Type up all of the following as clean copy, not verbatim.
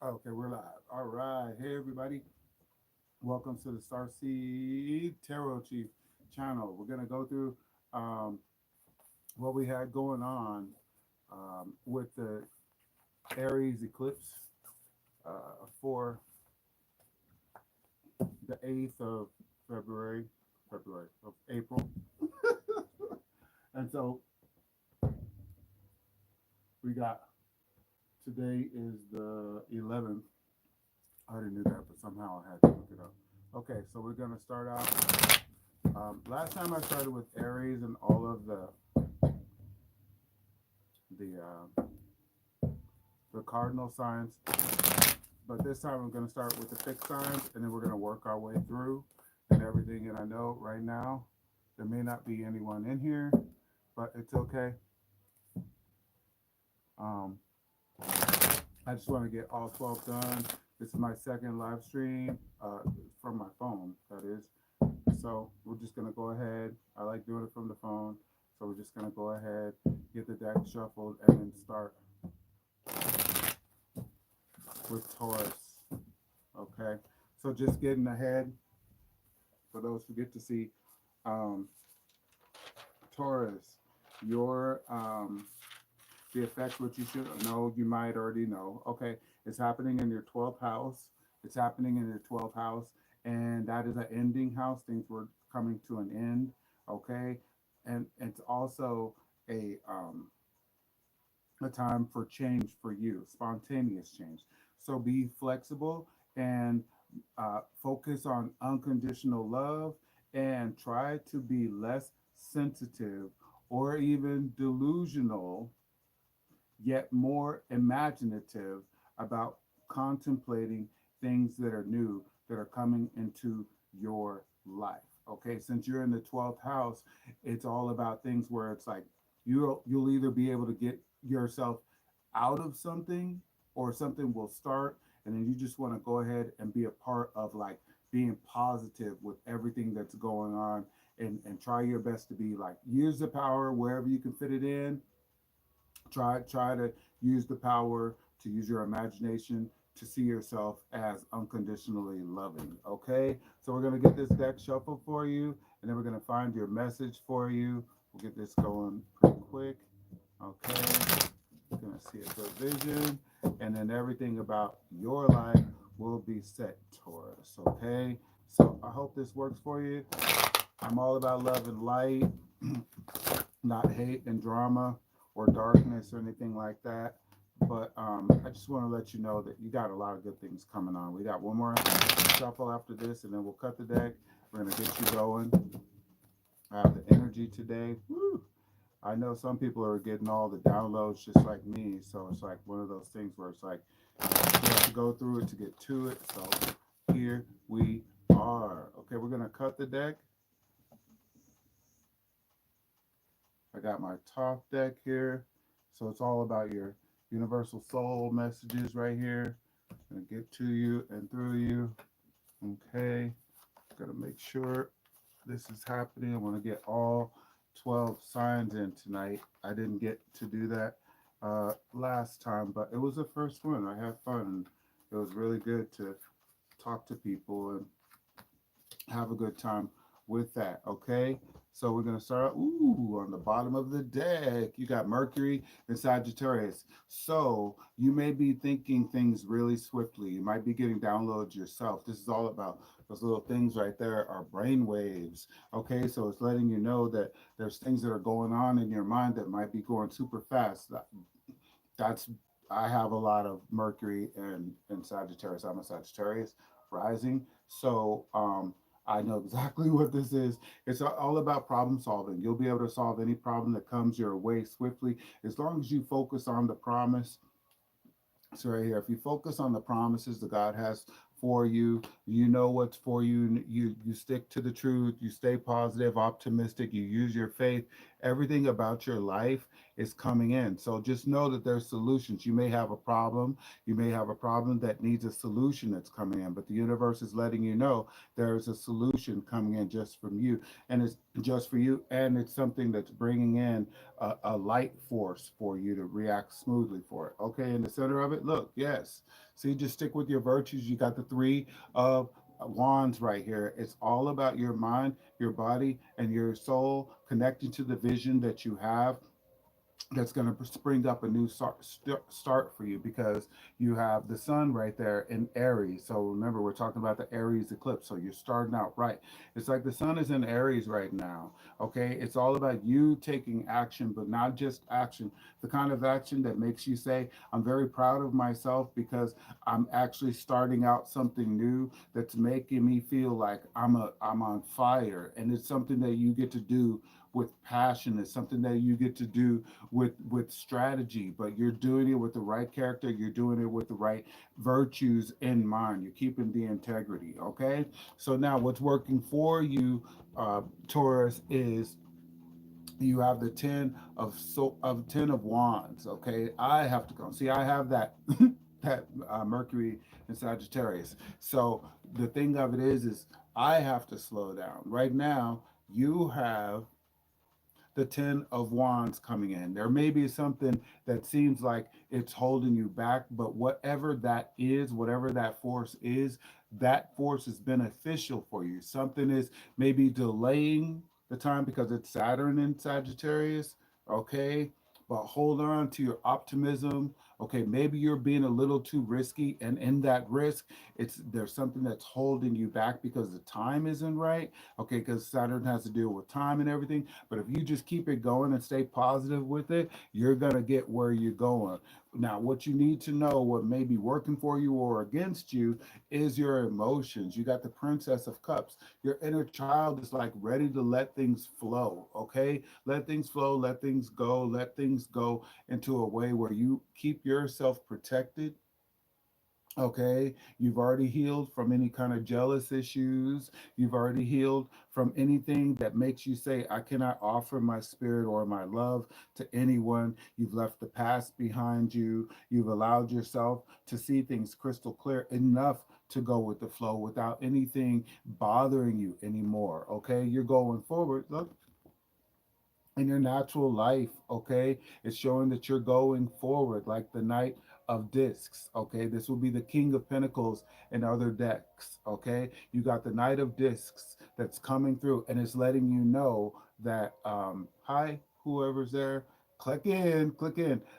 Okay, we're live. All right. Hey, everybody. Welcome to the Starseed Tarot Chief channel. We're going to go through um, what we had going on with the Aries eclipse for the 8th of February, of April. And so we got today is the 11th. I already knew that, but somehow I had to look it up. Okay, so we're going to start out. Last time I started with Aries and all of the the cardinal signs, but this time I'm going to start with the fixed signs, and then we're going to work our way through and everything. And I know right now there may not be anyone in here, but it's okay. Um, I just want to get all 12 done. This is my second live stream from my phone, that is. So we're just going to go ahead. I like doing it from the phone. So we're just going to go ahead, get the deck shuffled, and then start with Taurus. Okay. So just getting ahead for those who get to see um, Taurus, your the effects, what you should know, you might already know. Okay. It's happening in your 12th house. It's happening in your 12th house. And that is an ending house. Things were coming to an end. Okay. And it's also a time for change for you, spontaneous change. So be flexible and focus on unconditional love and try to be less sensitive or even delusional, yet more imaginative about contemplating things that are new that are coming into your life. Okay, since you're in the 12th house, it's all about things where it's like you'll either be able to get yourself out of something or something will start, and then you just want to go ahead and be a part of like being positive with everything that's going on, and try your best to be like use the power wherever you can fit it in. Try to use the power to use your imagination to see yourself as unconditionally loving. Okay, so we're going to get this deck shuffled for you, and then we're going to find your message for you. We'll get this going pretty quick. Okay, we're going to see a good vision, and then everything about your life will be set, Taurus. Okay, so I hope this works for you. I'm all about love and light, not hate and drama or darkness or anything like that. But I just want to let you know that you got a lot of good things coming on. We got one more shuffle after this, and then we'll cut the deck. We're going to get you going. I have the energy today. Woo! I know some people are getting all the downloads just like me. So it's like one of those things where it's like you have to go through it to get to it. So here we are. Okay, we're going to cut the deck. I got my top deck here. So it's all about your universal soul messages right here. Gonna get to you and through you. Okay. Gotta make sure this is happening. I want to get all 12 signs in tonight. I didn't get to do that last time, but it was the first one. I had fun. It was really good to talk to people and have a good time with that. Okay. So we're going to start out, on the bottom of the deck. You got Mercury and Sagittarius. So you may be thinking things really swiftly. You might be getting downloads yourself. This is all about those little things right there are brain waves. Okay. So it's letting you know that there's things that are going on in your mind that might be going super fast. That's I have a lot of Mercury and Sagittarius. I'm a Sagittarius rising, so I know exactly what this is. It's all about problem solving. You'll be able to solve any problem that comes your way swiftly as long as you focus on the promise. So right here, if you focus on the promises that God has for you, you know what's for you. You stick to the truth. You stay positive, optimistic. You use your faith. Everything about your life is coming in. So just know that there's solutions. You may have a problem. You may have a problem that needs a solution that's coming in, but the universe is letting you know there's a solution coming in just from you, and it's just for you, and it's something that's bringing in a light force for you to react smoothly for it. Okay, in the center of it, look, yes. See, just stick with your virtues. You got the three of wands right here. It's all about your mind, your body, and your soul connecting to the vision that you have, that's going to spring up a new start for you, because you have the sun right there in Aries. So remember, we're talking about the Aries eclipse. So you're starting out right. It's like the sun is in Aries right now. Okay. It's all about you taking action, but not just action, the kind of action that makes you say, I'm very proud of myself because I'm actually starting out something new that's making me feel like I'm on fire. And it's something that you get to do with passion. It's something that you get to do with strategy, but you're doing it with the right character. You're doing it with the right virtues in mind. You're keeping the integrity. Okay. So now what's working for you, Taurus, is you have the ten of wands. Okay, I have to go see, I have that that Mercury in Sagittarius. So the thing of it is I have to slow down right now. You have the Ten of Wands coming in. There may be something that seems like it's holding you back, but whatever that is, whatever that force is, that force is beneficial for you. Something is maybe delaying the time because it's Saturn in Sagittarius, okay? But hold on to your optimism. Okay, maybe you're being a little too risky, and in that risk, it's there's something that's holding you back because the time isn't right. Okay, because Saturn has to deal with time and everything. But if you just keep it going and stay positive with it, you're going to get where you're going. Now, what you need to know, what may be working for you or against you, is your emotions. You got the Princess of Cups. Your inner child is like ready to let things flow. Okay, let things flow, let things go, let things go into a way where you keep yourself protected. Okay, you've already healed from any kind of jealous issues. You've already healed from anything that makes you say, I cannot offer my spirit or my love to anyone. You've left the past behind you. You've allowed yourself to see things crystal clear enough to go with the flow without anything bothering you anymore. Okay, you're going forward. Look, in your natural life. Okay, it's showing that you're going forward like the Knight of Discs. Okay, this will be the King of Pentacles and other decks. Okay, you got the Knight of Discs that's coming through, and it's letting you know that hi, whoever's there, click in.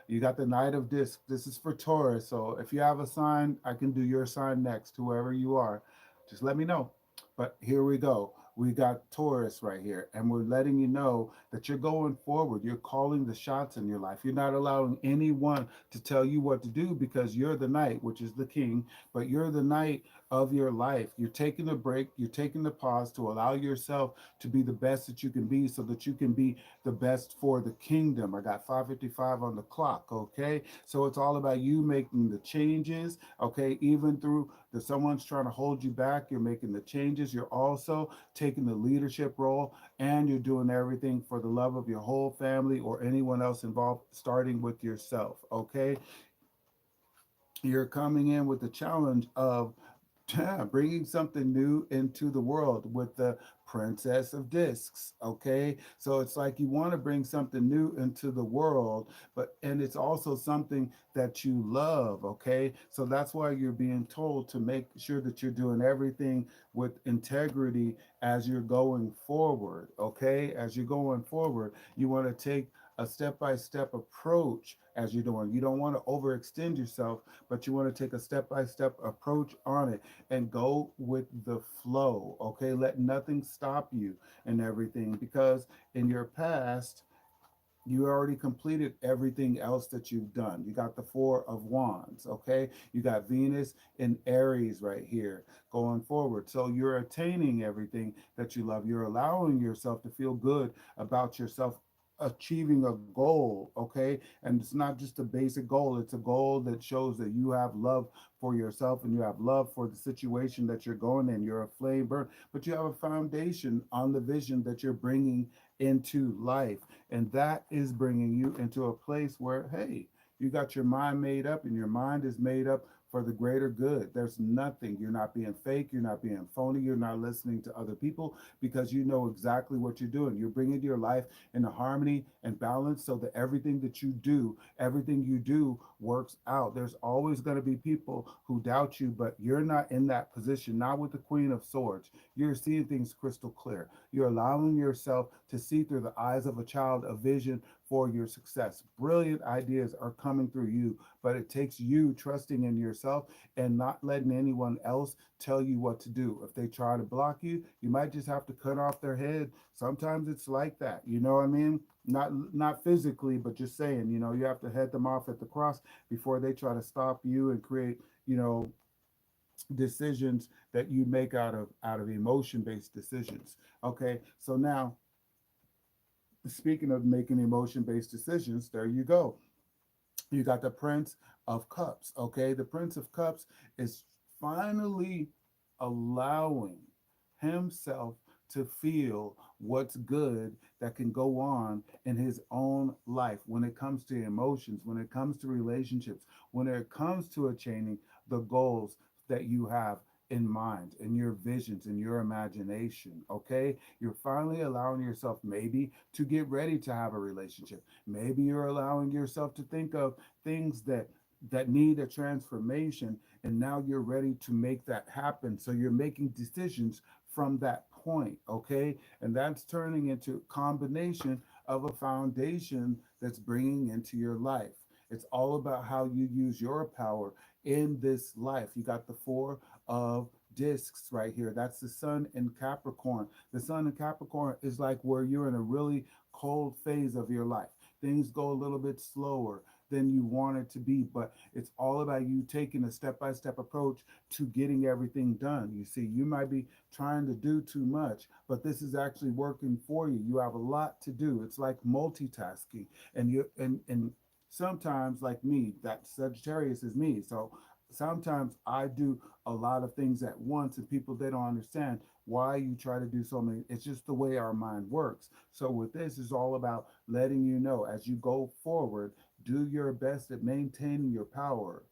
You got the Knight of Discs. This is for Taurus, so if you have a sign, I can do your sign next, whoever you are. Just let me know. But here we go. We got Taurus right here, and we're letting you know that you're going forward. You're calling the shots in your life. You're not allowing anyone to tell you what to do, because you're the knight, which is the king, but you're the knight of your life. You're taking a break, you're taking the pause to allow yourself to be the best that you can be, so that you can be the best for the kingdom. I got 5:55 on the clock, okay? So it's all about you making the changes, okay? Even through the someone's trying to hold you back, you're making the changes. You're also taking the leadership role, and you're doing everything for the love of your whole family or anyone else involved, starting with yourself, okay? You're coming in with the challenge of bringing something new into the world with the Princess of Discs. Okay, so it's like you want to bring something new into the world, but and it's also something that you love. Okay, so that's why you're being told to make sure that you're doing everything with integrity as you're going forward. Okay, as you're going forward, you want to take a step-by-step approach as you're doing. You don't want to overextend yourself, but you want to take a step-by-step approach on it and go with the flow. Okay, let nothing stop you and everything, because in your past you already completed everything else that you've done. You got the Four of Wands. Okay, you got Venus in Aries right here going forward, so you're attaining everything that you love. You're allowing yourself to feel good about yourself achieving a goal, okay? And it's not just a basic goal, it's a goal that shows that you have love for yourself and you have love for the situation that you're going in. You're a flame burn, but you have a foundation on the vision that you're bringing into life. And that is bringing you into a place where, hey, you got your mind made up and your mind is made up for the greater good. There's nothing. You're not being fake. You're not being phony. You're not listening to other people because you know exactly what you're doing. You're bringing your life into harmony and balance so that everything you do works out. There's always going to be people who doubt you, but you're not in that position, not with the Queen of Swords. You're seeing things crystal clear. You're allowing yourself to see through the eyes of a child a vision for your success. Brilliant ideas are coming through you, but it takes you trusting in yourself and not letting anyone else tell you what to do. If they try to block you, you might just have to cut off their head. Sometimes it's like that. You know what I mean? Not physically, but just saying, you have to head them off at the cross before they try to stop you and create, you know, decisions that you make out of emotion-based decisions. Okay? So now, speaking of making emotion-based decisions, there you go. You got the Prince of Cups. Okay, the Prince of Cups is finally allowing himself to feel what's good that can go on in his own life when it comes to emotions, when it comes to relationships, when it comes to attaining the goals that you have in mind, in your visions, in your imagination. Okay, you're finally allowing yourself maybe to get ready to have a relationship. Maybe you're allowing yourself to think of things that need a transformation, and now you're ready to make that happen. So you're making decisions from that point, okay? And that's turning into a combination of a foundation that's bringing into your life. It's all about how you use your power in this life. You got the four of discs right here. That's the sun in Capricorn. The sun in Capricorn is like where you're in a really cold phase of your life. Things go a little bit slower than you want it to be, but it's all about you taking a step-by-step approach to getting everything done. You see, you might be trying to do too much, but this is actually working for you. You have a lot to do. It's like multitasking. And sometimes, like me, that Sagittarius is me. So sometimes I do a lot of things at once, and people, they don't understand why you try to do so many. It's just the way our mind works. So with this, is all about letting you know as you go forward, do your best at maintaining your power.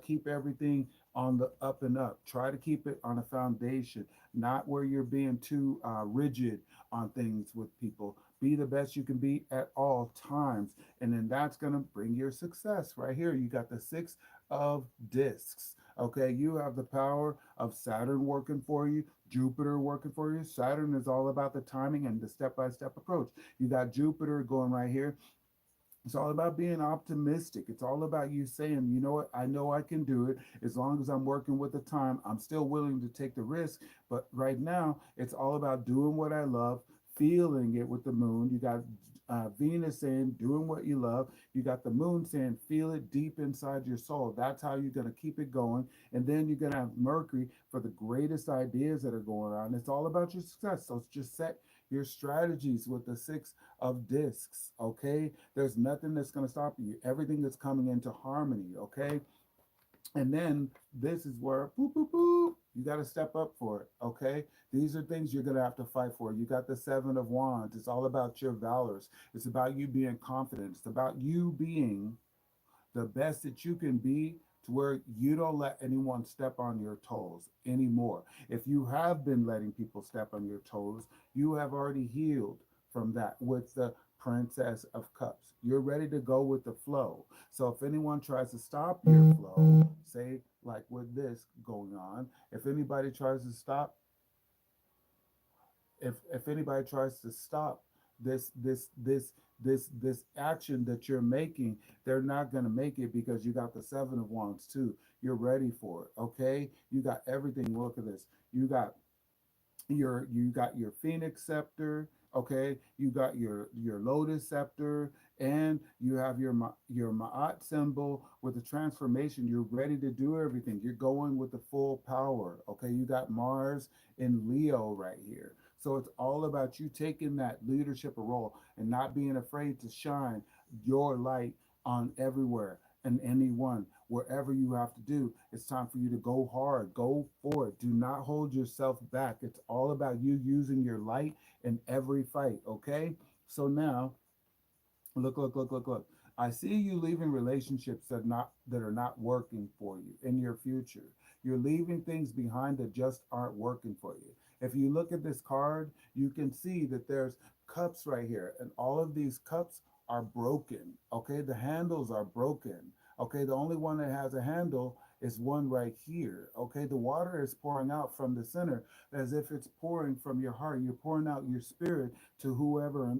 Keep everything on the up and up. Try to keep it on a foundation, not where you're being too rigid on things with people. Be the best you can be at all times. And then that's going to bring your success right here. You got the six of discs. Okay, you have the power of Saturn working for you, Jupiter working for you. Saturn is all about the timing and the step by step approach. You got Jupiter going right here. It's all about being optimistic. It's all about you saying, you know what, I know I can do it as long as I'm working with the time. I'm still willing to take the risk. But right now, it's all about doing what I love, feeling it with the moon. You got Venus saying, doing what you love. You got the moon saying, feel it deep inside your soul. That's how you're going to keep it going. And then you're going to have Mercury for the greatest ideas that are going on. It's all about your success. So just set your strategies with the six of discs, okay? There's nothing that's going to stop you. Everything is coming into harmony, okay? And then this is where boop, boop, boop, you got to step up for it, okay? These are things you're going to have to fight for. You got the Seven of Wands. It's all about your valors. It's about you being confident. It's about you being the best that you can be to where you don't let anyone step on your toes anymore. If you have been letting people step on your toes, you have already healed from that with the Princess of Cups. You're ready to go with the flow. So if anyone tries to stop your flow, say like with this going on, if anybody tries to stop if anybody tries to stop this action that you're making, they're not going to make it because you got the Seven of Wands too. You're ready for it. Okay, you got everything. Look at this. You got your Phoenix scepter. Okay, you got your Lotus scepter, and you have your Ma'at symbol with the transformation. You're ready to do everything. You're going with the full power. Okay, you got Mars in Leo right here. So it's all about you taking that leadership role and not being afraid to shine your light on everywhere and anyone. Wherever you have to do, it's time for you to go hard, go for it. Do not hold yourself back. It's all about you using your light in every fight, okay? So now, look. I see you leaving relationships that are not working for you in your future. You're leaving things behind that just aren't working for you. If you look at this card, you can see that there's cups right here, and all of these cups are broken. Okay, the handles are broken. Okay, the only one that has a handle is one right here. Okay, the water is pouring out from the center as if it's pouring from your heart. You're pouring out your spirit to whoever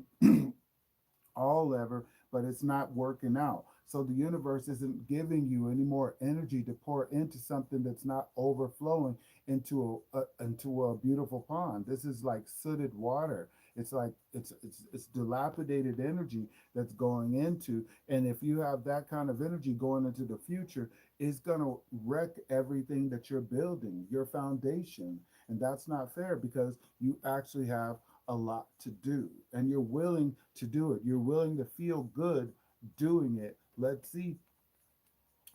all ever, but it's not working out. So the universe isn't giving you any more energy to pour into something that's not overflowing into a beautiful pond. This is like sooted water. It's like it's dilapidated energy that's going into, and if you have that kind of energy going into the future, it's gonna wreck everything that you're building, your foundation, and that's not fair because you actually have a lot to do and you're willing to do it. You're willing to feel good doing it. Let's see,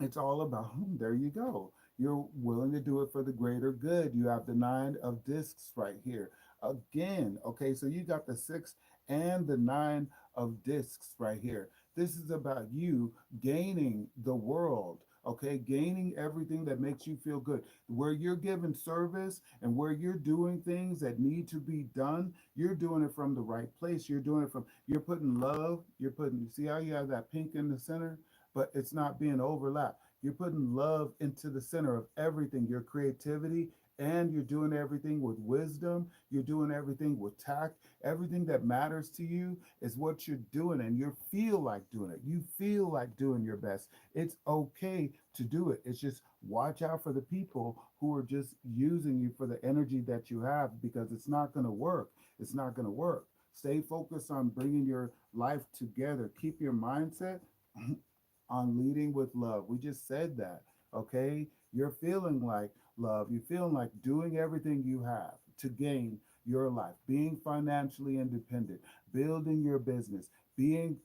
it's all about there you go. You're willing to do it for the greater good. You have the nine of discs right here again. Okay, so you got the six and the nine of discs right here. This is about you gaining the world. Okay, gaining everything that makes you feel good. Where you're giving service and where you're doing things that need to be done, you're doing it from the right place. You're doing it from, you're putting love, you're putting, see how you have that pink in the center? But it's not being overlapped. You're putting love into the center of everything, your creativity, and you're doing everything with wisdom. You're doing everything with tact. Everything that matters to you is what you're doing, and you feel like doing it. You feel like doing your best. It's okay to do it. It's just watch out for the people who are just using you for the energy that you have because it's not going to work. It's not going to work. Stay focused on bringing your life together. Keep your mindset on leading with love. We just said that, okay? You're feeling like love. You're feeling like doing everything you have to gain your life, being financially independent, building your business, being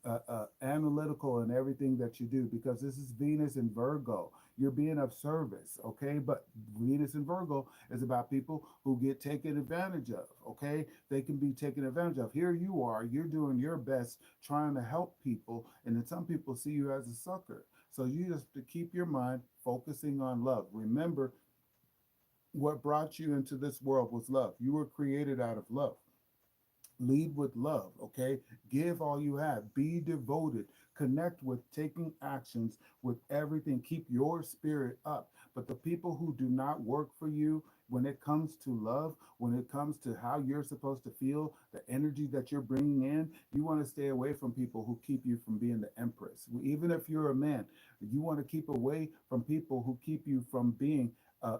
analytical in everything that you do, because this is Venus in Virgo. You're being of service, okay? But Venus in Virgo is about people who get taken advantage of, okay? They can be taken advantage of. Here you are, you're doing your best trying to help people, and then some people see you as a sucker. So you just have to keep your mind focusing on love. Remember, what brought you into this world was love. You were created out of love. Lead with love, okay? Give all you have. Be devoted. Connect with taking actions with everything. Keep your spirit up. But the people who do not work for you, when it comes to love, when it comes to how you're supposed to feel, the energy that you're bringing in, you want to stay away from people who keep you from being the empress. Even if you're a man, you want to keep away from people who keep you from being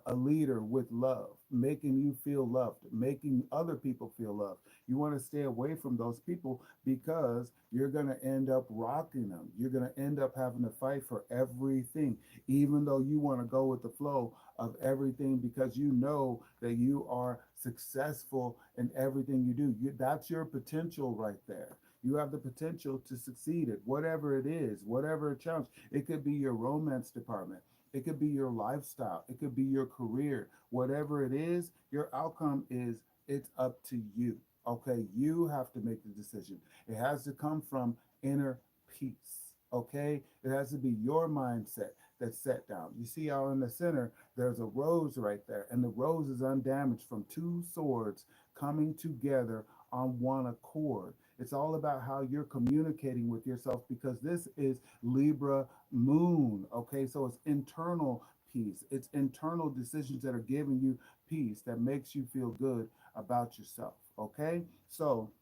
a leader with love, making you feel loved, making other people feel loved. You want to stay away from those people because you're going to end up rocking them. You're going to end up having to fight for everything, even though you want to go with the flow of everything because you know that you are successful in everything you do. That's your potential right there. You have the potential to succeed at whatever it is, whatever challenge. It could be your romance department. It could be your lifestyle. It could be your career. Whatever it is, your outcome is it's up to you. Okay, you have to make the decision. It has to come from inner peace. Okay, it has to be your mindset that's set down. You see how in the center there's a rose right there, and the rose is undamaged from two swords coming together on one accord. It's all about how you're communicating with yourself because this is Libra moon. Okay, so it's internal peace, it's internal decisions that are giving you peace that makes you feel good about yourself. Okay, so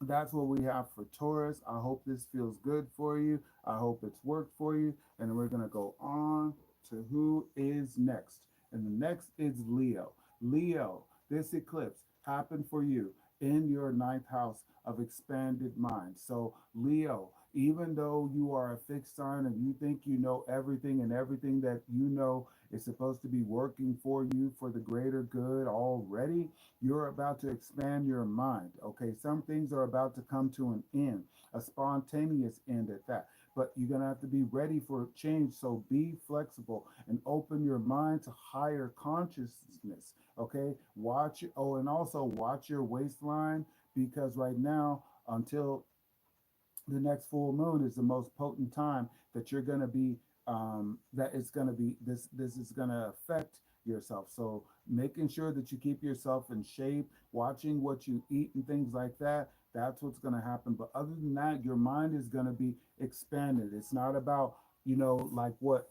that's what we have for Taurus. I hope this feels good for you. I hope it's worked for you. And we're going to go on to who is next. And the next is Leo. Leo, this eclipse happened for you in your ninth house of expanded mind. So, Leo, even though you are a fixed sign and you think you know everything, and everything that you know is supposed to be working for you for the greater good already, you're about to expand your mind. Okay, some things are about to come to an end, a spontaneous end at that. But you're going to have to be ready for change. So be flexible and open your mind to higher consciousness. Okay, watch. Oh, and also watch your waistline, because right now, until the next full moon, is the most potent time that you're going to be, that it's going to be, this is going to affect yourself. So making sure that you keep yourself in shape, watching what you eat and things like that, that's what's going to happen. But other than that, your mind is going to be expanded. It's not about, like what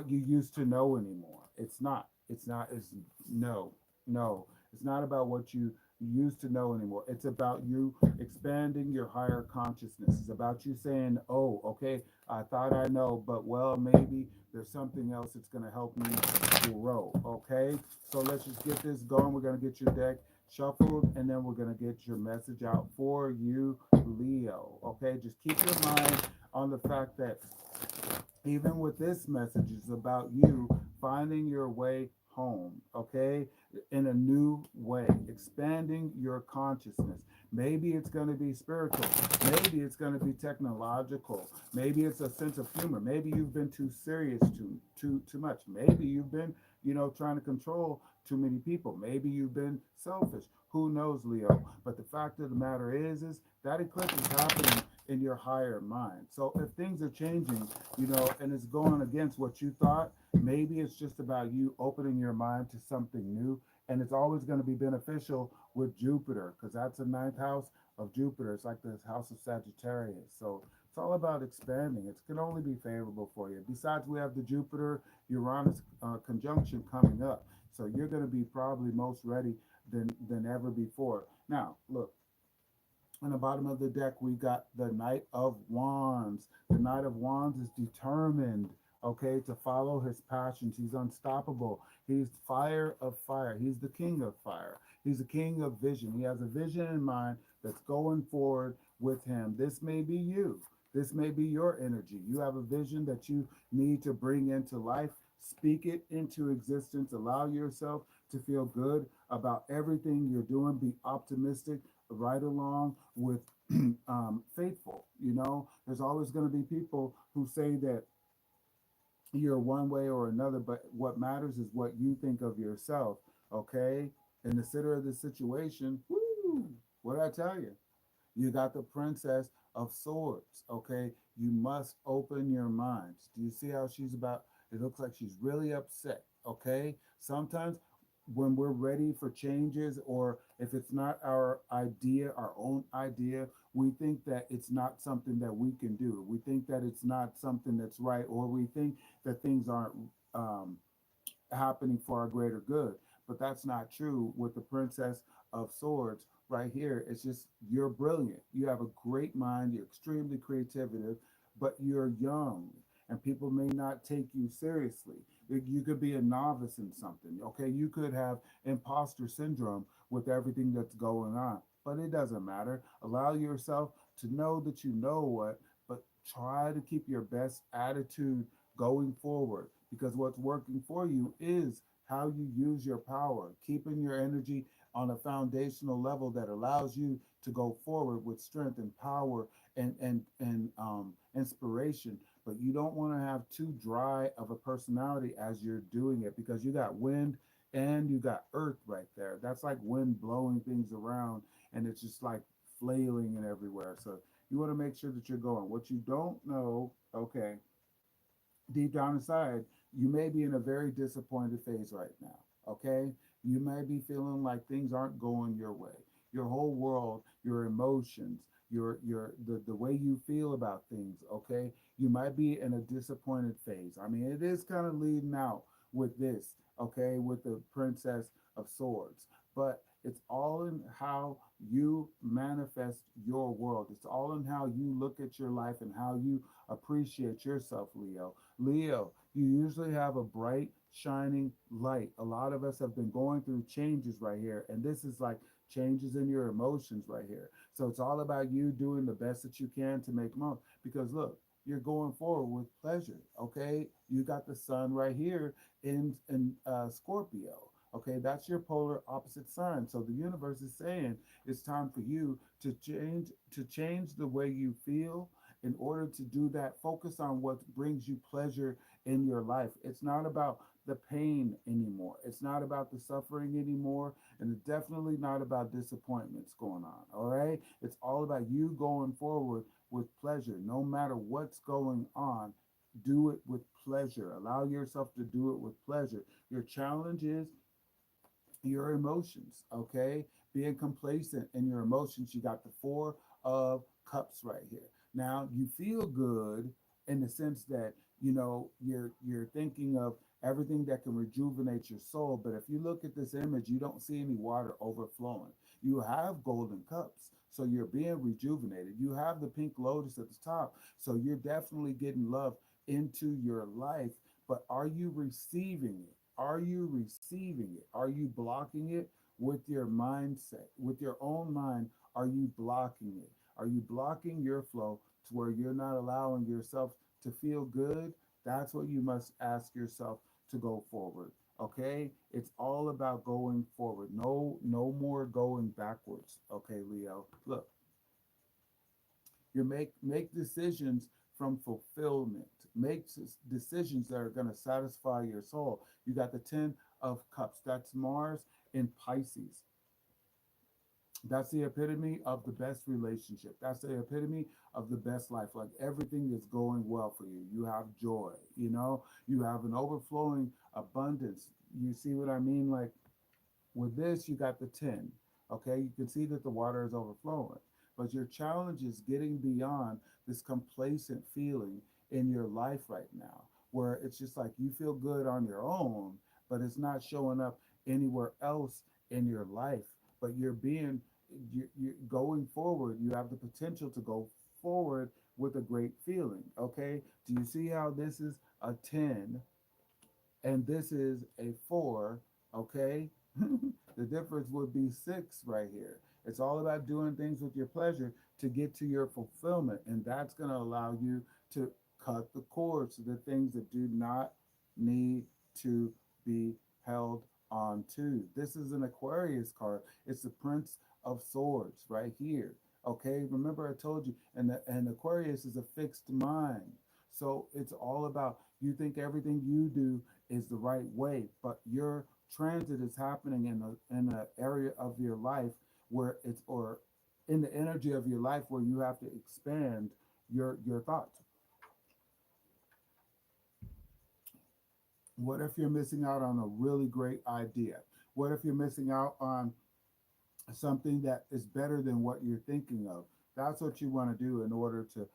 you used to know anymore. It's no, no, it's not about what you used to know anymore. It's about you expanding your higher consciousness. It's about you saying, oh, okay, I thought I know, but well, maybe there's something else that's going to help me grow. Okay, so let's just get this going. We're going to get your deck shuffled, and then we're going to get your message out for you, Leo. Okay, just keep your mind on the fact that even with this message, it's about you finding your way home, okay, in a new way, expanding your consciousness. Maybe it's going to be spiritual, maybe it's going to be technological, maybe it's a sense of humor, maybe you've been too serious, too much, maybe you've been, trying to control too many people, maybe you've been selfish. Who knows, Leo? But the fact of the matter is that eclipse is happening in your higher mind. So if things are changing, and it's going against what you thought, maybe it's just about you opening your mind to something new. And it's always going to be beneficial with Jupiter, because that's the ninth house of Jupiter. It's like the house of Sagittarius. So it's all about expanding. It can only be favorable for you. Besides, we have the Jupiter Uranus conjunction coming up. So you're going to be probably most ready than ever before. Now, look, on the bottom of the deck, we got the Knight of Wands. The Knight of Wands is determined, okay, to follow his passions. He's unstoppable. He's fire of fire. He's the king of fire. He's the king of vision. He has a vision in mind that's going forward with him. This may be you. This may be your energy. You have a vision that you need to bring into life. Speak it into existence. Allow yourself to feel good about everything you're doing. Be optimistic right along with faithful. There's always going to be people who say that you're one way or another, but what matters is what you think of yourself. Okay, in the center of the situation, woo, what did I tell you? You got the Princess of Swords. Okay, you must open your minds. Do you see how she's about? It looks like she's really upset. Okay, sometimes when we're ready for changes, or if it's not our idea, our own idea, we think that it's not something that we can do. We think that it's not something that's right, or we think that things aren't um, happening for our greater good. But that's not true with the Princess of Swords right here. It's just you're brilliant. You have a great mind. You're extremely creative, but you're young, and people may not take you seriously. You could be a novice in something. Okay, you could have imposter syndrome with everything that's going on, but it doesn't matter. Allow yourself to know that you know what, but try to keep your best attitude going forward, because what's working for you is how you use your power, keeping your energy on a foundational level that allows you to go forward with strength and power and inspiration. But you don't want to have too dry of a personality as you're doing it, because you got wind and you got earth right there. That's like wind blowing things around, and it's just like flailing and everywhere. So you want to make sure that you're going. What you don't know, okay, deep down inside, you may be in a very disappointed phase right now. Okay, you may be feeling like things aren't going your way. Your whole world, your emotions, the way you feel about things. Okay, you might be in a disappointed phase. I mean, it is kind of leading out with this. Okay, with the Princess of Swords, but it's all in how you manifest your world. It's all in how you look at your life and how you appreciate yourself, Leo. Leo, you usually have a bright, shining light. A lot of us have been going through changes right here, and this is like changes in your emotions right here. So it's all about you doing the best that you can to make money. Because look, you're going forward with pleasure. Okay, you got the sun right here in Scorpio. Okay, that's your polar opposite sign. So the universe is saying it's time for you to change the way you feel. In order to do that, focus on what brings you pleasure in your life. It's not about the pain anymore. It's not about the suffering anymore. And it's definitely not about disappointments going on. All right. It's all about you going forward with pleasure. No matter what's going on, do it with pleasure. Allow yourself to do it with pleasure. Your challenge is your emotions, okay? Being complacent in your emotions. You got the Four of Cups right here. Now you feel good in the sense that you're thinking of everything that can rejuvenate your soul. But if you look at this image, you don't see any water overflowing. You have golden cups, so you're being rejuvenated. You have the pink lotus at the top, so you're definitely getting love into your life. But are you receiving it? Are you receiving it? Are you blocking it with your mindset, with your own mind? Are you blocking it? Are you blocking your flow to where you're not allowing yourself to feel good? That's what you must ask yourself to go forward. Okay? It's all about going forward. No more going backwards. Okay, Leo. Look, you make decisions from fulfillment. Make decisions that are going to satisfy your soul. You got the 10 of cups. That's Mars in Pisces. That's the epitome of the best relationship. That's the epitome of the best life. Like everything is going well for you. You have joy, you have an overflowing abundance. You see what I mean? Like with this, you got the 10. Okay, you can see that the water is overflowing. But your challenge is getting beyond this complacent feeling in your life right now, where it's just like you feel good on your own, but it's not showing up anywhere else in your life. But you're going forward. You have the potential to go forward with a great feeling. Okay, do you see how this is a 10 and this is a 4? Okay, the difference would be 6 right here. It's all about doing things with your pleasure to get to your fulfillment, and that's going to allow you to cut the cords to the things that do not need to be held on to. This is an Aquarius card. It's the Prince of Swords right here. Okay, remember I told you, and Aquarius is a fixed mind. So it's all about you think everything you do is the right way, but your transit is happening in a area of your life where it's or in the energy of your life where you have to expand your thoughts. What if you're missing out on a really great idea? What if you're missing out on something that is better than what you're thinking of? That's what you want to do in order to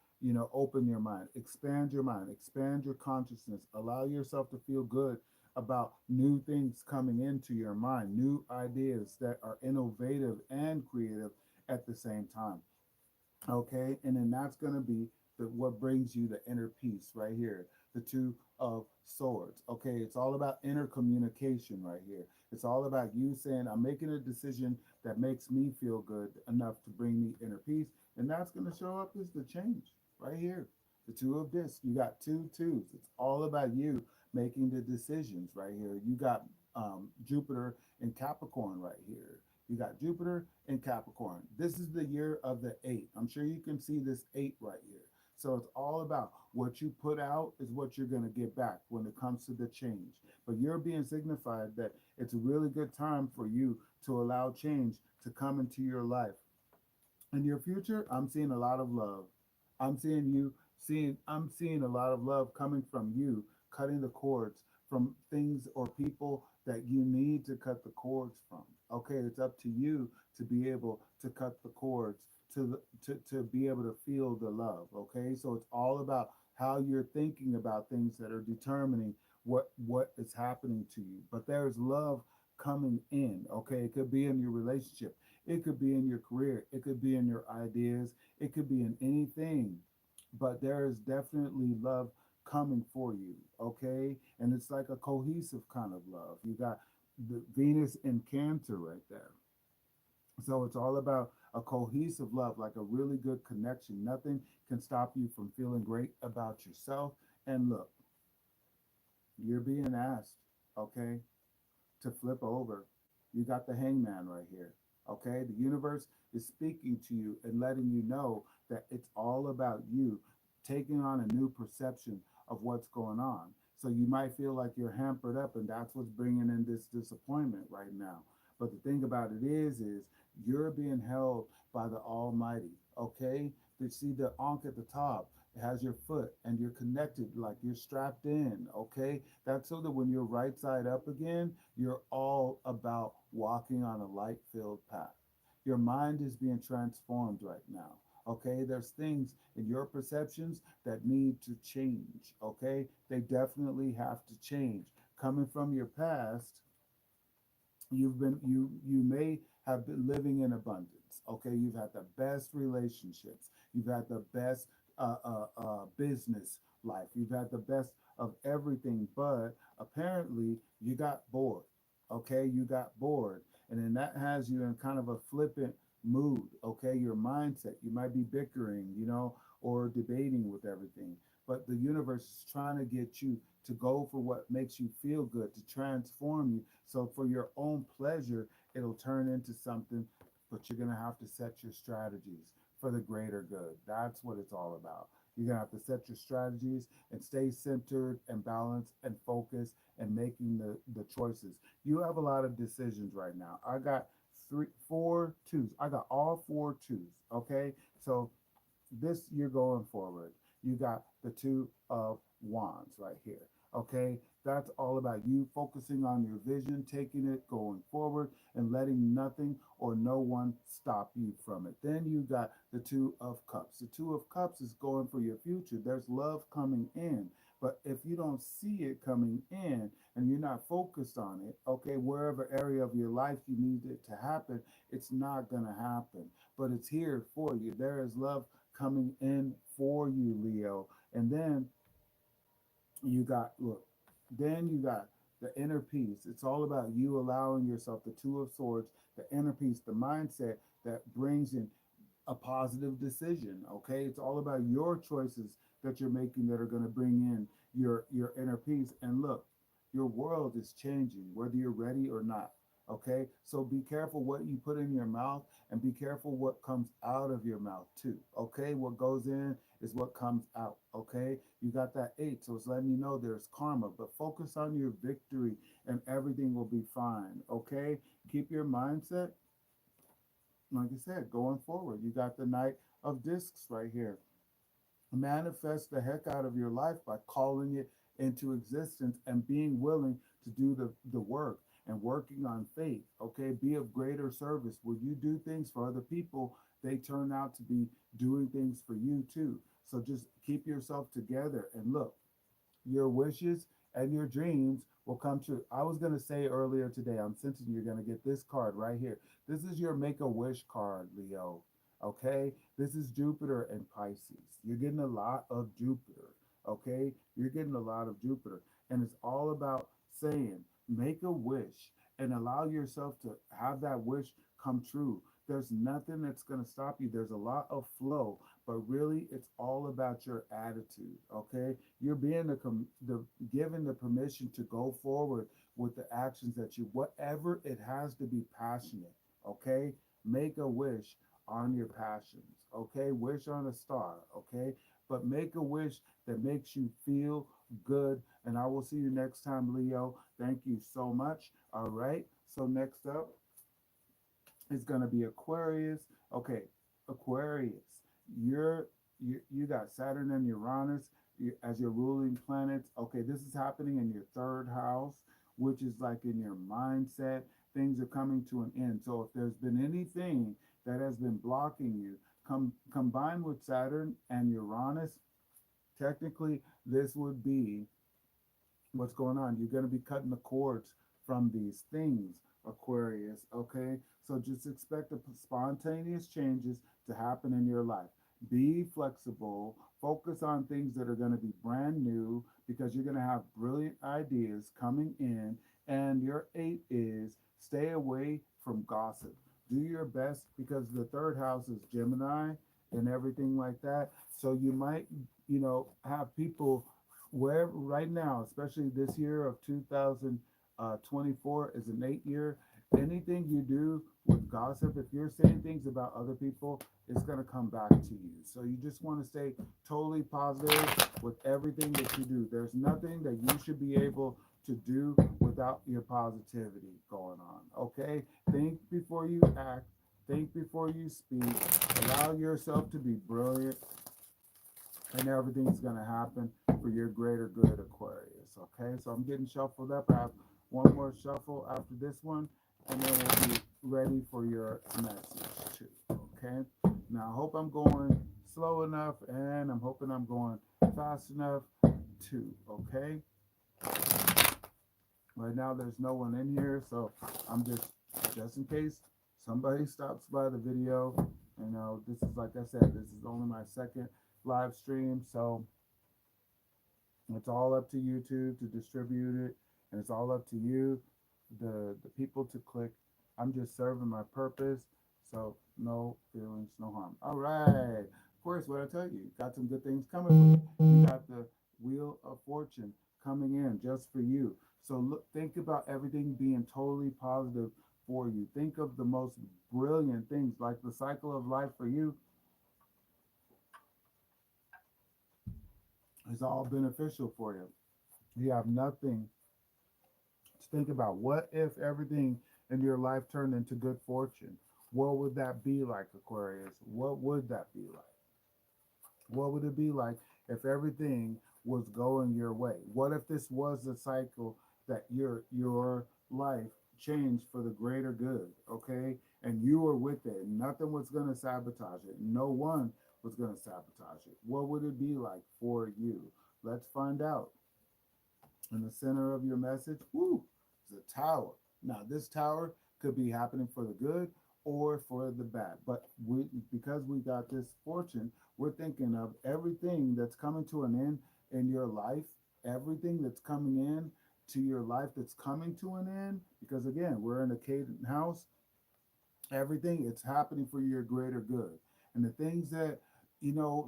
open your mind, expand your consciousness, allow yourself to feel good about new things coming into your mind, new ideas that are innovative and creative at the same time. Okay, and then that's going to be what brings you the inner peace right here, the 2 of swords. Okay, it's all about inner communication right here. It's all about you saying, I'm making a decision that makes me feel good enough to bring me inner peace, and that's going to show up as the change right here, the 2 of discs. You got 2 2s. It's all about you making the decisions right here. You got Jupiter and Capricorn right here. You got Jupiter and Capricorn. This is the year of the 8. I'm sure you can see this 8 right here. So it's all about what you put out is what you're going to get back when it comes to the change. But you're being signified that it's a really good time for you to allow change to come into your life. In your future, I'm seeing a lot of love. I'm seeing a lot of love coming from you, cutting the cords from things or people that you need to cut the cords from. Okay, it's up to you to be able to cut the cords to be able to feel the love. Okay, so it's all about how you're thinking about things that are determining what is happening to you. But there's love coming in. Okay, it could be in your relationship, it could be in your career, it could be in your ideas, it could be in anything, but there is definitely love coming for you. Okay, and it's like a cohesive kind of love. You got the Venus in Cancer right there. So it's all about a cohesive love, like a really good connection. Nothing can stop you from feeling great about yourself. And look, you're being asked, okay, to flip over. You got the hangman right here. Okay, the universe is speaking to you and letting you know that it's all about you taking on a new perception of what's going on. So you might feel like you're hampered up, and that's what's bringing in this disappointment right now. But the thing about it is you're being held by the Almighty. Okay, you see the ankh at the top. It has your foot, and you're connected, like you're strapped in. Okay, that's so that when you're right side up again, you're all about walking on a light filled path. Your mind is being transformed right now. Okay, there's things in your perceptions that need to change. Okay, they definitely have to change. Coming from your past, you may have been living in abundance. Okay, you've had the best relationships, you've had the best business life, you've had the best of everything, but apparently you got bored. Okay, you got bored, and then that has you in kind of a flippant mood. Okay, your mindset, you might be bickering, or debating with everything, but the universe is trying to get you to go for what makes you feel good, to transform you. So for your own pleasure, it'll turn into something, but you're going to have to set your strategies for the greater good. That's what it's all about. You're going to have to set your strategies and stay centered and balanced and focused and making the choices. You have a lot of decisions right now. I got three, four twos. I got all four twos. Okay. So this you're going forward. You got the two of wands right here. Okay, that's all about you focusing on your vision, taking it, going forward, and letting nothing or no one stop you from it. Then you got the two of cups. The two of cups is going for your future. There's love coming in. But if you don't see it coming in and you're not focused on it, okay, wherever area of your life you need it to happen, it's not going to happen. But it's here for you. There is love coming in for you, Leo. And then you got, look, then you got the inner peace. It's all about you allowing yourself, the two of swords, the inner peace, the mindset that brings in a positive decision. Okay, it's all about your choices that you're making that are going to bring in your inner peace. And look, your world is changing whether you're ready or not. Okay, so be careful what you put in your mouth, and be careful what comes out of your mouth too. Okay, what goes in is what comes out. Okay, you got that eight, so it's letting you know there's karma, but focus on your victory and everything will be fine. Okay, keep your mindset, like I said, going forward. You got the Knight of Discs right here. Manifest the heck out of your life by calling it into existence and being willing to do the work and working on faith. Okay, be of greater service. When you do things for other people, they turn out to be doing things for you too. So just keep yourself together and look, your wishes and your dreams will come true. I was going to say earlier today, I'm sensing you're going to get this card right here. This is your make a wish card, Leo. Okay? This is Jupiter and Pisces. You're getting a lot of Jupiter. Okay? You're getting a lot of Jupiter. And it's all about saying, make a wish and allow yourself to have that wish come true. There's nothing that's going to stop you. There's a lot of flow, but really it's all about your attitude. Okay, you're being the given the permission to go forward with the actions that you, whatever it has to be passionate. Okay, make a wish on your passions. Okay, wish on a star. Okay, but make a wish that makes you feel good. And I will see you next time, Leo. Thank you so much. All right, so next up is going to be Aquarius. Okay, Aquarius, you got Saturn and Uranus as your ruling planets. Okay, this is happening in your third house, which is like in your mindset. Things are coming to an end. So if there's been anything that has been blocking you, combined with Saturn and Uranus, technically this would be what's going on. You're going to be cutting the cords from these things, Aquarius. Okay, so just expect the spontaneous changes to happen in your life. Be flexible, focus on things that are going to be brand new, because you're going to have brilliant ideas coming in. And your eight is stay away from gossip. do your best because the third house is Gemini and everything like that. So you might, have people where right now, especially this year of 2024 is an 8 year. Anything you do with gossip, if you're saying things about other people, it's going to come back to you. So you just want to stay totally positive with everything that you do. There's nothing that you should be able to do without your positivity going on. Okay? Think before you act, think before you speak, allow yourself to be brilliant, and everything's going to happen for your greater good, Aquarius. Okay, so I'm getting shuffled up. I have one more shuffle after this one, and then we'll be ready for your message too. Okay, now I hope I'm going slow enough, and I'm hoping I'm going fast enough too. Okay, right now there's no one in here, so I'm just in case somebody stops by the video. This is like I said, this is only my second live stream, so it's all up to YouTube to distribute it, and it's all up to you, the people to click. I'm just serving my purpose, so no feelings, no harm. All right. Of course, what I tell you, got some good things coming for you. You got the Wheel of Fortune coming in just for you. So look, think about everything being totally positive for you. Think of the most brilliant things, like the cycle of life for you is all beneficial for you. You have nothing to think about. What if everything in your life turned into good fortune? What would that be like, Aquarius? What would that be like? What would it be like if everything was going your way? What if this was the cycle that your life changed for the greater good, okay? And you were with it. Nothing was going to sabotage it. No one was going to sabotage it. What would it be like for you? Let's find out. In the center of your message, woo, is a tower. Now, this tower could be happening for the good or for the bad. But because we got this fortune, we're thinking of everything that's coming to an end in your life, everything that's coming in to your life that's coming to an end. Because again, we're in a cadent house, everything it's happening for your greater good. And the things that,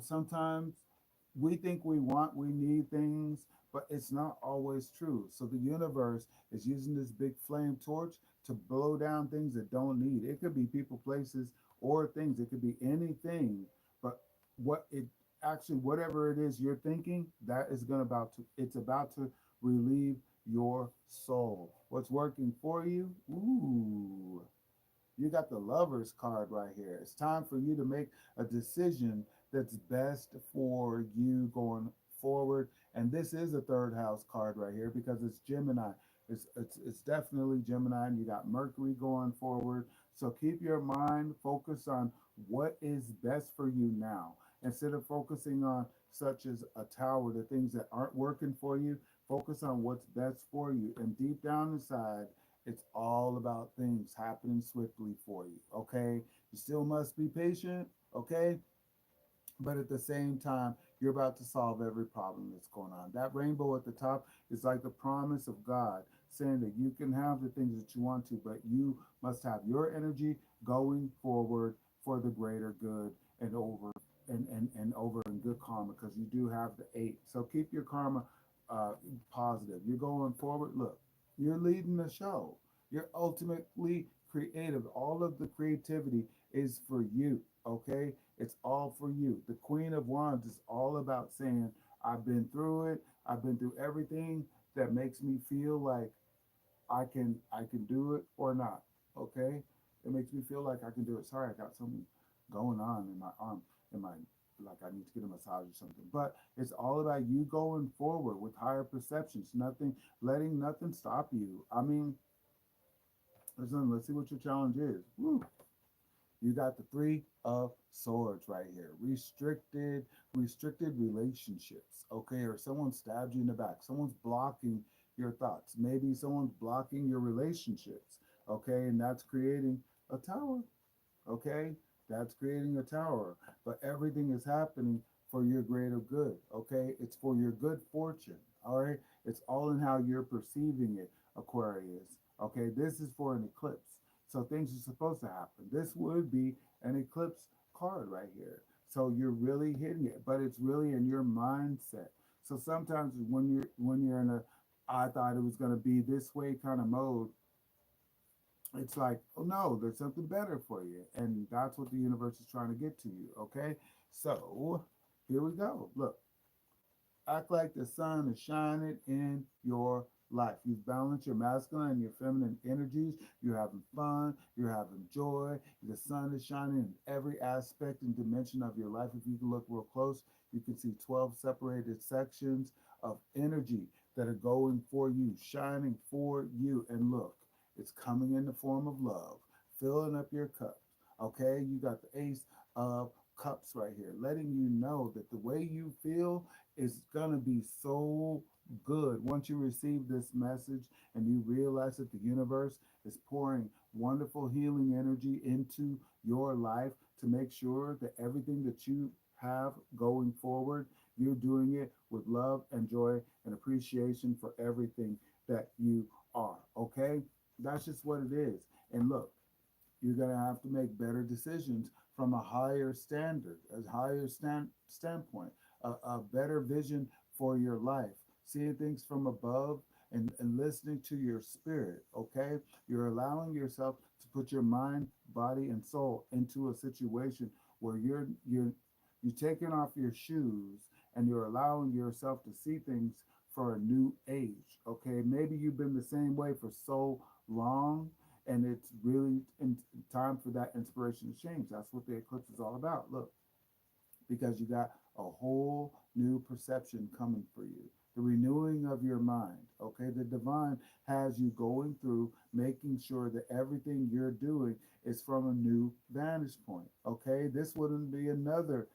sometimes we think we need things, but it's not always true. So the universe is using this big flame torch to blow down things that don't need. It could be people, places, or things. It could be anything. But what it actually, whatever it is you're thinking, that is going about to, it's about to relieve your soul. What's working for you? Ooh, you got the Lovers card right here. It's time for you to make a decision that's best for you going forward. And this is a third house card right here because it's Gemini. It's definitely Gemini, and you got Mercury going forward. So keep your mind focused on what is best for you now. Instead of focusing on such as a tower, the things that aren't working for you, focus on what's best for you. And deep down inside, it's all about things happening swiftly for you. Okay. You still must be patient. Okay. But at the same time, you're about to solve every problem that's going on. That rainbow at the top is like the promise of God saying that you can have the things that you want to, but you must have your energy going forward for the greater good and over and over in good karma because you do have the eight. So keep your karma positive. You're going forward. Look, you're leading the show. You're ultimately creative. All of the creativity is for you. Okay, it's all for you. The Queen of Wands is all about saying, I've been through it. I've been through everything that makes me feel like I can do it or not. Okay? It makes me feel like I can do it. Sorry, I got something going on in my arm, in my like I need to get a massage or something. But it's all about you going forward with higher perceptions. Nothing, letting nothing stop you. I mean, listen, let's see what your challenge is. Woo. You got the three of swords right here. Restricted relationships. Okay, or someone stabbed you in the back. Someone's blocking your thoughts. Maybe someone's blocking your relationships. Okay, and that's creating a tower. Okay, that's creating a tower. But everything is happening for your greater good. Okay, it's for your good fortune. All right, it's all in how you're perceiving it, Aquarius. Okay, this is for an eclipse. So things are supposed to happen. This would be an eclipse card right here. So you're really hitting it, but it's really in your mindset. So sometimes when you're in a I thought it was going to be this way kind of mode, it's like, oh no, there's something better for you. And that's what the universe is trying to get to you. Okay. So here we go. Look, act like the sun is shining in your life. You've balanced your masculine and your feminine energies. You're having fun. You're having joy. The sun is shining in every aspect and dimension of your life. If you can look real close, you can see 12 separated sections of energy that are going for you, shining for you. And look, it's coming in the form of love, filling up your cups. Okay, you got the ace of cups right here, letting you know that the way you feel is going to be so good once you receive this message and you realize that the universe is pouring wonderful healing energy into your life to make sure that everything that you have going forward, you're doing it with love and joy and appreciation for everything that you are. Okay? That's just what it is. And look, you're going to have to make better decisions from a higher standard, a higher standpoint, a better vision for your life, seeing things from above and listening to your spirit. Okay, you're allowing yourself to put your mind, body, and soul into a situation where you're taking off your shoes and you're allowing yourself to see things for a new age. Okay, maybe you've been the same way for so long, and it's really time for that inspiration to change. That's what the eclipse is all about. Look, because you got a whole new perception coming for you. The renewing of your mind. Okay, the divine has you going through making sure that everything you're doing is from a new vantage point. Okay, this wouldn't be another,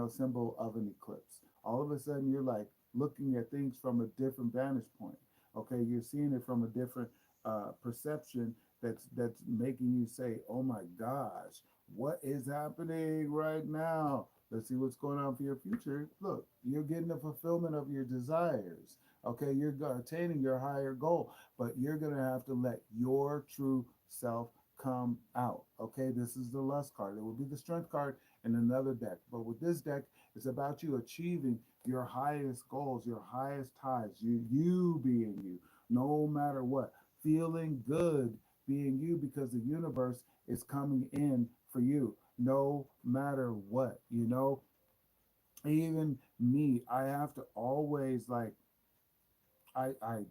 symbol of an eclipse. All of a sudden, you're like looking at things from a different vantage point. Okay, you're seeing it from a different perception that's making you say, "Oh my gosh, what is happening right now? Let's see what's going on for your future." Look, you're getting the fulfillment of your desires. Okay, you're attaining your higher goal, but you're going to have to let your true self come out. Okay, this is the lust card. It will be the strength card in another deck. But with this deck, it's about you achieving your highest goals, your highest highs, you being you, no matter what. Feeling good being you because the universe is coming in for you no matter what. Even me, I have to always like I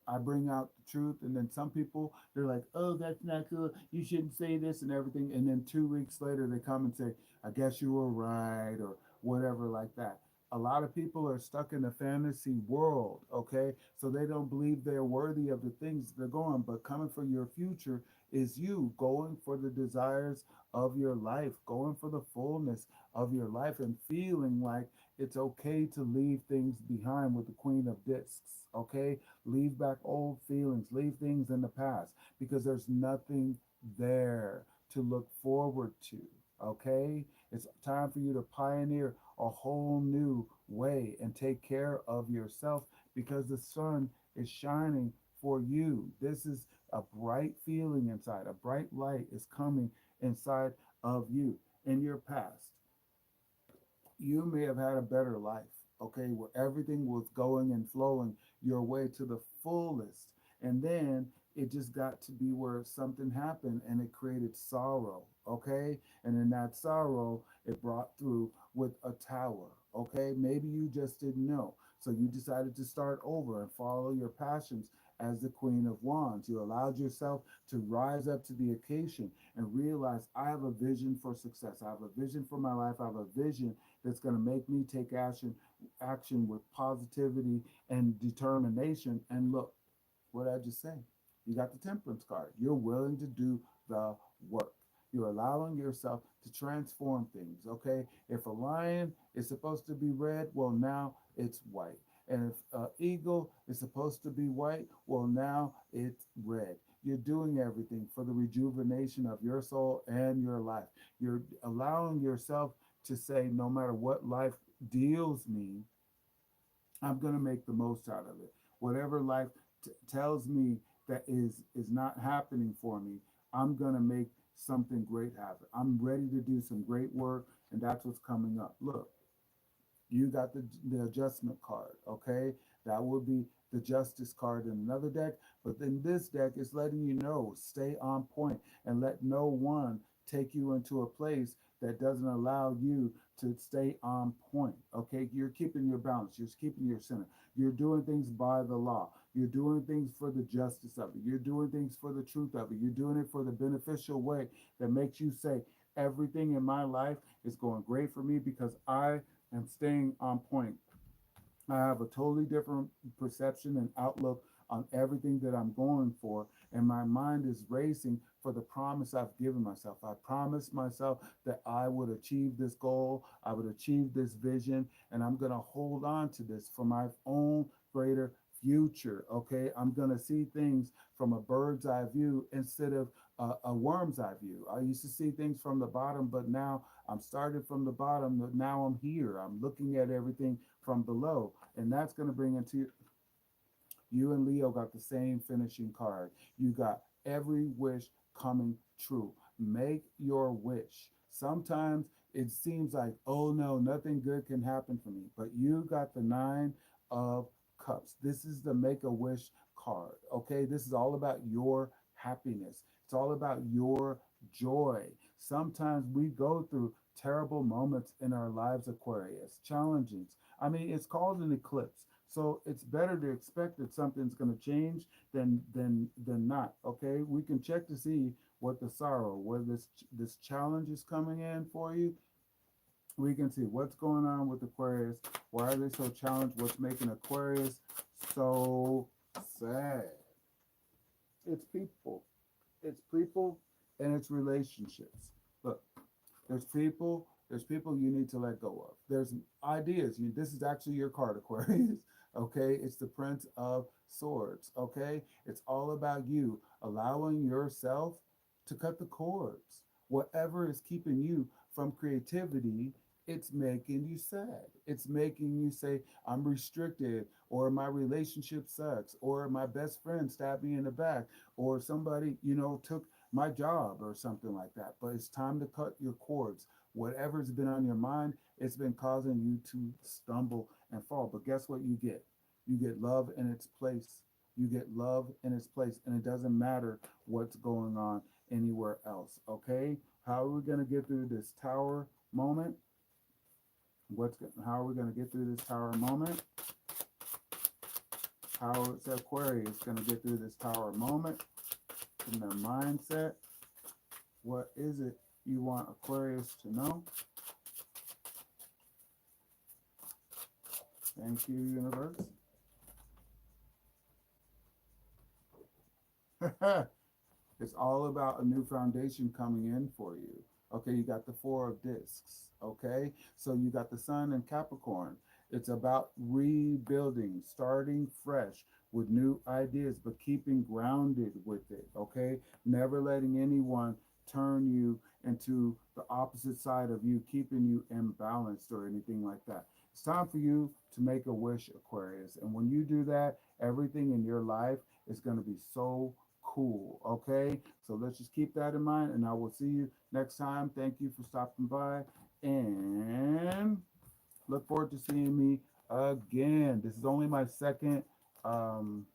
I bring out the truth, and then some people they're like, "Oh, that's not cool. You shouldn't say this and everything." And then 2 weeks later, they come and say, "I guess you were right," or whatever like that. A lot of people are stuck in a fantasy world, okay? So they don't believe they're worthy of the things they're going. But coming for your future is you going for the desires of your life, going for the fullness of your life, and feeling like it's okay to leave things behind with the Queen of Discs, okay? Leave back old feelings, leave things in the past because there's nothing there to look forward to, okay? It's time for you to pioneer a whole new way and take care of yourself because the sun is shining for you. This is a bright feeling inside, a bright light is coming inside of you. In your past, you may have had a better life, okay, where everything was going and flowing your way to the fullest. And then it just got to be where something happened and it created sorrow, okay? And in that sorrow, it brought through with a tower, okay? Maybe you just didn't know. So you decided to start over and follow your passions as the Queen of Wands. You allowed yourself to rise up to the occasion and realize I have a vision for success. I have a vision for my life. I have a vision that's going to make me take action with positivity and determination. And look, what did I just say? You got the temperance card. You're willing to do the work. You're allowing yourself to transform things. Okay, if a lion is supposed to be red, well, now it's white. And if an eagle is supposed to be white, well, now it's red. You're doing everything for the rejuvenation of your soul and your life. You're allowing yourself to say, no matter what life deals me, I'm going to make the most out of it. Whatever life tells me that is not happening for me, I'm going to make something great happen. I'm ready to do some great work, and that's what's coming up. Look, you got the adjustment card, okay? That would be the justice card in another deck. But then this deck is letting you know, stay on point and let no one take you into a place that doesn't allow you to stay on point. Okay, you're keeping your balance, you're keeping your center, you're doing things by the law, you're doing things for the justice of it, you're doing things for the truth of it, you're doing it for the beneficial way that makes you say, everything in my life is going great for me because I am staying on point. I have a totally different perception and outlook on everything that I'm going for, and my mind is racing for the promise I've given myself. I promised myself that I would achieve this goal, I would achieve this vision, and I'm going to hold on to this for my own greater future. Okay, I'm going to see things from a bird's eye view instead of a worm's eye view. I used to see things from the bottom, but now I'm started from the bottom. But now I'm here. I'm looking at everything from below, and that's going to bring into you and Leo got the same finishing card. You got every wish coming true. Make your wish. Sometimes it seems like, oh no, nothing good can happen for me. But you got the nine of cups. This is the make a wish card. Okay. This is all about your happiness. It's all about your joy. Sometimes we go through terrible moments in our lives, Aquarius, challenging. I mean, it's called an eclipse. So it's better to expect that something's going to change than not. Okay, we can check to see what the sorrow, where this challenge is coming in for you. We can see what's going on with Aquarius. Why are they so challenged? What's making Aquarius so sad? It's people. It's people and it's relationships. Look, there's people you need to let go of. There's ideas. This is actually your card, Aquarius. Okay, it's the Prince of Swords. Okay, it's all about you allowing yourself to cut the cords. Whatever is keeping you from creativity, it's making you sad. It's making you say, I'm restricted, or my relationship sucks, or my best friend stabbed me in the back, or somebody, took my job or something like that. But it's time to cut your cords. Whatever's been on your mind, it's been causing you to stumble and fall. But guess what you get? You get love in its place. You get love in its place. And it doesn't matter what's going on anywhere else. Okay? How are we going to get through this tower moment? How are we going to get through this tower moment? How is Aquarius going to get through this tower moment in their mindset? What is it you want Aquarius to know? Thank you, universe. It's all about a new foundation coming in for you. Okay, you got the Four of Discs. Okay, so you got the Sun and Capricorn. It's about rebuilding, starting fresh with new ideas, but keeping grounded with it. Okay, never letting anyone turn you into the opposite side of you, keeping you imbalanced or anything like that. It's time for you to make a wish, Aquarius. And when you do that, everything in your life is going to be so cool. Okay, so let's just keep that in mind, and I will see you next time. Thank you for stopping by, and look forward to seeing me again. This is only my second um,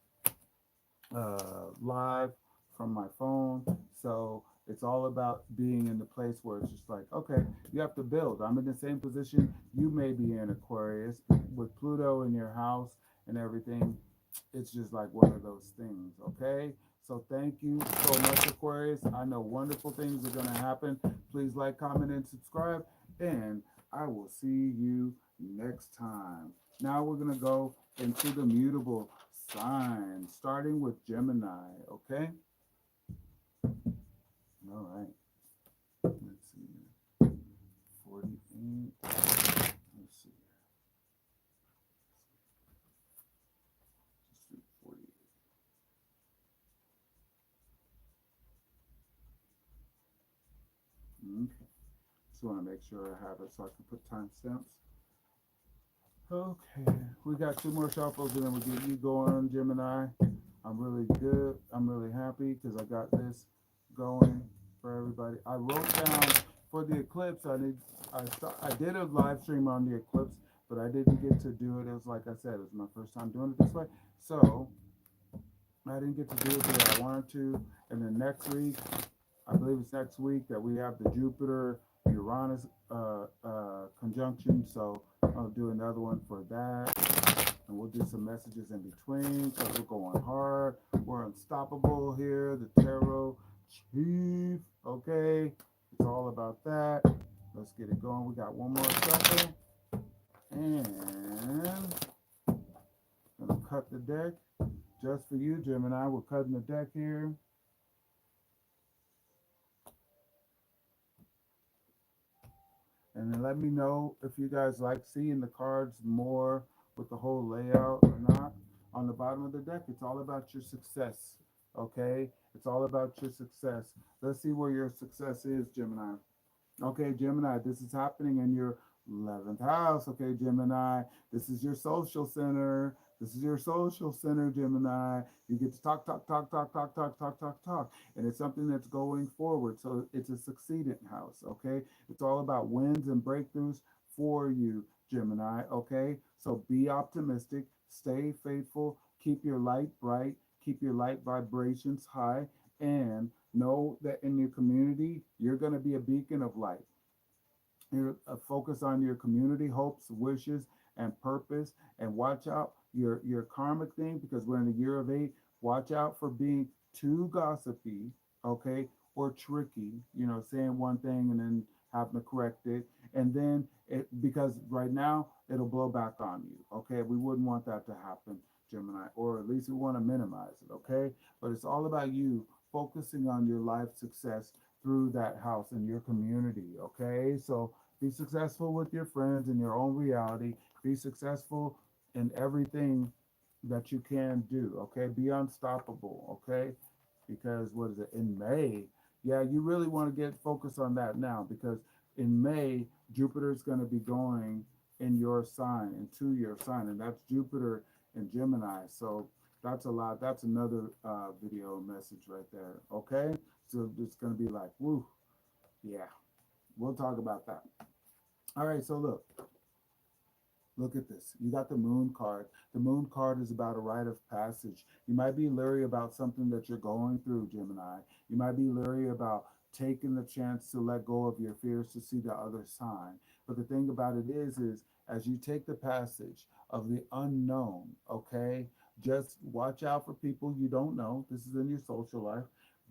live from my phone, so it's all about being in the place where it's just like, okay, you have to build. I'm in the same position you may be in, Aquarius, with Pluto in your house and everything. It's just like one of those things, okay? So thank you so much, Aquarius. I know wonderful things are going to happen. Please like, comment, and subscribe, and I will see you next time. Now we're going to go into the mutable signs, starting with Gemini, okay? All right. Let's see. 48. Let's see. Let's do 48. Okay. Just want to make sure I have it so I can put timestamps. Okay. We got two more shuffles and then we'll get you going, Gemini. I'm really good. I'm really happy because I got this going for everybody. I wrote down for the eclipse. I did a live stream on the eclipse, but I didn't get to do it. It was like I said, it was my first time doing it this way, so I didn't get to do it the way I wanted to. And then next week, I believe it's next week that we have the Jupiter Uranus conjunction. So I'll do another one for that, and we'll do some messages in between because we're going hard. We're unstoppable here. The tarot chief. Okay, it's all about that. Let's get it going. We got one more shuffle, and I'm gonna cut the deck just for you, Gemini. We're cutting the deck here. And then let me know if you guys like seeing the cards more with the whole layout or not. On the bottom of the deck, it's all about your success. Okay? It's all about your success. Let's see where your success is, Gemini. Okay, Gemini, this is happening in your 11th house. Okay, Gemini, this is your social center. This is your social center, Gemini. You get to talk, talk, talk, talk, talk, talk, talk, talk, talk. And it's something that's going forward. So it's a succeedant house. Okay, it's all about wins and breakthroughs for you, Gemini. Okay, so be optimistic, stay faithful, keep your light bright, keep your light vibrations high, and know that in your community, you're going to be a beacon of light. You focus on your community hopes, wishes, and purpose, and watch out your karmic thing because we're in the year of eight. Watch out for being too gossipy, okay, or tricky. Saying one thing and then having to correct it, and then because right now it'll blow back on you. Okay, we wouldn't want that to happen, Gemini, or at least we want to minimize it. Okay, but it's all about you focusing on your life success through that house and your community. Okay, so be successful with your friends in your own reality. Be successful in everything that you can do. Okay, be unstoppable. Okay, because what is it in May? Yeah, you really want to get focused on that now because in May Jupiter is going to be going in your sign, into your sign, and that's Jupiter in Gemini. So that's a lot. That's another video message right there. Okay, so it's going to be like, woo, yeah. We'll talk about that. All right, so look at this. You got the moon card. The moon card is about a rite of passage. You might be leery about something that you're going through, Gemini. You might be leery about taking the chance to let go of your fears to see the other side. But the thing about it is as you take the passage of the unknown, okay, just watch out for people you don't know. This is in your social life.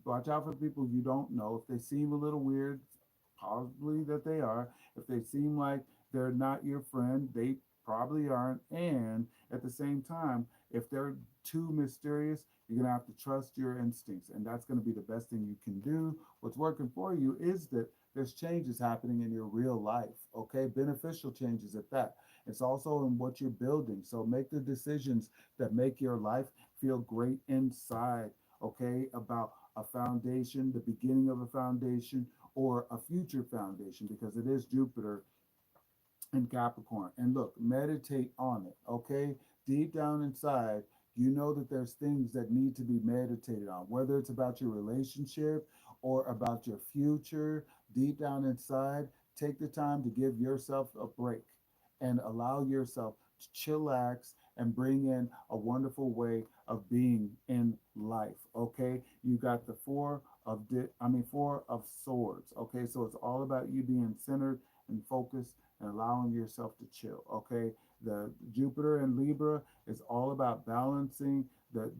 Watch out for people you don't know. If they seem a little weird, possibly that they are. If they seem like they're not your friend, they probably aren't. And at the same time, if they're too mysterious, you're going to have to trust your instincts. And that's going to be the best thing you can do. What's working for you is that there's changes happening in your real life, okay? Beneficial changes at that. It's also in what you're building. So make the decisions that make your life feel great inside, okay? About a foundation, the beginning of a foundation, or a future foundation, because it is Jupiter in Capricorn. And look, meditate on it, okay? Deep down inside, you know that there's things that need to be meditated on, whether it's about your relationship or about your future. Deep down inside, take the time to give yourself a break and allow yourself to chillax and bring in a wonderful way of being in life. Okay, you got the four of swords. Okay, so it's all about you being centered and focused and allowing yourself to chill. Okay, the Jupiter in Libra is all about balancing the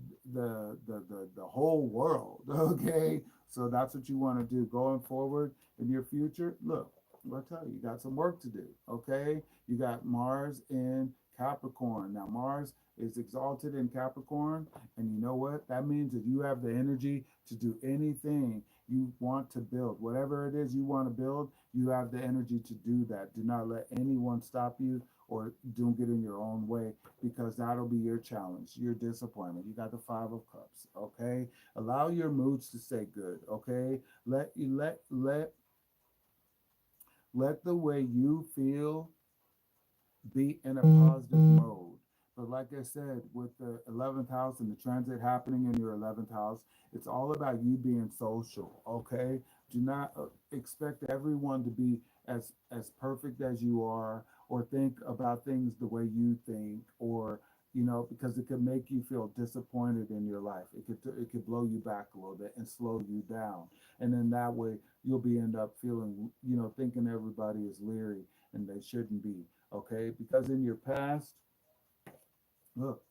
whole world. Okay, so that's what you want to do going forward in your future. Look, I'll tell you, you got some work to do. Okay, you got Mars in Capricorn. Now Mars is exalted in Capricorn, and you know what? That means that you have the energy to do anything you want to build. Whatever it is you want to build, you have the energy to do that. Do not let anyone stop you or don't get in your own way because that'll be your challenge, your disappointment. You got the Five of Cups, okay? Allow your moods to stay good, okay? Let the way you feel be in a positive mode But like I said, with the 11th house and the transit happening in your 11th house, it's all about you being social, okay? Do not expect everyone to be as perfect as you are, or think about things the way you think, or because it could make you feel disappointed in your life. It could blow you back a little bit and slow you down, and then that way you'll be end up feeling, thinking everybody is leery and they shouldn't be, okay? Because in your past, look,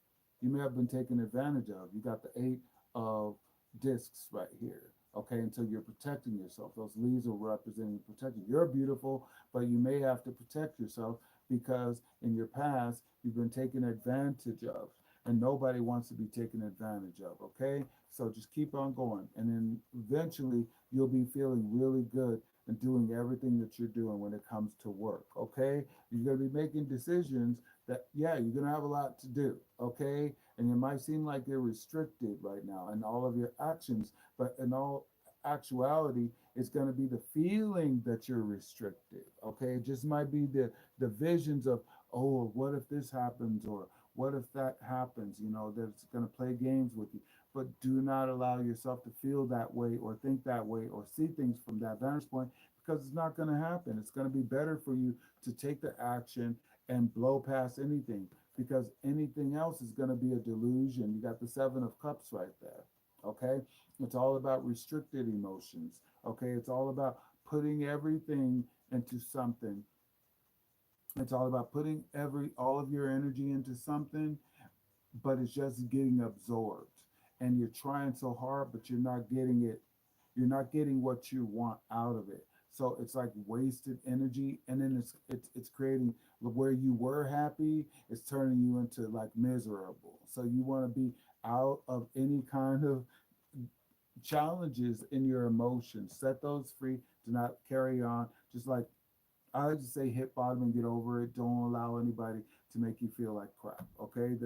you may have been taken advantage of. You got the eight of discs right here. Okay, until you're protecting yourself. Those leaves are representing protecting. You're beautiful, but you may have to protect yourself because in your past you've been taken advantage of. And nobody wants to be taken advantage of. Okay, so just keep on going. And then eventually you'll be feeling really good and doing everything that you're doing when it comes to work. Okay, you're going to be making decisions that, yeah, you're going to have a lot to do, okay? And it might seem like you're restricted right now in all of your actions, but in all actuality, it's going to be the feeling that you're restricted, okay? It just might be the visions of, oh, what if this happens, or what if that happens, that's going to play games with you. But do not allow yourself to feel that way or think that way or see things from that vantage point, because it's not going to happen. It's going to be better for you to take the action and blow past anything, because anything else is going to be a delusion. You got the Seven of Cups right there. Okay. It's all about restricted emotions. Okay. It's all about putting everything into something. It's all about putting all of your energy into something, but it's just getting absorbed. And you're trying so hard, but you're not getting it. You're not getting what you want out of it. So it's like wasted energy, and then it's creating where you were happy, it's turning you into like miserable. So you want to be out of any kind of challenges in your emotions. Set those free. Do not carry on. Just like I just say, hit bottom and get over it. Don't allow anybody to make you feel like crap. Okay,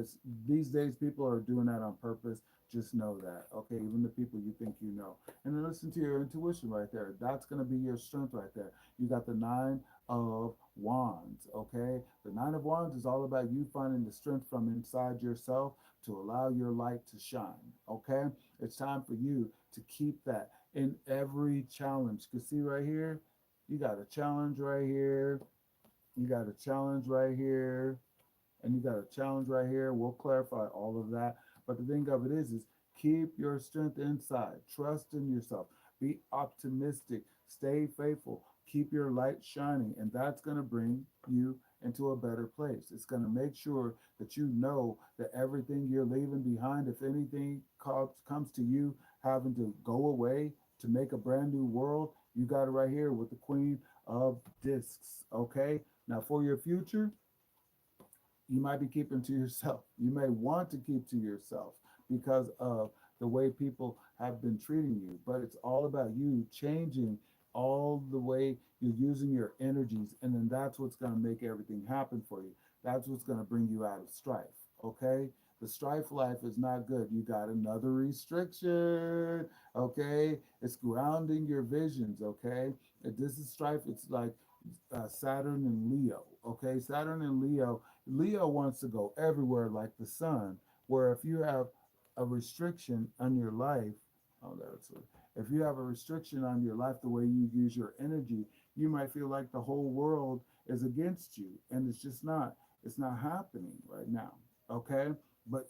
these days people are doing that on purpose. Just know that. Okay, even the people you think you know, and then listen to your intuition right there. That's gonna be your strength right there. You got the Nine of Wands. Okay, the Nine of Wands is all about you finding the strength from inside yourself to allow your light to shine. Okay, it's time for you to keep that in every challenge. You can see right here, you got a challenge right here. You got a challenge right here. And you got a challenge right here. We'll clarify all of that. But the thing of it is keep your strength inside. Trust in yourself. Be optimistic. Stay faithful. Keep your light shining. And that's going to bring you into a better place. It's going to make sure that you know that everything you're leaving behind, if anything comes to you having to go away to make a brand new world, you got it right here with the Queen of Discs. Okay. Now, for your future, you might be keeping to yourself. You may want to keep to yourself because of the way people have been treating you. But it's all about you changing all the way you're using your energies. And then that's what's going to make everything happen for you. That's what's going to bring you out of strife. Okay. The strife life is not good. You got another restriction. Okay. It's grounding your visions. Okay. If this is strife, it's like Saturn and Leo. Okay. Saturn and Leo wants to go everywhere like the sun, where if you have a restriction on your life, oh, if you have a restriction on your life, the way you use your energy, you might feel like the whole world is against you, and it's not happening right now. Okay, but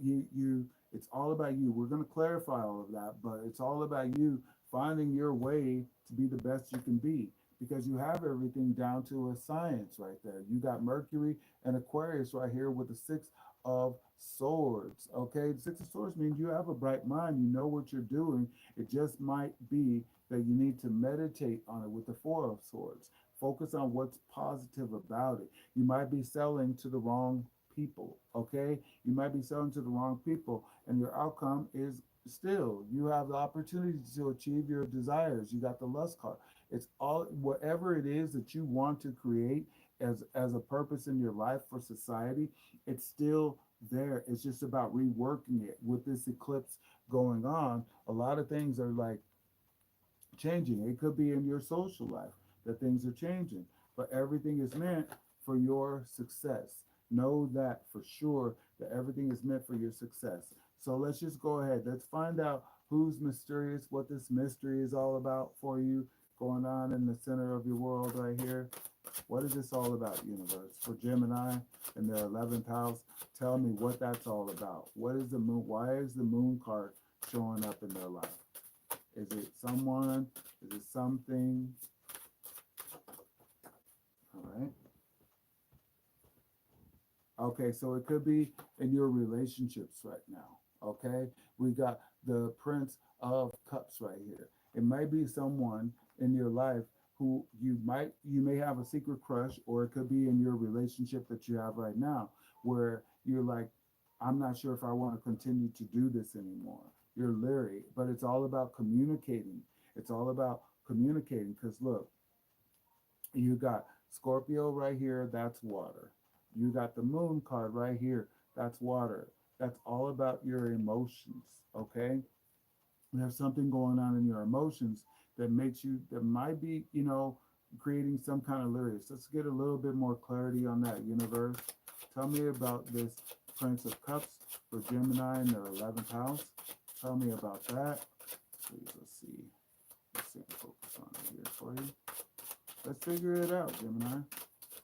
it's all about you. We're going to clarify all of that, but it's all about you finding your way to be the best you can be, because you have everything down to a science right there. You got Mercury and Aquarius right here with the Six of Swords. Okay, the Six of Swords means you have a bright mind. You know what you're doing. It just might be that you need to meditate on it with the Four of Swords. Focus on what's positive about it. You might be selling to the wrong people. Okay, you might be selling to the wrong people, and your outcome is still you have the opportunity to achieve your desires. You got the Lust card. It's all whatever it is that you want to create as a purpose in your life for society, it's still there. It's just about reworking it. With this eclipse going on, a lot of things are like changing. It could be in your social life that things are changing, but everything is meant for your success. Know that for sure that everything is meant for your success. So let's just go ahead. Let's find out who's mysterious, what this mystery is all about for you going on in the center of your world right here. What is this all about, universe? For Gemini in their 11th house, tell me what that's all about. What is the moon? Why is the moon card showing up in their life? Is it someone? Is it something? All right. Okay, so it could be in your relationships right now. Okay, we got the Prince of Cups right here. It might be someone in your life who you may have a secret crush, or it could be in your relationship that you have right now, where you're like, I'm not sure if I want to continue to do this anymore. You're leery, but it's all about communicating. It's all about communicating because look, you got Scorpio right here, that's water. You got the moon card right here, that's water. That's all about your emotions, okay? There's something going on in your emotions that makes you, that might be, creating some kind of lyrics. Let's get a little bit more clarity on that, universe. Tell me about this Prince of Cups for Gemini in their 11th house. Tell me about that. Please, let's see. Let's see, focus on it here for you. Let's figure it out, Gemini.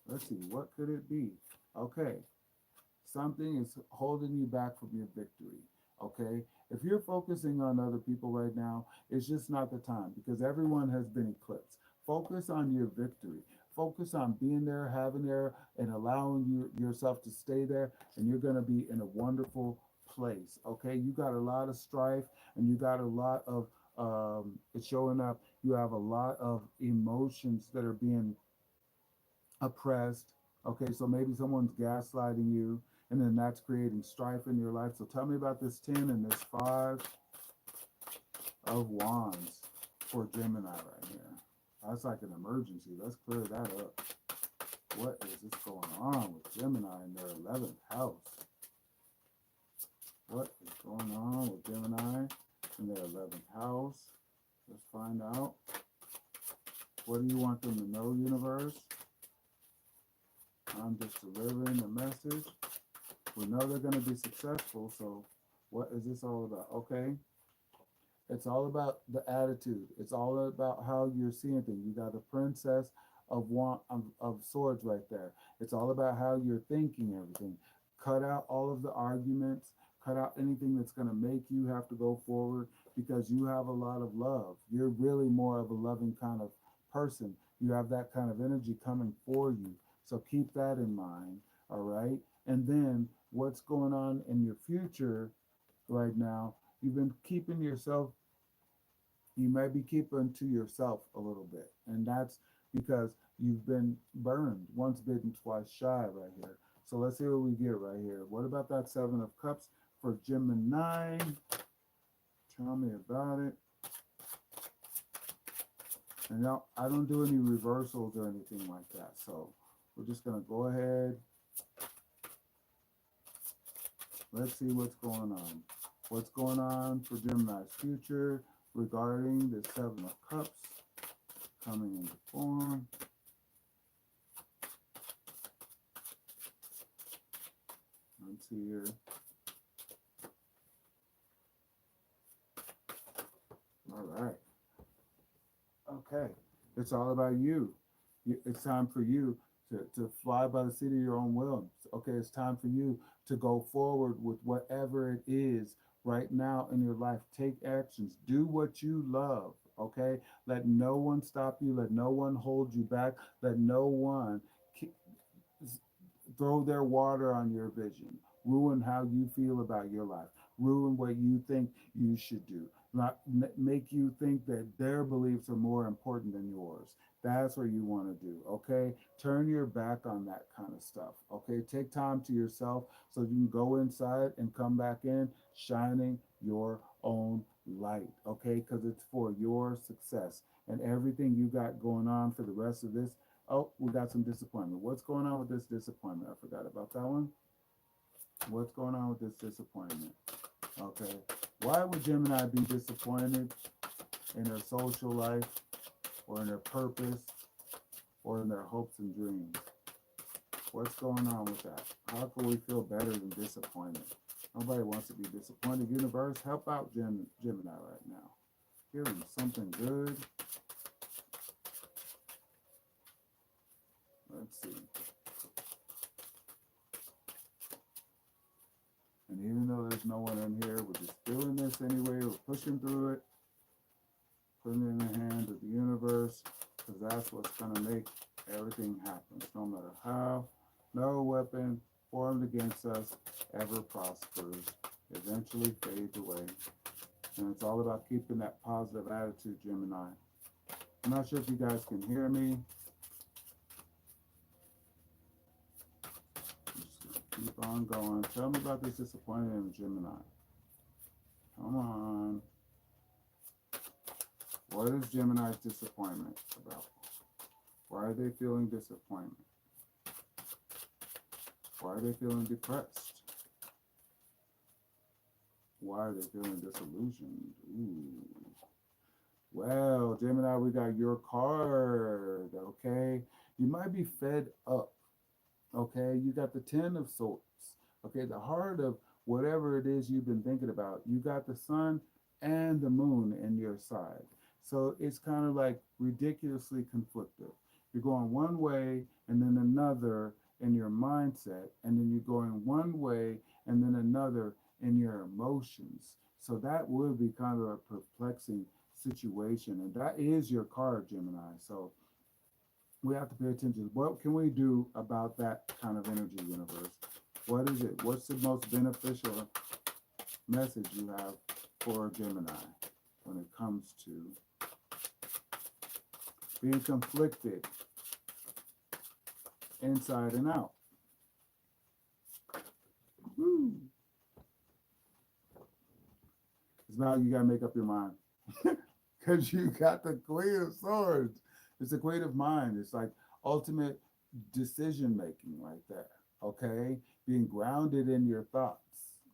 Let's see, what could it be? Okay, something is holding you back from your victory. Okay, if you're focusing on other people right now, it's just not the time because everyone has been eclipsed. Focus on your victory. Focus on being there, having there, and allowing yourself to stay there, and you're going to be in a wonderful place. Okay, you got a lot of strife, and you got a lot of it's showing up. You have a lot of emotions that are being oppressed. Okay, so maybe someone's gaslighting you, and then that's creating strife in your life. So tell me about this 10 and this 5 of Wands for Gemini right here. That's like an emergency. Let's clear that up. What is this going on with Gemini in their 11th house? What is going on with Gemini in their 11th house? Let's find out. What do you want them to know, universe? I'm just delivering the message. We know they're going to be successful, so what is this all about? Okay, it's all about the attitude. It's all about how you're seeing things. You got the Princess of Swords right there. It's all about how you're thinking everything. Cut out all of the arguments. Cut out anything that's going to make you have to go forward because you have a lot of love. You're really more of a loving kind of person. You have that kind of energy coming for you. So keep that in mind. All right. And then what's going on in your future right now? You've been keeping yourself, you might be keeping to yourself a little bit. And that's because you've been burned, once bitten, twice shy right here. So let's see what we get right here. What about that 7 of Cups for Gemini? Tell me about it. And now I don't do any reversals or anything like that. So we're just going to go ahead. Let's see what's going on. What's going on for Gemini's future regarding the 7 of Cups coming into form. Let's see here. All right. Okay. It's all about you. It's time for you to fly by the seat of your own will. Okay, it's time for you to go forward with whatever it is right now in your life. Take actions. Do what you love. Okay, let no one stop you. Let no one hold you back. Let no one throw their water on your vision, ruin how you feel about your life, ruin what you think you should do, not make you think that their beliefs are more important than yours. That's what you want to do. Okay, turn your back on that kind of stuff. Okay, take time to yourself so you can go inside and come back in shining your own light. Okay, because it's for your success and everything you got going on for the rest of this. Oh, we got some disappointment. What's going on with this disappointment? I forgot about that one. What's going on with this disappointment? Okay. Why would Gemini be disappointed in their social life or in their purpose or in their hopes and dreams? What's going on with that? How can we feel better than disappointed? Nobody wants to be disappointed. Universe, help out Gemini right now. Feeling something good. Let's see. And even though there's no one in here, we're just doing this anyway. We're pushing through it, putting it in the hands of the universe, because that's what's going to make everything happen. No matter how, no weapon formed against us ever prospers. Eventually fades away. And it's all about keeping that positive attitude, Gemini. I'm not sure if you guys can hear me. Just keep on going. Tell me about this disappointment in Gemini. Come on. What is Gemini's disappointment about? Why are they feeling disappointment? Why are they feeling depressed? Why are they feeling disillusioned? Ooh. Well, Gemini, we got your card, okay? You might be fed up, okay? You got the Ten of Swords, okay? The heart of whatever it is you've been thinking about. You got the sun and the moon in your side. So it's kind of like ridiculously conflicted. You're going one way and then another in your mindset, and then you're going one way and then another in your emotions. So that would be kind of a perplexing situation. And that is your card, Gemini. So we have to pay attention. What can we do about that kind of energy, universe? What is it? What's the most beneficial message you have for Gemini when it comes to being conflicted inside and out? Woo. It's now you got to make up your mind because you got the Queen of Swords. It's the Queen of Mind. It's like ultimate decision making right there. Okay, being grounded in your thoughts.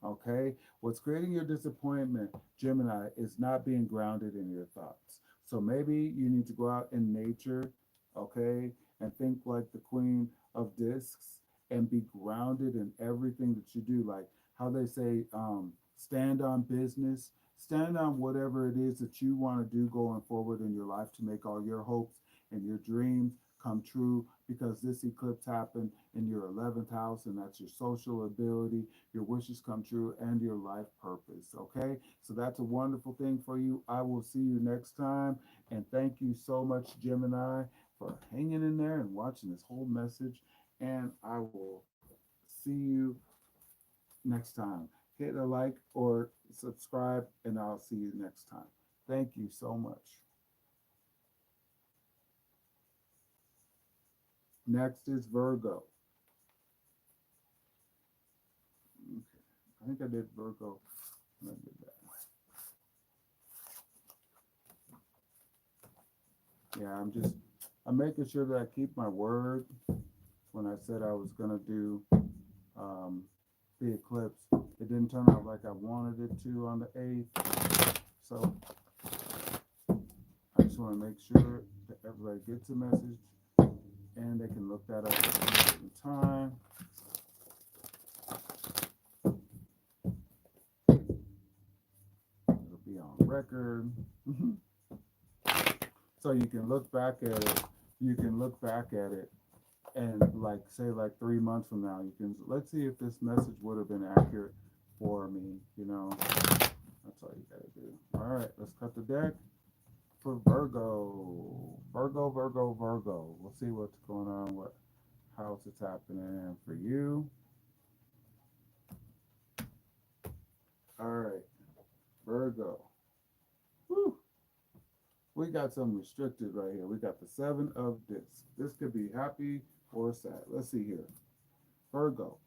Okay, what's creating your disappointment, Gemini, is not being grounded in your thoughts. So maybe you need to go out in nature, okay, and think like the Queen of Discs and be grounded in everything that you do. Like how they say, stand on business, stand on whatever it is that you want to do going forward in your life to make all your hopes and your dreams come true, because this eclipse happened in your 11th house, and that's your social ability, your wishes come true, and your life purpose. Okay, so that's a wonderful thing for you. I will see you next time, and thank you so much, Gemini, for hanging in there and watching this whole message. And I will see you next time. Hit a like or subscribe, and I'll see you next time. Thank you so much. Next is Virgo. Okay. I think I did Virgo. I did that. Yeah, I'm making sure that I keep my word when I said I was gonna do um, the eclipse. It didn't turn out like I wanted it to on the 8th. So I just want to make sure that everybody gets a message and they can look that up at a certain time. It'll be on record. So you can look back at it. You can look back at it and like say like 3 months from now, you can let's see if this message would have been accurate for me. That's all you gotta do. All right, let's cut the deck for Virgo. Virgo, Virgo, Virgo. We'll see what's going on, what house it's happening for you. All right, Virgo. Whew. We got some restricted right here. We got the Seven of Discs. This could be happy or sad. Let's see here. Virgo,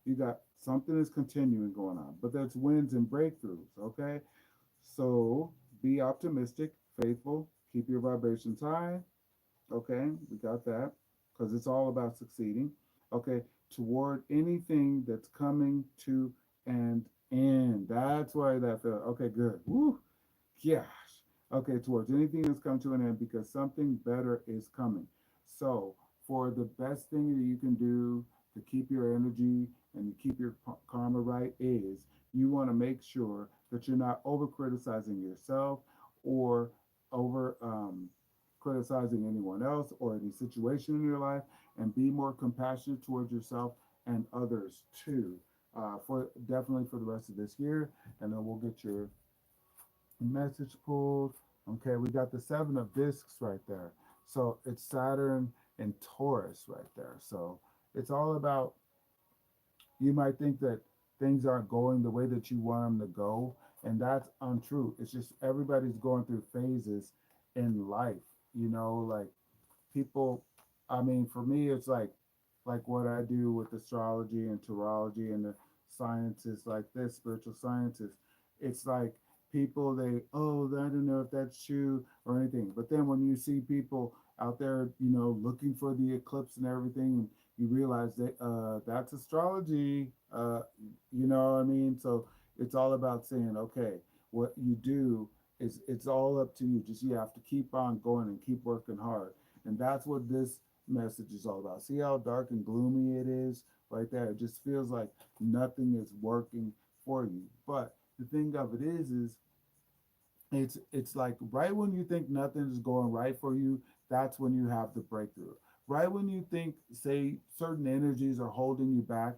you got something is continuing going on, but there's wins and breakthroughs, okay? So be optimistic, faithful, keep your vibrations high, okay? We got that because it's all about succeeding, okay? Toward anything that's coming to an end. That's why that felt okay, good. Woo, gosh. Okay, towards anything that's come to an end because something better is coming. So for the best thing that you can do to keep your energy and to keep your karma right is you want to make sure that you're not over criticizing yourself or over criticizing anyone else or any situation in your life, and be more compassionate towards yourself and others too. For definitely for the rest of this year, and then we'll get your message pulled. Okay, we got the seven of discs right there. So it's Saturn and Taurus right there. So it's all about, you might think that things aren't going the way that you want them to go, and that's untrue. It's just everybody's going through phases in life, like people, I mean, for me, it's like what I do with astrology and tarology and the sciences like this, spiritual sciences. It's like people, oh, I don't know if that's true or anything. But then when you see people out there, looking for the eclipse and everything, and you realize that that's astrology, you know what I mean? So it's all about saying, okay, what you do is it's all up to you. Just you have to keep on going and keep working hard. And that's what this message is all about. See how dark and gloomy it is right there? It just feels like nothing is working for you. But the thing of it is it's like right when you think nothing is going right for you, that's when you have the breakthrough. Right when you think, say, certain energies are holding you back,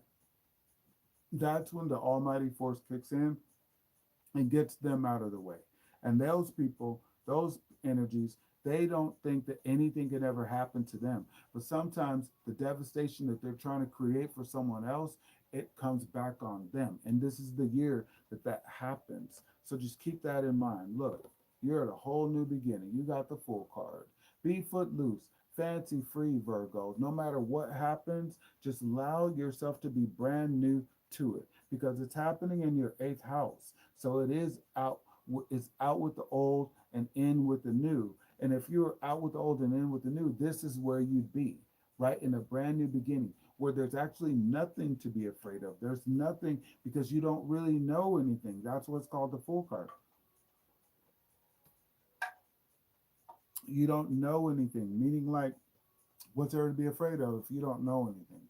that's when the almighty force kicks in and gets them out of the way. And those people, those energies, they don't think that anything can ever happen to them. But sometimes the devastation that they're trying to create for someone else, it comes back on them. And this is the year that that happens. So just keep that in mind. Look, you're at a whole new beginning. You got the full card. Be footloose, fancy free, Virgo. No matter what happens, just allow yourself to be brand new to it because it's happening in your eighth house. So it is out. It's out with the old and in with the new. And if you're out with the old and in with the new, this is where you'd be, right? In a brand new beginning where there's actually nothing to be afraid of. There's nothing because you don't really know anything. That's what's called the full card. You don't know anything, meaning like, what's there to be afraid of if you don't know anything?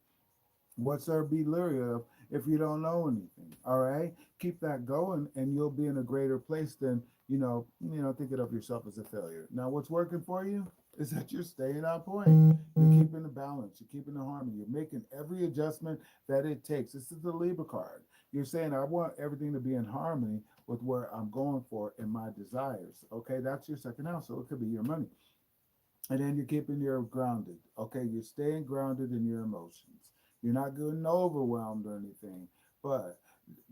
What's there to be leery of if you don't know anything? All right, keep that going, and you'll be in a greater place than thinking of yourself as a failure. Now, what's working for you is that you're staying on point. You're keeping the balance. You're keeping the harmony. You're making every adjustment that it takes. This is the Libra card. You're saying, I want everything to be in harmony with where I'm going for and my desires. Okay, that's your second house. So it could be your money. And then you're keeping your grounded. Okay, you're staying grounded in your emotions. You're not getting overwhelmed or anything. But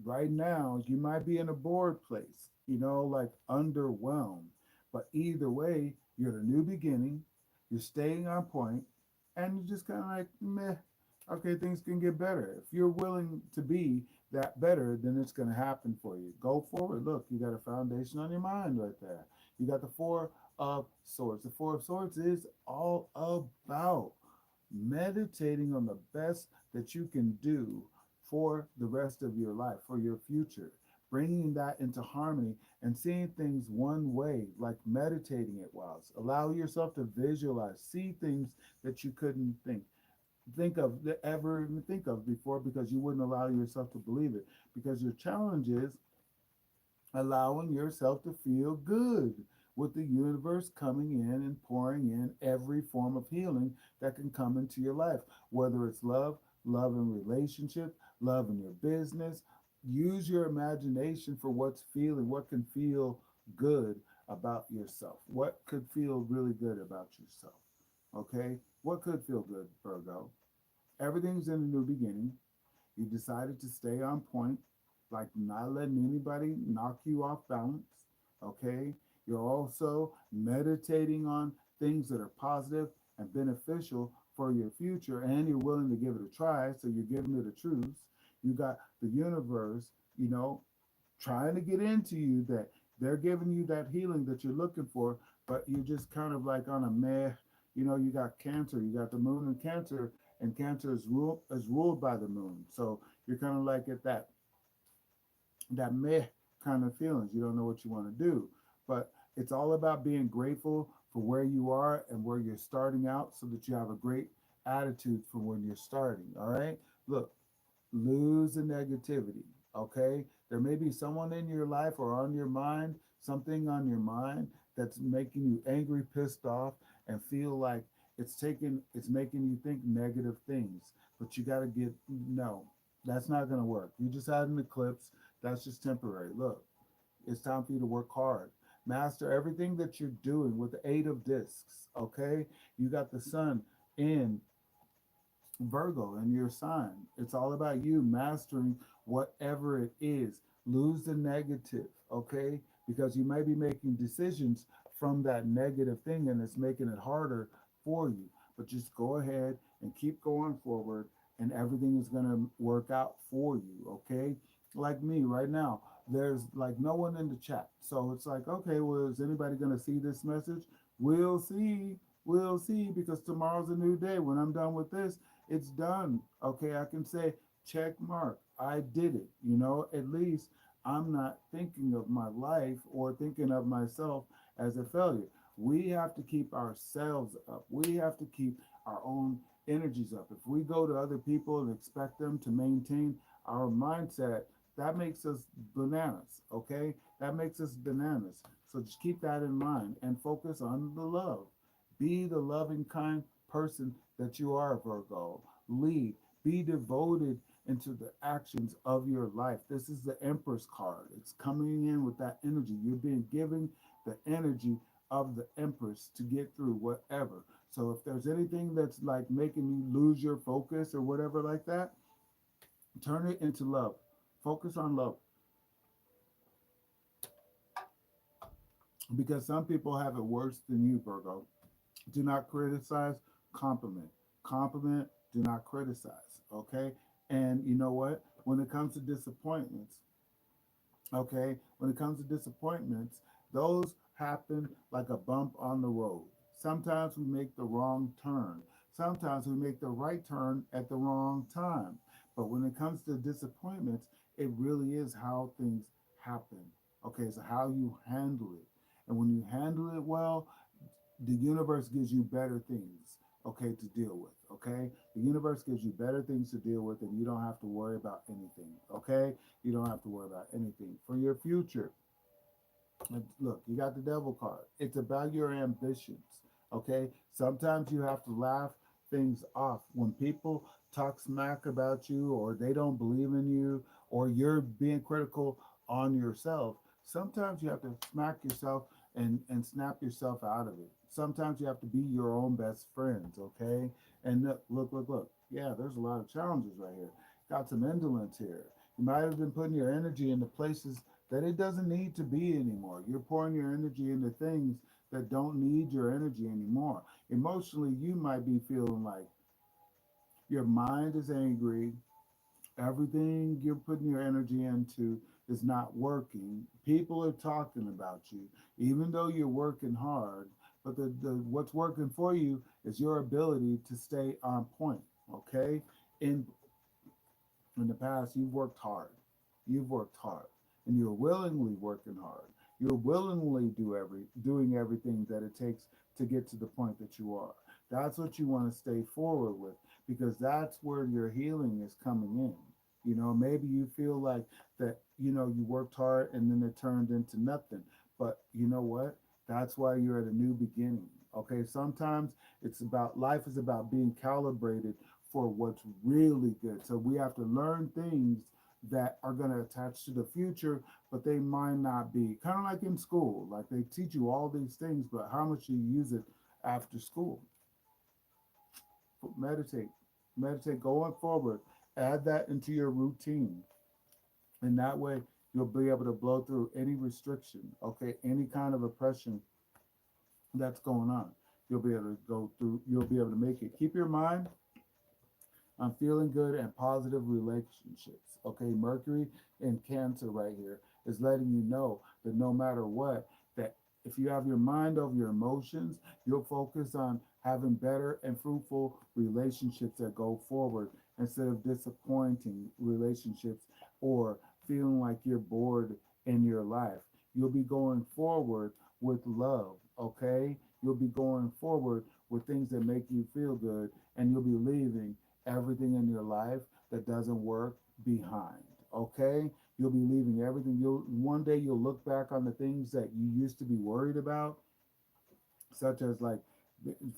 right now, you might be in a bored place, like underwhelmed. But either way, you're at a new beginning. You're staying on point, and you're just kind of like, meh. Okay, things can get better. If you're willing to be that better, then it's going to happen for you. Go forward. Look, you got a foundation on your mind right there. You got the Four of Swords. The Four of Swords is all about meditating on the best that you can do for the rest of your life, for your future, bringing that into harmony and seeing things one way, like meditating it whilst. Allow yourself to visualize, see things that you couldn't think of ever even think of before because you wouldn't allow yourself to believe it. Because your challenge is allowing yourself to feel good with the universe coming in and pouring in every form of healing that can come into your life, whether it's love, love in relationship, love in your business. Use your imagination for what can feel good about yourself. What could feel really good about yourself? Okay? What could feel good, Virgo? Everything's in a new beginning. You decided to stay on point, like not letting anybody knock you off balance. Okay. You're also meditating on things that are positive and beneficial for your future, and you're willing to give it a try. So you're giving it a truth. You got the universe, trying to get into you that they're giving you that healing that you're looking for, but you're just kind of like on a meh. You got Cancer, you got the moon in Cancer, and Cancer is ruled by the moon. So you're kind of like at that meh kind of feelings. You don't know what you want to do, but it's all about being grateful for where you are and where you're starting out, so that you have a great attitude from when you're starting. All right. Look, lose the negativity. Okay. There may be someone in your life or on your mind, something on your mind that's making you angry, pissed off, and feel like it's making you think negative things. But you got to get, no, that's not going to work. You just had an eclipse. That's just temporary. Look, it's time for you to work hard. Master everything that you're doing with the 8 of discs. Okay. You got the sun in Virgo and your sign. It's all about you mastering whatever it is. Lose the negative, okay? Because you may be making decisions from that negative thing and it's making it harder for you. But just go ahead and keep going forward and everything is going to work out for you, okay? Like me right now, there's like no one in the chat. So it's like, okay, well, is anybody going to see this message? We'll see. We'll see because tomorrow's a new day. When I'm done with this, it's done. Okay, I can say check mark. I did it. At least I'm not thinking of my life or thinking of myself as a failure. We have to keep ourselves up. We have to keep our own energies up. If we go to other people and expect them to maintain our mindset, that makes us bananas. Okay, that makes us bananas. So just keep that in mind and focus on the love. Be the loving, kind person that you are, Virgo. Lead. Be devoted into the actions of your life. This is the Empress card. It's coming in with that energy. You're being given the energy of the Empress to get through whatever. So if there's anything that's like making you lose your focus or whatever like that, turn it into love. Focus on love because some people have it worse than you, Virgo. Do not criticize, compliment. Compliment, do not criticize. Okay. And you know what? When it comes to disappointments, okay, when it comes to disappointments, those happen like a bump on the road. Sometimes we make the wrong turn. Sometimes we make the right turn at the wrong time. But when it comes to disappointments, it really is how things happen. Okay, so how you handle it. And when you handle it well, the universe gives you better things, okay, to deal with. Okay, the universe gives you better things to deal with, and you don't have to worry about anything. Okay, you don't have to worry about anything for your future. Look, you got the devil card. It's about your ambitions. Okay. Sometimes you have to laugh things off when people talk smack about you or they don't believe in you or you're being critical on yourself. Sometimes you have to smack yourself and snap yourself out of it. Sometimes you have to be your own best friends. Okay. And look. Yeah, there's a lot of challenges right here. Got some indolence here. You might have been putting your energy into places that it doesn't need to be anymore. You're pouring your energy into things that don't need your energy anymore. Emotionally, you might be feeling like your mind is angry, everything you're putting your energy into is not working. People are talking about you, even though you're working hard. But the what's working for you is your ability to stay on point. Okay, in in the past, you've worked hard. You've worked hard, and you're willingly working hard. You're willingly doing everything that it takes to get to the point that you are. That's what you want to stay forward with because that's where your healing is coming in. Maybe you feel like that, you worked hard and then it turned into nothing. But you know what? That's why you're at a new beginning. Okay, sometimes it's about life is about being calibrated for what's really good. So we have to learn things that are going to attach to the future, but they might not be. Kind of like in school, like they teach you all these things, but how much do you use it after school? Meditate, meditate going forward. Add that into your routine, and that way you'll be able to blow through any restriction, okay, any kind of oppression that's going on. You'll be able to go through. You'll be able to make it. Keep your mind on feeling good and positive relationships. Okay, Mercury in Cancer right here is letting you know that no matter what, that if you have your mind over your emotions, you'll focus on having better and fruitful relationships that go forward instead of disappointing relationships or feeling like you're bored in your life. You'll be going forward with love, okay? You'll be going forward with things that make you feel good and you'll be leaving everything in your life that doesn't work behind. Okay? You'll be leaving everything. You'll one day you'll look back on the things that you used to be worried about, such as like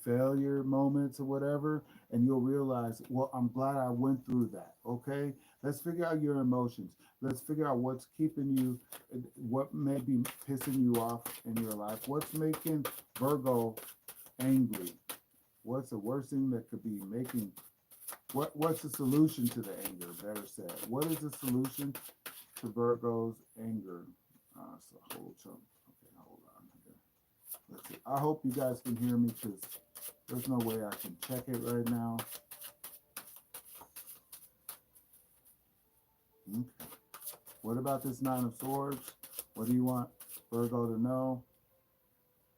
failure moments or whatever, and you'll realize, well, I'm glad I went through that. Okay, let's figure out your emotions. Let's figure out what's keeping you, what may be pissing you off in your life. What's making Virgo angry? What's the worst thing that could be making? What's the solution to the anger? Better said, what is the solution to Virgo's anger? So hold on. Okay, hold on here. Let's see. I hope you guys can hear me because there's no way I can check it right now. Okay. What about this Nine of Swords? What do you want Virgo to know?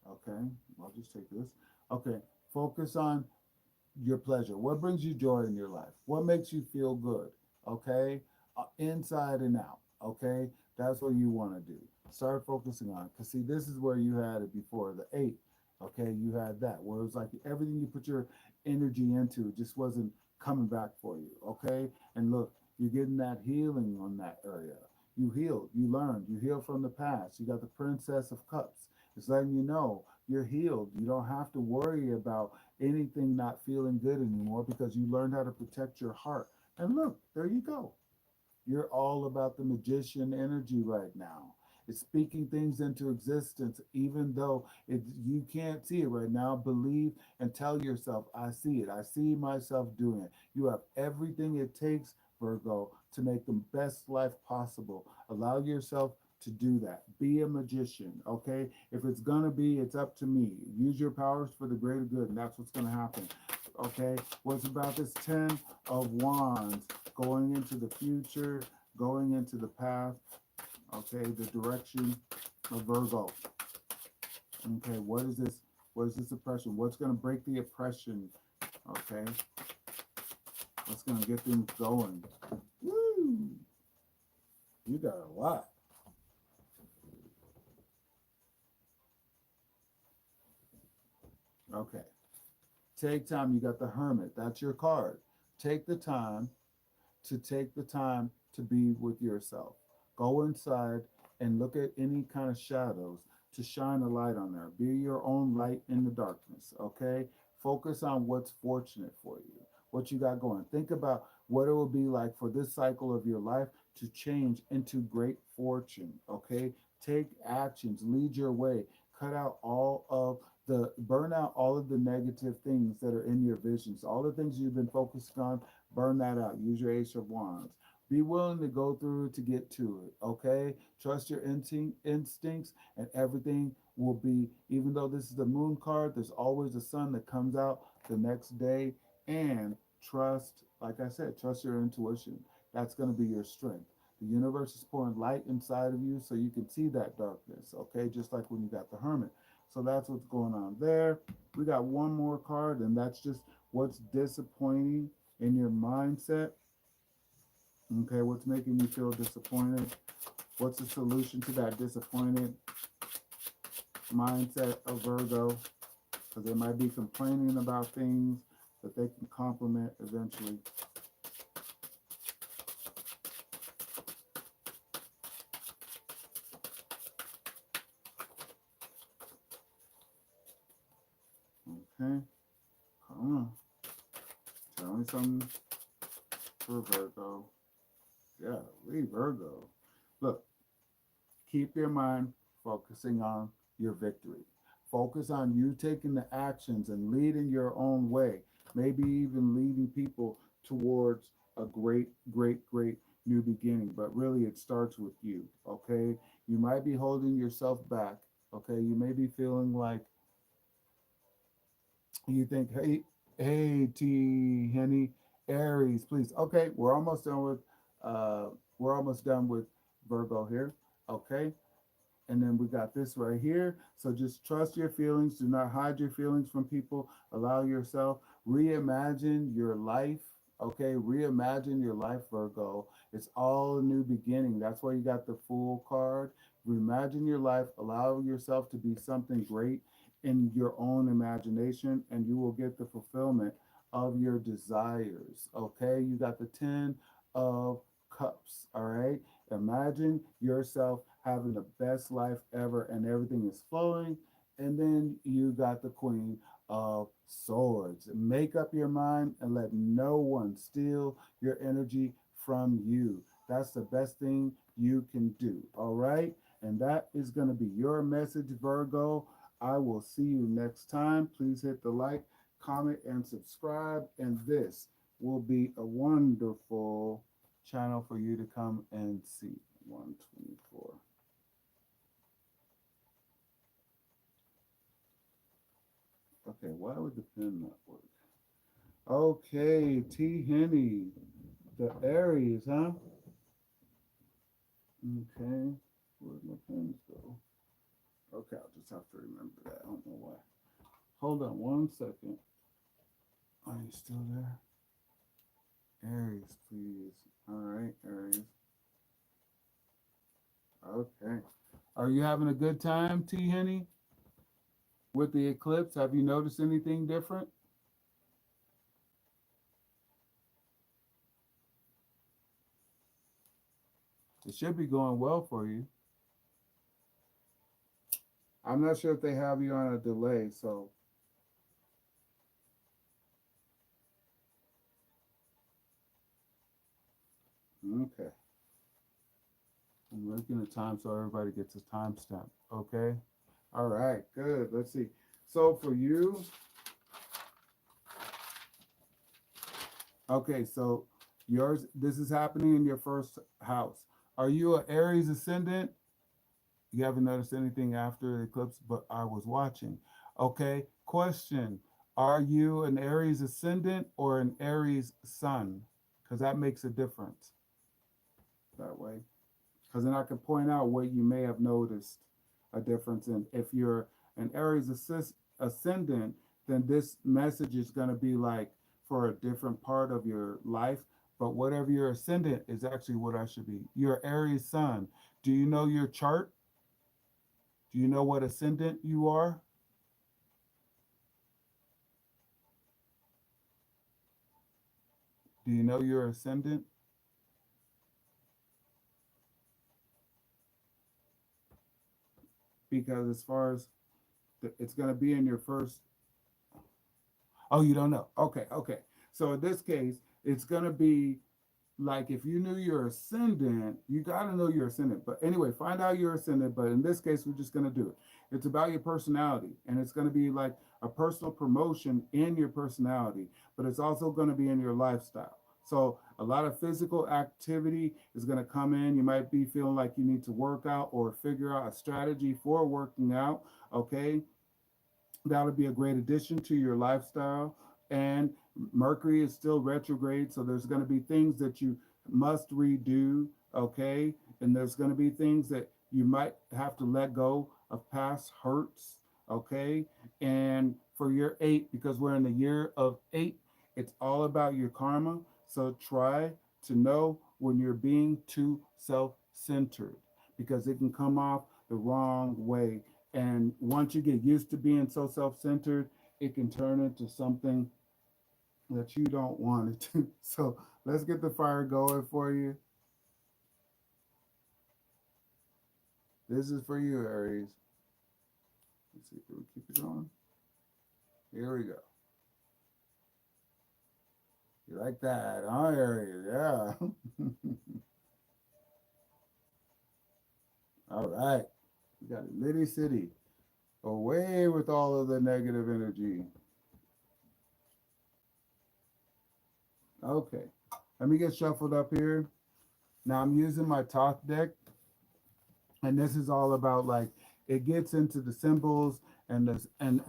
Okay, I'll just take this. Okay, focus on your pleasure. What brings you joy in your life? What makes you feel good? Okay, inside and out. Okay, that's what you want to do. Start focusing on. Because, see, this is where you had it before the eight. Okay, you had that where it was like everything you put your energy into just wasn't coming back for you. Okay, and look, you're getting that healing on that area. You healed, you learned, you healed from the past. You got the Princess of Cups. It's letting you know you're healed. You don't have to worry about anything not feeling good anymore because you learned how to protect your heart. And look, there you go. You're all about the magician energy right now. It's speaking things into existence, even though you can't see it right now. Believe and tell yourself, I see it. I see myself doing it. You have everything it takes, Virgo, to make the best life possible. Allow yourself to do that. Be a magician, okay? If it's going to be, it's up to me. Use your powers for the greater good, and that's what's going to happen, okay? What's about this 10 of Wands going into the future, going into the path, okay, the direction of Virgo. Okay, what is this? What is this oppression? What's going to break the oppression? Okay, what's going to get things going? Woo! You got a lot. Okay, take time. You got the Hermit. That's your card. Take the time take the time to be with yourself. Go inside and look at any kind of shadows to shine a light on there. Be your own light in the darkness, okay? Focus on what's fortunate for you, what you got going. Think about what it will be like for this cycle of your life to change into great fortune, okay? Take actions, lead your way, cut out all of burn out all of the negative things that are in your visions, all the things you've been focused on. Burn that out. Use your Ace of Wands. Be willing to go through to get to it. Okay. Trust your instincts, and everything will be. Even though this is the Moon card, there's always a sun that comes out the next day. And trust, like I said, trust your intuition. That's going to be your strength. The universe is pouring light inside of you so you can see that darkness. Okay. Just like when you got the Hermit. So that's what's going on there. We got one more card, and that's just what's disappointing in your mindset. Okay, what's making you feel disappointed? What's the solution to that disappointed mindset of Virgo? Because they might be complaining about things that they can compliment eventually. Okay, come on. Tell me something for Virgo. Yeah, leave Virgo. Look, keep your mind focusing on your victory. Focus on you taking the actions and leading your own way. Maybe even leading people towards a great new beginning. But really, it starts with you. Okay. You might be holding yourself back. Okay. You may be feeling like you think, hey, T, Henny, Aries, please. Okay. We're almost done with Virgo here. Okay. And then we got this right here. So just trust your feelings. Do not hide your feelings from people. Allow yourself. Reimagine your life. Okay. Reimagine your life, Virgo. It's all a new beginning. That's why you got the Fool card. Reimagine your life. Allow yourself to be something great in your own imagination, and you will get the fulfillment of your desires. Okay, you got the 10 of cups. All right, imagine yourself having the best life ever and everything is flowing. And then you got the Queen of Swords. Make up your mind and let no one steal your energy from you. That's the best thing you can do. All right. And that is going to be your message, Virgo. I will see you next time. Please hit the like, comment, and subscribe. And this will be a wonderful channel for you to come and see. 124. Okay, why would the pen not work? Okay, T. Henny, the Aries, huh? Okay, where'd my pens go? Okay, I'll just have to remember that. I don't know why. Hold on 1 second. Are you still there? Aries, please. All right, Aries. Okay. Are you having a good time, T. Henny, with the eclipse? Have you noticed anything different? It should be going well for you. I'm not sure if they have you on a delay, so okay. I'm making the time so everybody gets a timestamp. Okay. All right. Good. Let's see. So for you, okay. So yours. This is happening in your first house. Are you an Aries ascendant? You haven't noticed anything after the eclipse, but I was watching. Okay. Question: are you an Aries ascendant or an Aries sun? Because that makes a difference that way. Because then I can point out what you may have noticed a difference in. If you're an Aries ascendant, then this message is going to be like for a different part of your life. But whatever your ascendant is actually what I should be. Your Aries sun. Do you know your chart? Do you know what ascendant you are? Do you know your ascendant? Because as far as it's going to be in your first. Oh, you don't know. Okay, okay. So in this case, it's going to be like if you knew your ascendant, you got to know your ascendant. But anyway, find out your ascendant. But in this case, we're just going to do it. It's about your personality, and it's going to be like a personal promotion in your personality, but it's also going to be in your lifestyle. So a lot of physical activity is going to come in. You might be feeling like you need to work out or figure out a strategy for working out. Okay, that would be a great addition to your lifestyle. And Mercury is still retrograde, so there's going to be things that you must redo, okay? And there's going to be things that you might have to let go of past hurts, okay? And for your eight, because we're in the year of eight, it's all about your karma. So try to know when you're being too self centered because it can come off the wrong way. And once you get used to being so self centered, it can turn into something that you don't want it to. So let's get the fire going for you. This is for you, Aries. Let's see, can we keep it going? Here we go. You like that, huh, Aries? Yeah. All right. We got a Liddy City. Away with all of the negative energy. Okay. Let me get shuffled up here. Now I'm using my Thoth deck, and this is all about like it gets into the symbols and this and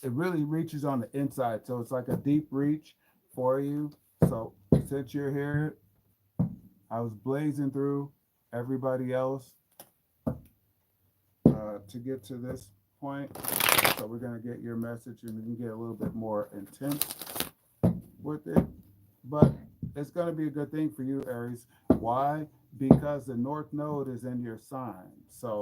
it really reaches on the inside. So it's like a deep reach for you. So since you're here, I was blazing through everybody else to get to this point. So we're gonna get your message and we can get a little bit more intense with it. But it's gonna be a good thing for you, Aries. Why? Because the North Node is in your sign. So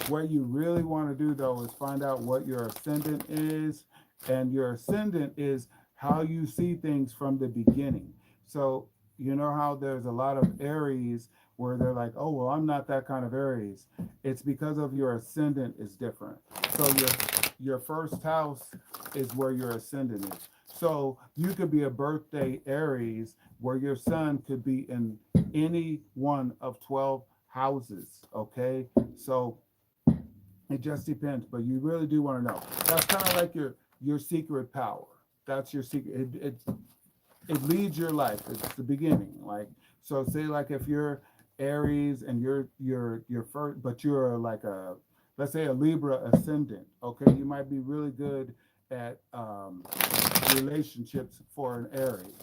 what you really want to do though is find out what your ascendant is, and your ascendant is how you see things from the beginning. So, you know how there's a lot of Aries where they're like, oh, well, I'm not that kind of Aries. It's because of your ascendant is different. So your first house is where your ascendant is. So you could be a birthday Aries where your sun could be in any one of 12 houses. Okay. So it just depends, but you really do want to know. That's kind of like your secret power. That's your secret. It leads your life. It's the beginning. Like so, say like if you're Aries and you're first, but you're like a let's say a Libra ascendant. Okay, you might be really good at relationships for an Aries.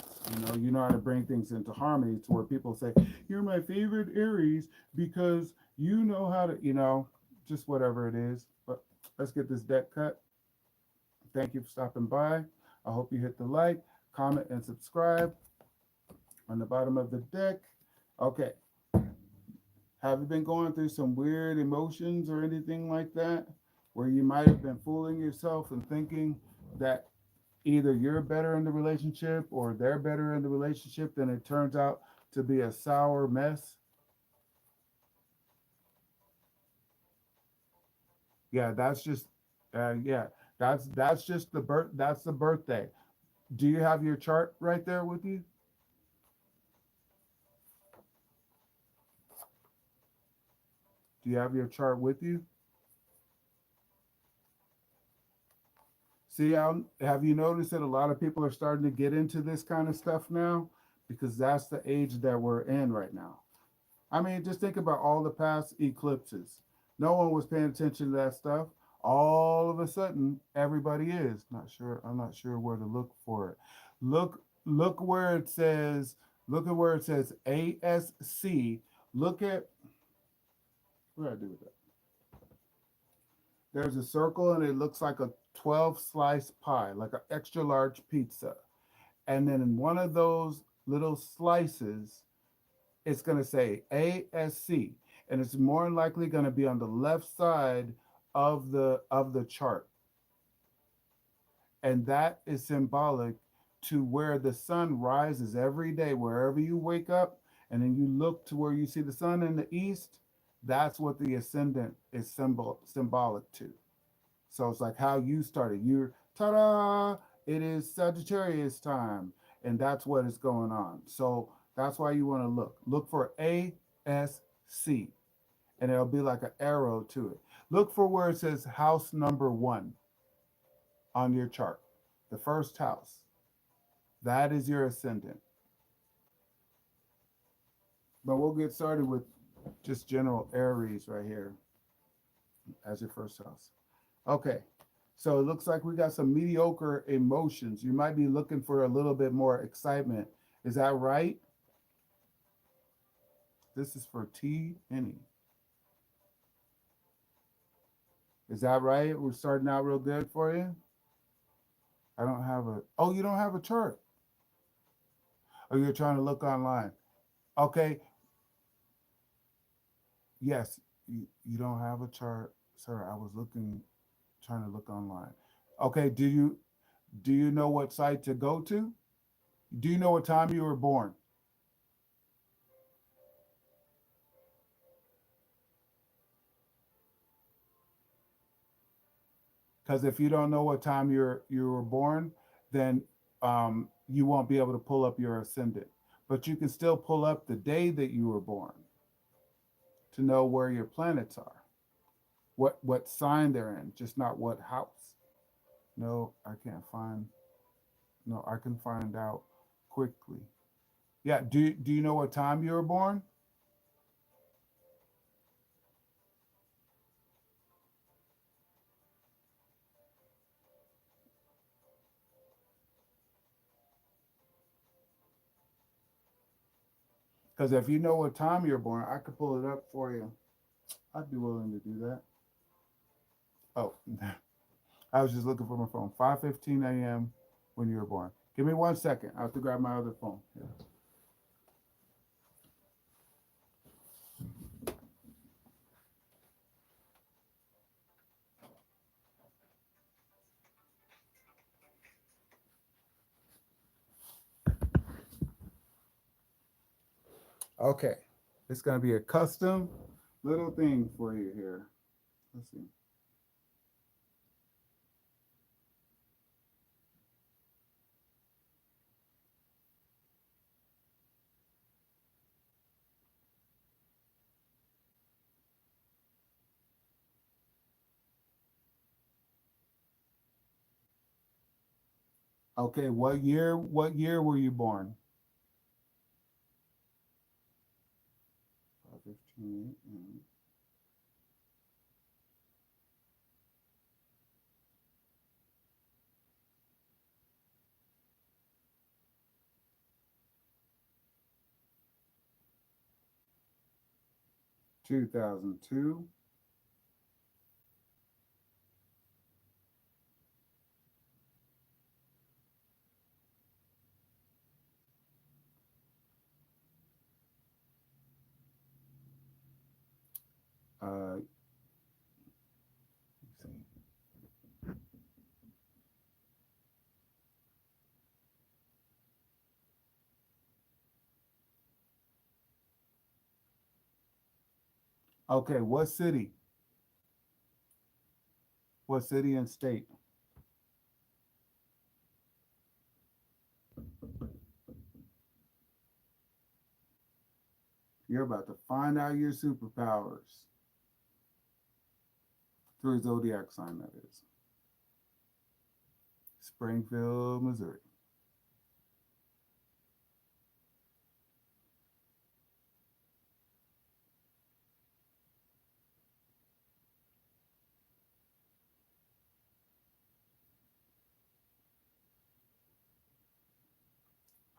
You know how to bring things into harmony to where people say you're my favorite Aries because you know how to just whatever it is. But let's get this deck cut. Thank you for stopping by. I hope you hit the like, comment, and subscribe on the bottom of the deck. Okay. Have you been going through some weird emotions or anything like that? Where you might have been fooling yourself and thinking that either you're better in the relationship or they're better in the relationship, then it turns out to be a sour mess. Yeah, yeah, that's just that's the birthday. Do you have your chart right there with you? Do you have your chart with you? See, have you noticed that a lot of people are starting to get into this kind of stuff now? Because that's the age that we're in right now. I mean, just think about all the past eclipses. No one was paying attention to that stuff. All of a sudden, everybody is. Not sure. I'm not sure where to look for it. Look where it says. Look at where it says ASC. Look at what do I do with that? There's a circle and it looks like a 12 slice pie, like an extra large pizza. And then in one of those little slices, it's going to say ASC, and it's more than likely going to be on the left side of the chart, and that is symbolic to where the sun rises every day, wherever you wake up, and then you look to where you see the sun in the east. That's what the ascendant is symbolic to. So it's like how you started. You're ta-da! It is Sagittarius time, and that's what is going on. So that's why you want to look for ASC, and it'll be like an arrow to it. Look for where it says house number 1 on your chart, the first house. That is your ascendant. But we'll get started with just general Aries right here as your first house. Okay. So it looks like we got some mediocre emotions. You might be looking for a little bit more excitement. Is that right? This is for T N E. Is that right? We're starting out real good for you. I don't have a. Oh, you don't have a chart. Oh, you're trying to look online. Okay. Yes, you don't have a chart, sir. I was trying to look online. Okay. Do you know what site to go to? Do you know what time you were born? Because if you don't know what time you were born, then you won't be able to pull up your ascendant. But you can still pull up the day that you were born to know where your planets are, what sign they're in, just not what house. No, I can't find. No, I can find out quickly. Yeah, do you know what time you were born? Because if you know what time you're born, I could pull it up for you. I'd be willing to do that. Oh, I was just looking for my phone. 5:15 a.m. when you were born. Give me 1 second. I have to grab my other phone. Yeah. Okay. It's going to be a custom little thing for you here. Let's see. Okay, what year were you born? 15, 2002. Let's see. Okay, what city? What city and state? You're about to find out your superpowers through a zodiac sign, that is. Springfield, Missouri.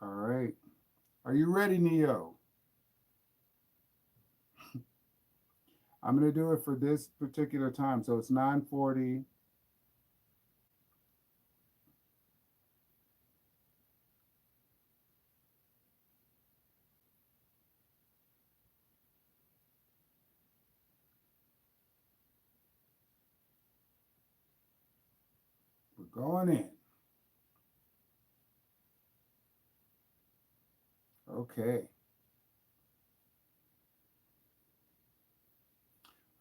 All right. Are you ready, Neo? I'm going to do it for this particular time. So it's 9:40. We're going in. Okay.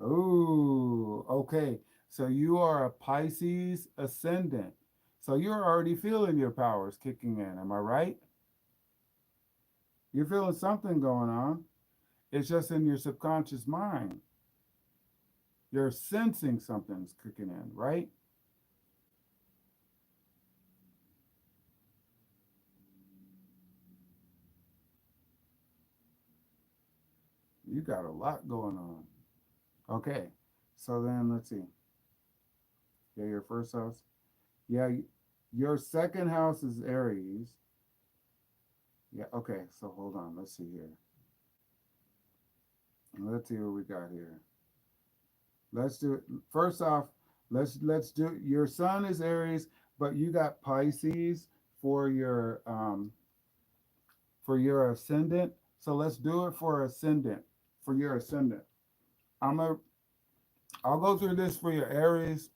Ooh, okay. So you are a Pisces ascendant. So you're already feeling your powers kicking in. Am I right? You're feeling something going on. It's just in your subconscious mind. You're sensing something's kicking in, right? You got a lot going on. Okay. So then let's see. Yeah, your first house. Yeah, your second house is Aries. Yeah, okay. So hold on. Let's see here. Let's see what we got here. Let's do it. First off, let's do your sun is Aries, but you got Pisces for your ascendant. So let's do it for ascendant, for your ascendant. I'm a I'll go through this for your Aries,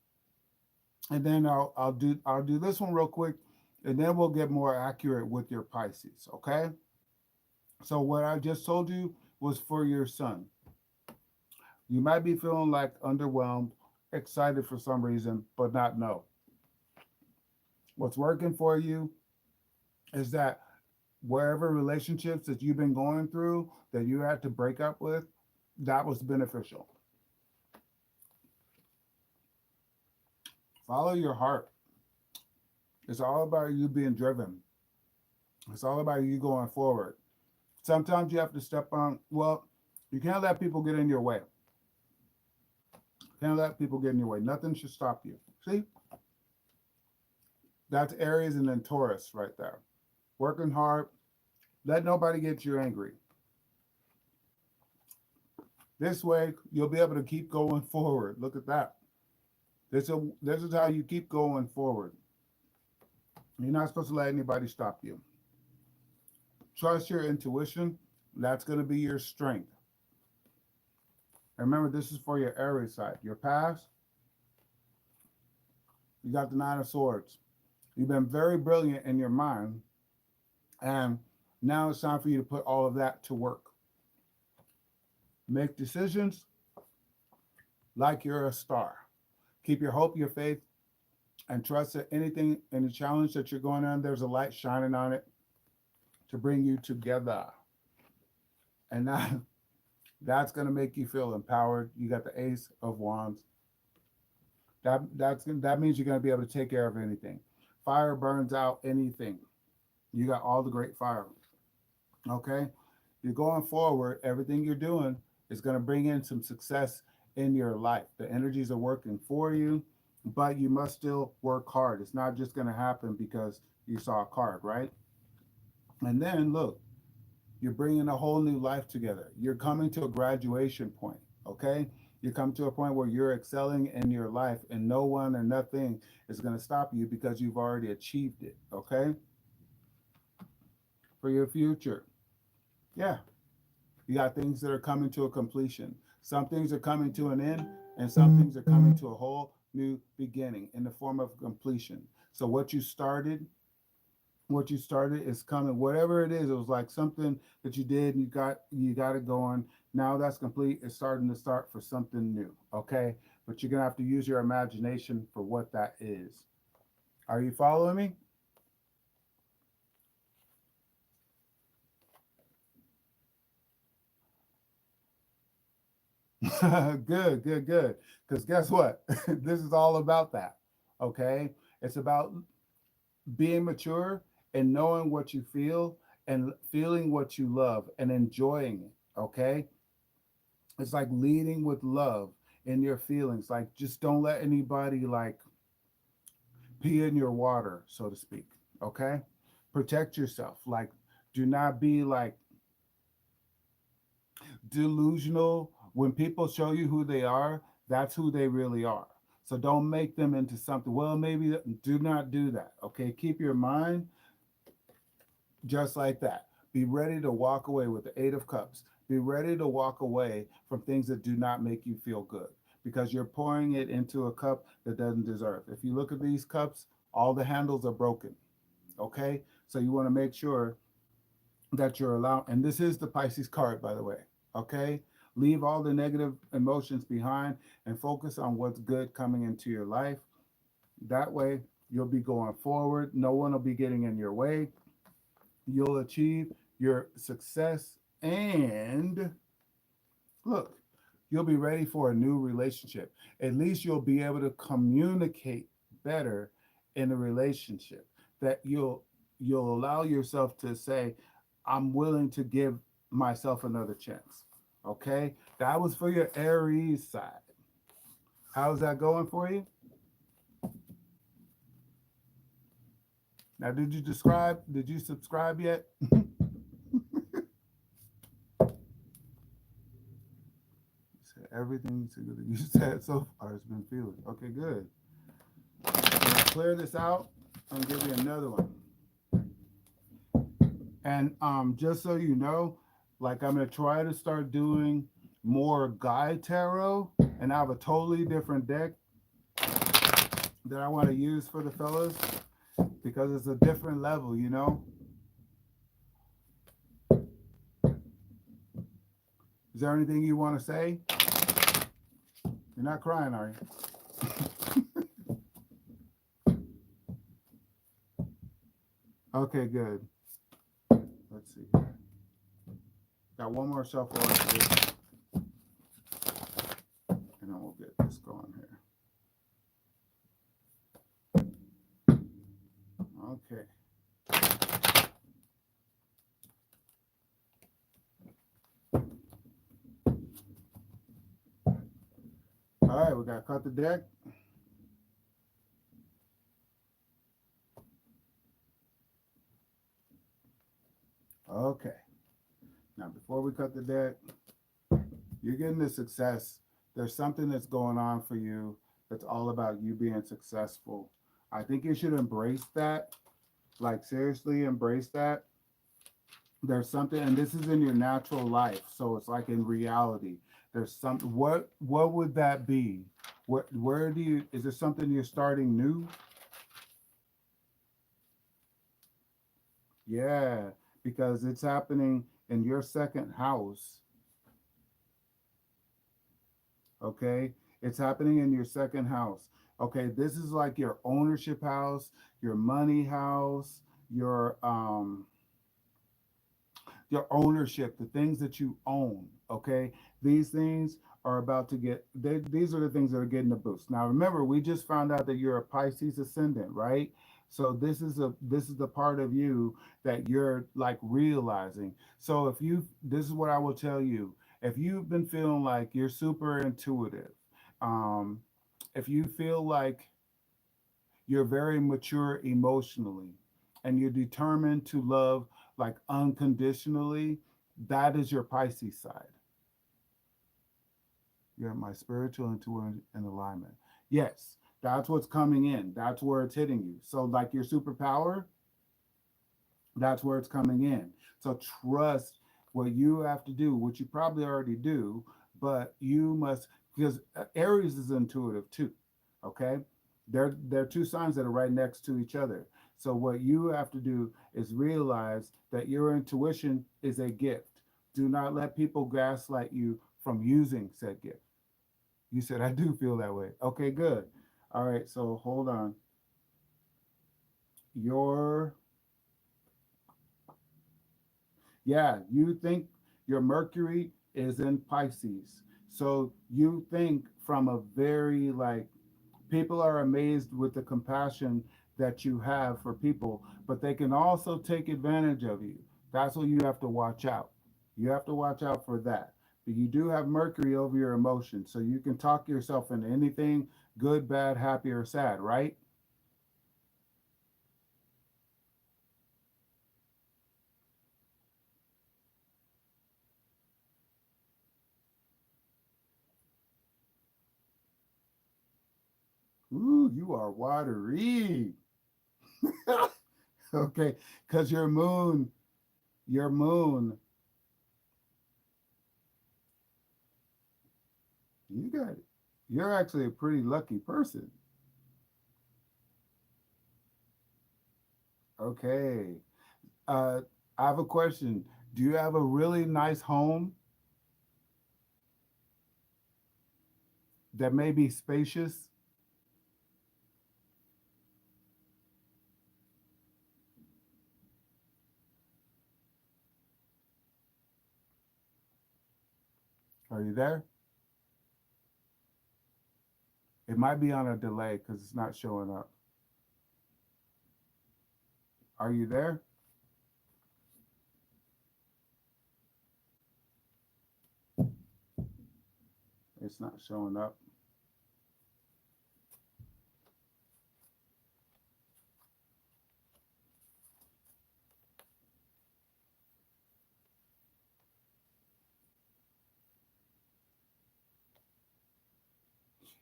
and then I'll do this one real quick, and then we'll get more accurate with your Pisces. Okay. So what I just told you was for your sun. You might be feeling like underwhelmed, excited for some reason, but not know. What's working for you is that wherever relationships that you've been going through that you had to break up with, that was beneficial. Follow your heart. It's all about you being driven. It's all about you going forward. Sometimes you have to step on, well, you can't let people get in your way. Can't let people get in your way. Nothing should stop you. See, that's Aries and then Taurus right there. Working hard. Let nobody get you angry. This way, you'll be able to keep going forward. Look at that. This is how you keep going forward. You're not supposed to let anybody stop you. Trust your intuition. That's going to be your strength. And remember, this is for your Aries side. Your past, you got the Nine of Swords. You've been very brilliant in your mind, and now it's time for you to put all of that to work. Make decisions like you're a star. Keep your hope, your faith, and trust that anything, any challenge that you're going on, there's a light shining on it to bring you together. And that's going to make you feel empowered. You got the Ace of Wands. That means you're going to be able to take care of anything. Fire burns out anything. You got all the great fire. Okay? You're going forward. Everything you're doing is going to bring in some success in your life. The energies are working for you, but you must still work hard. It's not just going to happen because you saw a card, right? And then look, you're bringing a whole new life together. You're coming to a graduation point, okay? You come to a point where you're excelling in your life and no one or nothing is going to stop you because you've already achieved it, okay? For your future. Yeah, you got things that are coming to a completion. Some things are coming to an end, and some things are coming to a whole new beginning in the form of completion. So what you started is coming. Whatever it is, it was like something that you did and you got it going. Now that's complete. It's starting to start for something new. Okay. But you're gonna have to use your imagination for what that is. Are you following me? Good, good, good. Because guess what? This is all about that. Okay. It's about being mature and knowing what you feel and feeling what you love and enjoying it. Okay. It's like leading with love in your feelings. Like just don't let anybody like pee in your water, so to speak. Okay. Protect yourself. Like do not be like delusional. When people show you who they are, that's who they really are. So don't make them into something. Well, maybe do not do that. Okay. Keep your mind just like that. Be ready to walk away with the Eight of Cups. Be ready to walk away from things that do not make you feel good because you're pouring it into a cup that doesn't deserve. If you look at these cups, all the handles are broken. Okay. So you want to make sure that you're allowed, and this is the Pisces card, by the way. Okay. Leave all the negative emotions behind and focus on what's good coming into your life. That way, you'll be going forward. No one will be getting in your way. You'll achieve your success and look, you'll be ready for a new relationship. At least you'll be able to communicate better in a relationship that you'll allow yourself to say I'm willing to give myself another chance. Okay? That was for your Aries side. How's that going for you? Now, did you subscribe yet? Everything you said so far has been feeling. Okay, good. I'm gonna clear this out and give you another one. And just so you know, like I'm gonna try to start doing more guide tarot, and I have a totally different deck that I want to use for the fellas because it's a different level, you know. Is there anything you want to say? You're not crying, are you? Okay, good. Let's see here. Got one more shuffle after this, and then we'll get this going here. Okay. All right, we got to cut the deck. Okay. Now, before we cut the deck, you're getting the success. There's something that's going on for you that's all about you being successful. I think you should embrace that. Like, seriously, embrace that. There's something, and this is in your natural life. So it's like in reality. There's something. What would that be? Where do you, is there something you're starting new? Yeah, because it's happening in your second house. Okay, it's happening in your second house. Okay, this is like your ownership house, your money house, your ownership, the things that you own. Okay, these things are about to these are the things that are getting a boost. Now remember, we just found out that you're a Pisces ascendant, right? So this is the part of you that you're like realizing. So if you this is what I will tell you. If you've been feeling like you're super intuitive, um, if you feel like you're very mature emotionally and you're determined to love like unconditionally, that is your Pisces side. You're my spiritual intuition and alignment. Yes, that's what's coming in. That's where it's hitting you. So, like your superpower, that's where it's coming in. So, trust what you have to do, which you probably already do, but you must, because Aries is intuitive too. Okay. They're two signs that are right next to each other. So, what you have to do is realize that your intuition is a gift. Do not let people gaslight you from using said gift. You said, I do feel that way. Okay, good. All right, so hold on. Your, yeah, you think your Mercury is in Pisces. So you think from a very like, people are amazed with the compassion that you have for people, but they can also take advantage of you. That's what you have to watch out. You have to watch out for that. But you do have Mercury over your emotions, so you can talk yourself into anything good, bad, happy, or sad, right? Ooh, you are watery. Okay, because your moon, you got it. You're actually a pretty lucky person. Okay. Uh, I have a question. Do you have a really nice home that may be spacious? Are you there? It might be on a delay because it's not showing up. Are you there? It's not showing up.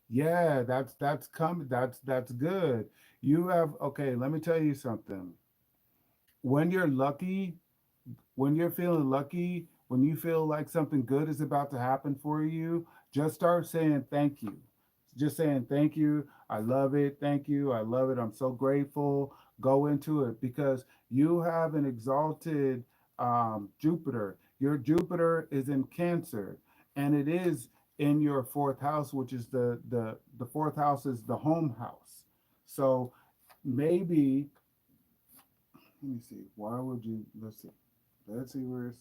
Yeah, that's coming. That's good. You have okay, let me tell you something. When you're lucky, when you're feeling lucky, when you feel like something good is about to happen for you, just start saying thank you. Just saying thank you. I love it. Thank you. I love it. I'm so grateful. Go into it because you have an exalted Jupiter. Your Jupiter is in Cancer, and it is in your fourth house, which is the fourth house is the home house. So maybe let me see. Why would you? Let's see. Let's see where it's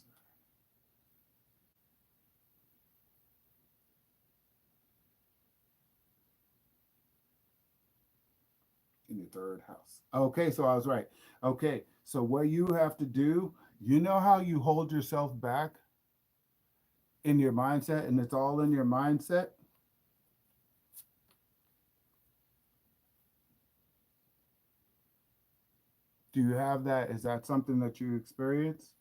in the third house. Okay, so I was right. Okay, so what you have to do, you know how you hold yourself back in your mindset, and it's all in your mindset. Do you have that? Is that something that you experience?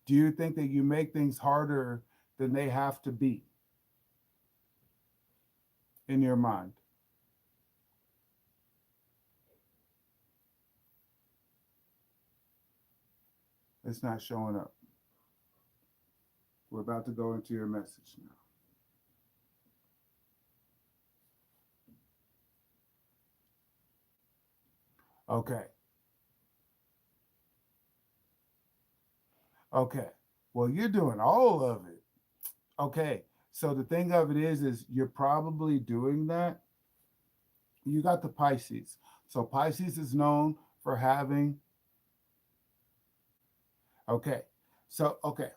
Do you think that you make things harder than they have to be in your mind? It's not showing up. We're about to go into your message now. Okay, okay. Well, you're doing all of it. Okay. So the thing of it is you're probably doing that. You got the Pisces. So Pisces is known for having, okay. So, okay.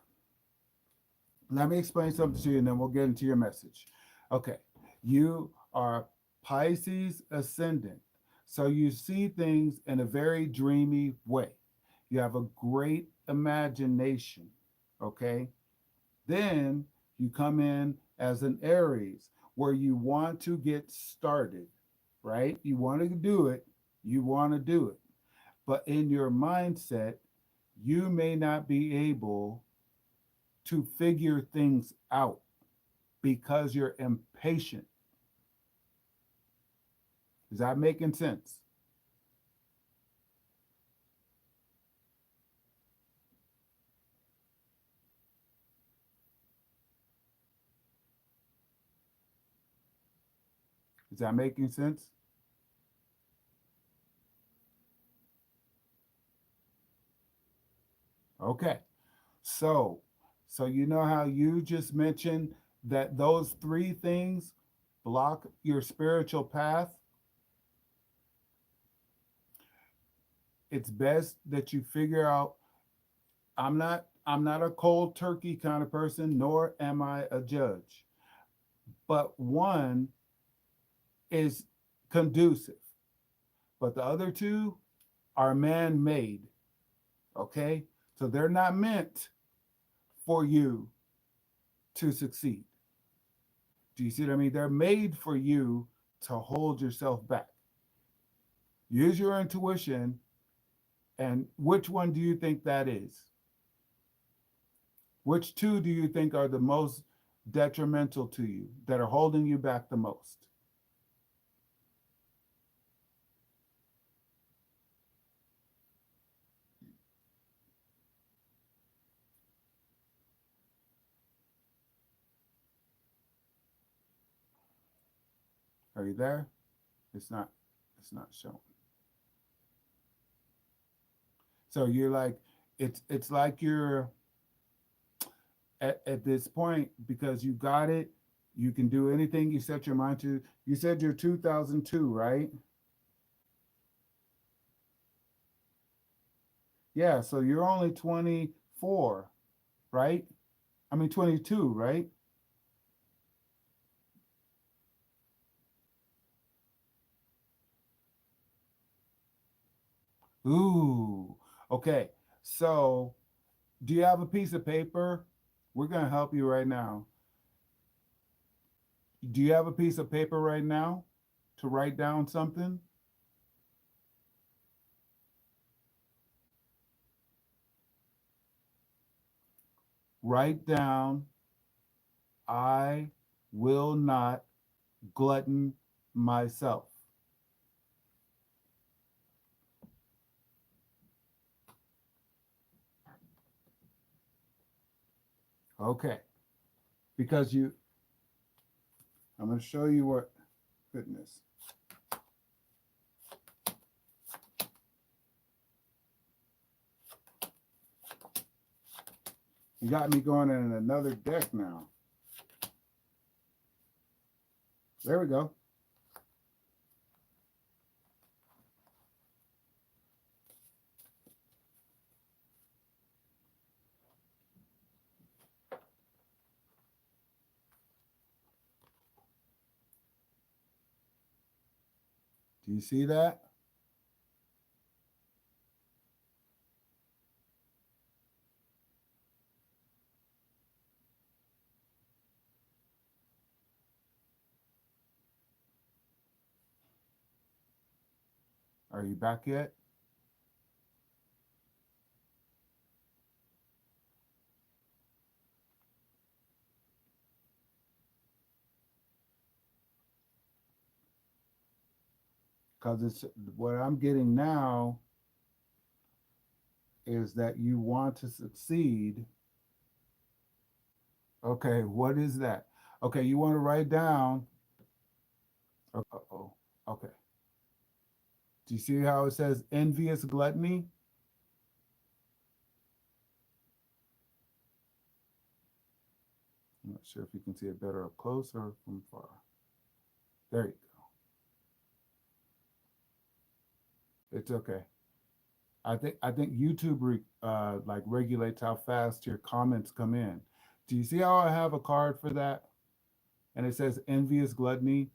Let me explain something to you and then we'll get into your message. Okay. You are Pisces ascendant. So you see things in a very dreamy way. You have a great imagination. Okay. Then you come in as an Aries where you want to get started, right? You want to do it. You want to do it. But in your mindset, you may not be able to figure things out because you're impatient. Is that making sense? Is that making sense? Okay. So, so you know how you just mentioned that those three things block your spiritual path? It's best that you figure out. I'm not a cold turkey kind of person, nor am I a judge. But one is conducive, but the other two are man-made. Okay? So they're not meant for you to succeed. Do you see what I mean? They're made for you to hold yourself back. Use your intuition. And which one do you think that is? Which two do you think are the most detrimental to you, that are holding you back the most? Are you there? It's not. It's not showing. So you're like, it's like you're at this point because you got it. You can do anything you set your mind to. You said you're 2002, right? Yeah. So you're only 24, right? I mean 22, right? Ooh. Okay. So do you have a piece of paper? We're gonna help you right now. Do you have a piece of paper right now to write down something? Write down, I will not glutton myself. Okay. Because I'm going to show you what, goodness. You got me going in another deck now. There we go. Do you see that? Are you back yet? Because it's what I'm getting now is that you want to succeed. Okay, what is that? Okay, you want to write down. Uh-oh. Okay. Do you see how it says envious gluttony? I'm not sure if you can see it better up close or from far. There you go. It's okay. I think YouTube like regulates how fast your comments come in. Do you see how I have a card for that? And it says envious gluttony.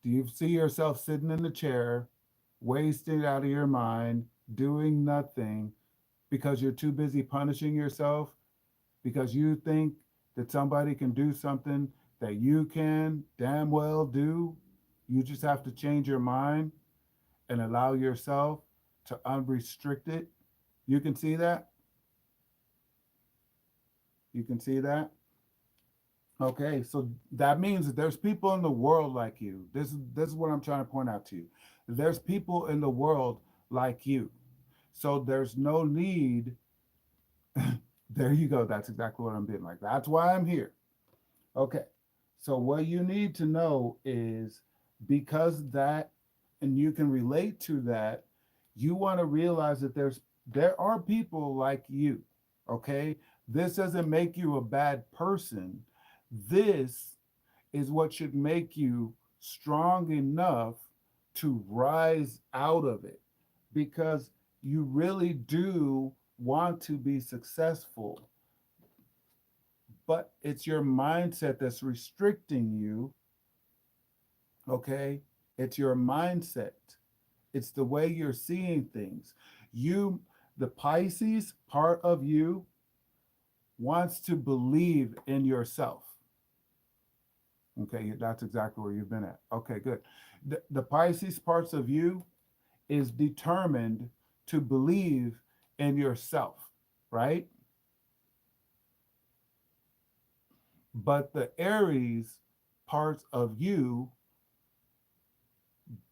Do you see yourself sitting in the chair, wasted out of your mind, doing nothing because you're too busy punishing yourself? Because you think that somebody can do something that you can damn well do? You just have to change your mind and allow yourself to unrestrict it. You can see that? You can see that? Okay, so that means that there's people in the world like you. This is what I'm trying to point out to you. There's people in the world like you. So there's no need. There you go. That's exactly what I'm being like. That's why I'm here. Okay. So what you need to know is because that, and you can relate to that, you want to realize that there are people like you. Okay. This doesn't make you a bad person. This is what should make you strong enough to rise out of it because you really do want to be successful, but it's your mindset that's restricting you. Okay, it's your mindset, it's the way you're seeing things. You, the Pisces part of you, wants to believe in yourself. Okay, that's exactly where you've been at. Okay, good. The Pisces parts of you is determined to believe in yourself, right? But the Aries parts of you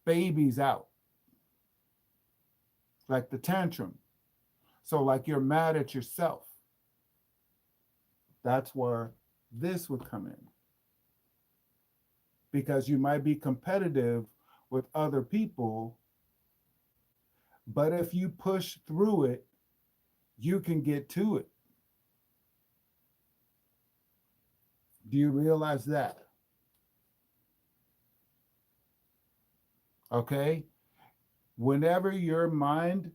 babies out, like the tantrum. So, like you're mad at yourself. That's where this would come in because you might be competitive with other people, but if you push through it, you can get to it. Do you realize that? Okay. Whenever your mind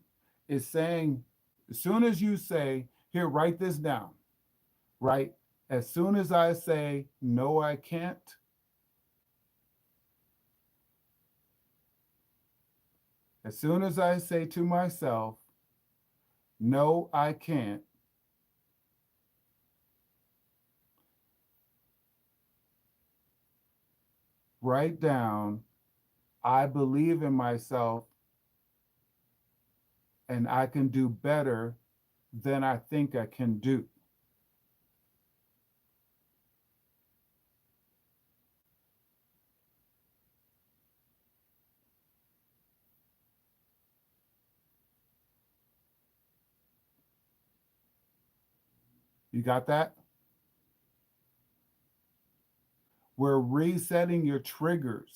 is saying, as soon as you say, here, write this down, right? As soon as I say, no, I can't, as soon as I say to myself, no, I can't, write down, I believe in myself and I can do better than I think I can do. You got that? We're resetting your triggers.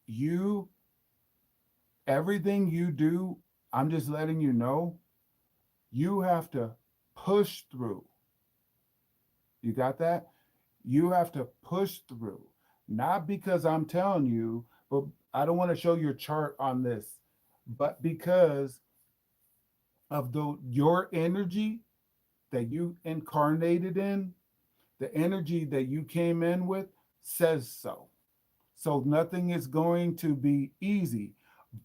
You, everything you do, I'm just letting you know, you have to push through. You got that? You have to push through. Not because I'm telling you, but I don't want to show your chart on this, but because of your energy that you incarnated in, the energy that you came in with says so. So nothing is going to be easy,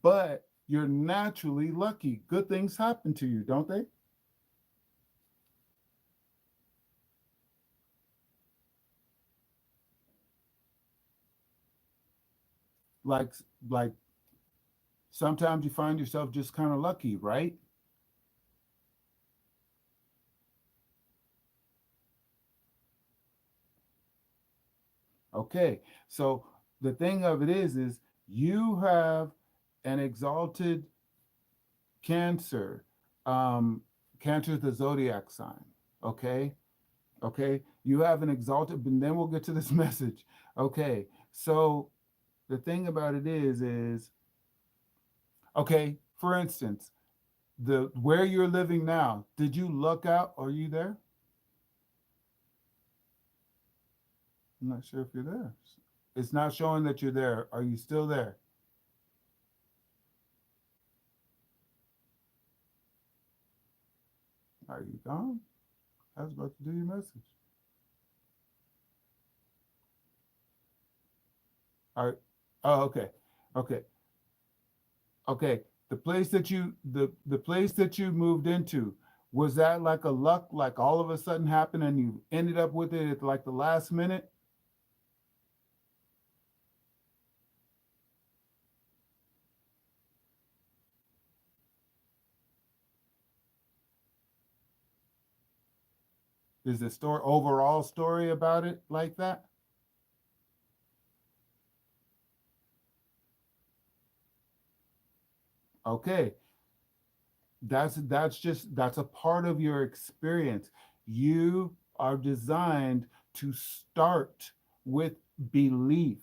but you're naturally lucky. Good things happen to you, don't they? Like like sometimes you find yourself just kind of lucky, right? Okay. So the thing of it is you have an exalted Cancer. Um, Cancer is the zodiac sign. Okay. Okay. You have an exalted, and then we'll get to this message. Okay. So the thing about it is Okay, for instance, the where you're living now, did you look out? Are you there? I'm not sure if you're there. It's not showing that you're there. Are you still there? Are you gone? I was about to do your message. All right. Oh, okay. Okay. Okay. The place that you moved into, was that like a luck, like all of a sudden happened and you ended up with it at like the last minute? Is the story overall story about it like that? Okay. That's a part of your experience. You are designed to start with belief.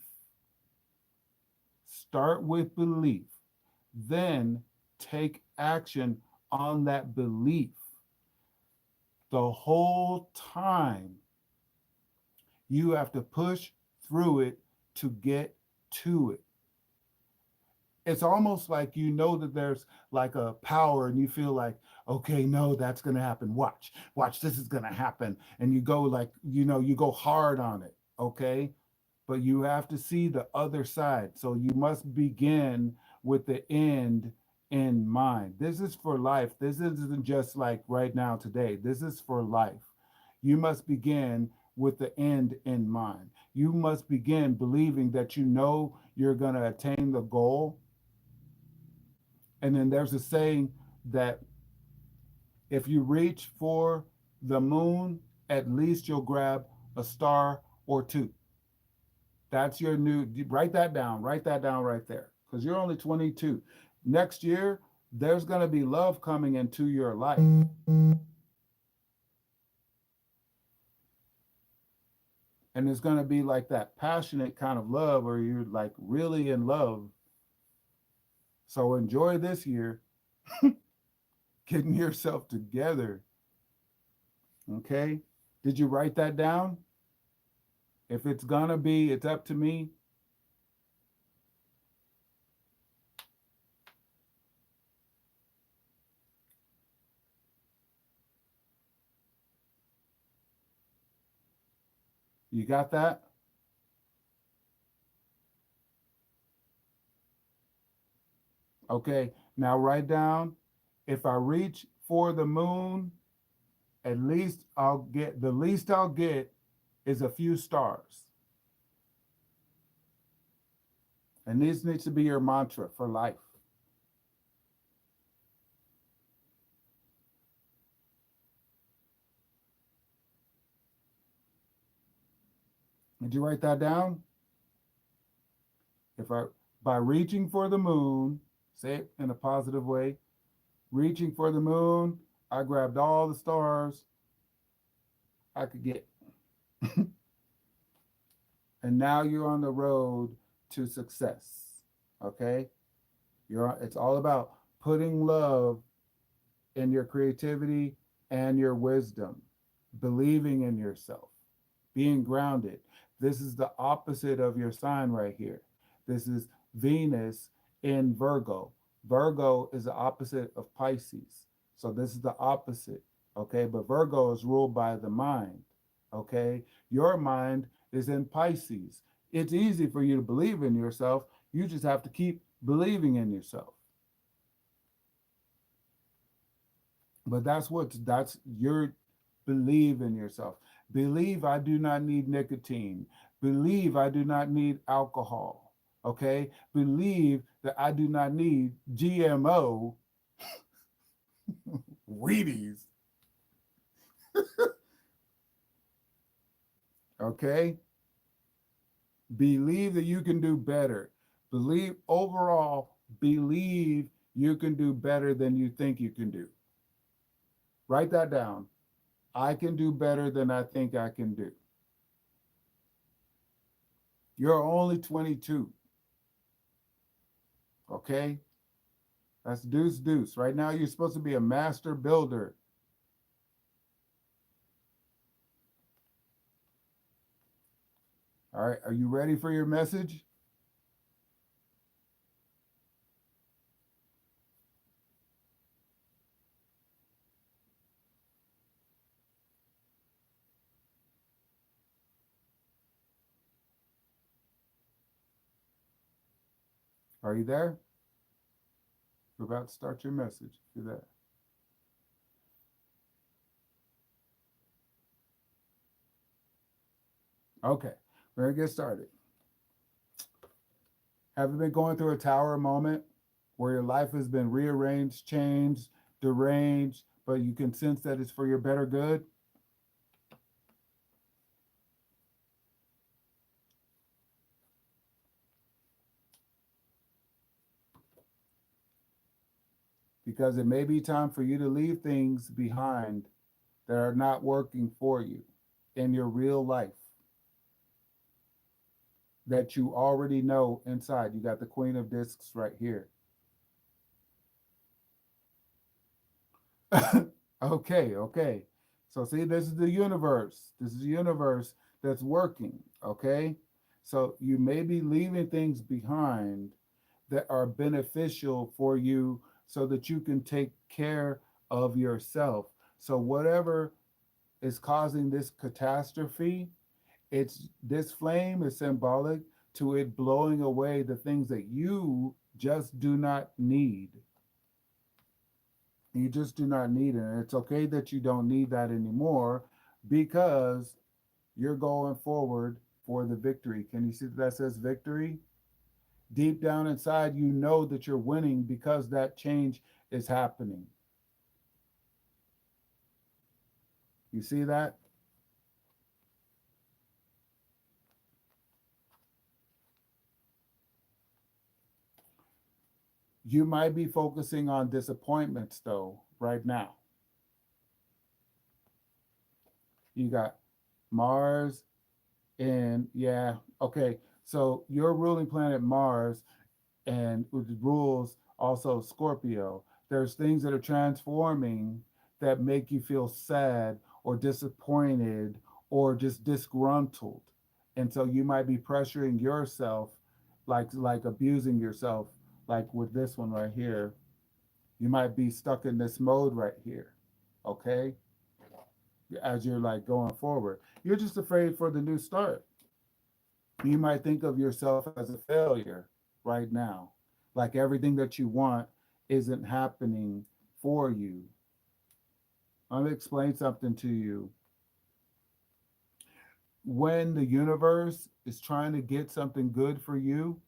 Start with belief, then take action on that belief. The whole time you have to push through it to get to it. It's almost like you know that there's like a power and you feel like, okay, no, that's going to happen. Watch, this is going to happen. And you go like, you go hard on it. Okay. But you have to see the other side. So you must begin with the end in mind. This is for life. This isn't just like right now, today. This is for life. You must begin with the end in mind. You must begin believing that you know you're going to attain the goal. And then there's a saying that if you reach for the moon, at least you'll grab a star or two. That's your new, write that down right there, because you're only 22. Next year, there's going to be love coming into your life. And it's going to be like that passionate kind of love where you're like really in love. So enjoy this year, getting yourself together. Okay. Did you write that down? If it's going to be, it's up to me. You got that? Okay. Now write down, if I reach for the moon, at least I'll get, the least I'll get is a few stars. And this needs to be your mantra for life. Did you write that down? If I, by reaching for the moon, say it in a positive way, reaching for the moon, I grabbed all the stars I could get. And now you're on the road to success. Okay? It's all about putting love in your creativity and your wisdom, believing in yourself, being grounded. This is the opposite of your sign right here. This is Venus in Virgo. Virgo is the opposite of Pisces. So this is the opposite. Okay. But Virgo is ruled by the mind. Okay. Your mind is in Pisces. It's easy for you to believe in yourself. You just have to keep believing in yourself. But that's your, believe in yourself. Believe I do not need nicotine. Believe I do not need alcohol. Okay? Believe that I do not need GMO Wheaties. Okay? Believe that you can do better. Believe overall, believe you can do better than you think you can do. Write that down. I can do better than I think I can do. You're only 22. Okay? That's deuce, deuce. Right now, you're supposed to be a master builder. All right. Are you ready for your message? Are you there? We're about to start your message. You're there. Okay. We're going to get started. Have you been going through a tower moment where your life has been rearranged, changed, deranged, but you can sense that it's for your better good? Because it may be time for you to leave things behind that are not working for you in your real life that you already know inside. You got the Queen of Discs right here. Okay, okay. So see, this is the universe. This is the universe that's working. Okay. So you may be leaving things behind that are beneficial for you so that you can take care of yourself. So whatever is causing this catastrophe, it's this flame is symbolic to it blowing away the things that you just do not need. You just do not need it. And it's okay that you don't need that anymore because you're going forward for the victory. Can you see that says victory? Deep down inside, you know that you're winning because that change is happening. You see that? You might be focusing on disappointments though, right now. You got Mars and yeah, okay. So your ruling planet Mars and which rules also Scorpio. There's things that are transforming that make you feel sad or disappointed or just disgruntled. And so you might be pressuring yourself, like abusing yourself, like with this one right here. You might be stuck in this mode right here. Okay? As you're like going forward. You're just afraid for the new start. You might think of yourself as a failure right now, like everything that you want isn't happening for you. I'm going to explain something to you. When the universe is trying to get something good for you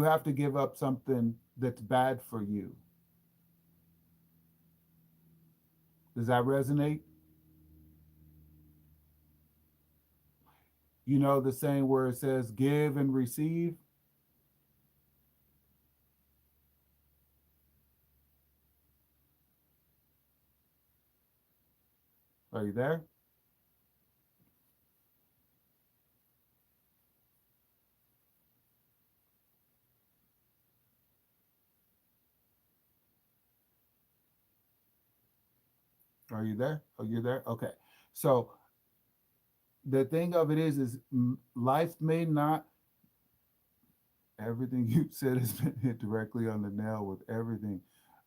have to give up something that's bad for you. Does that resonate? You know the saying where it says give and receive? Are you there? Are you there? Are you there? Okay. So the thing of it is life may not everything you said has been hit directly on the nail with everything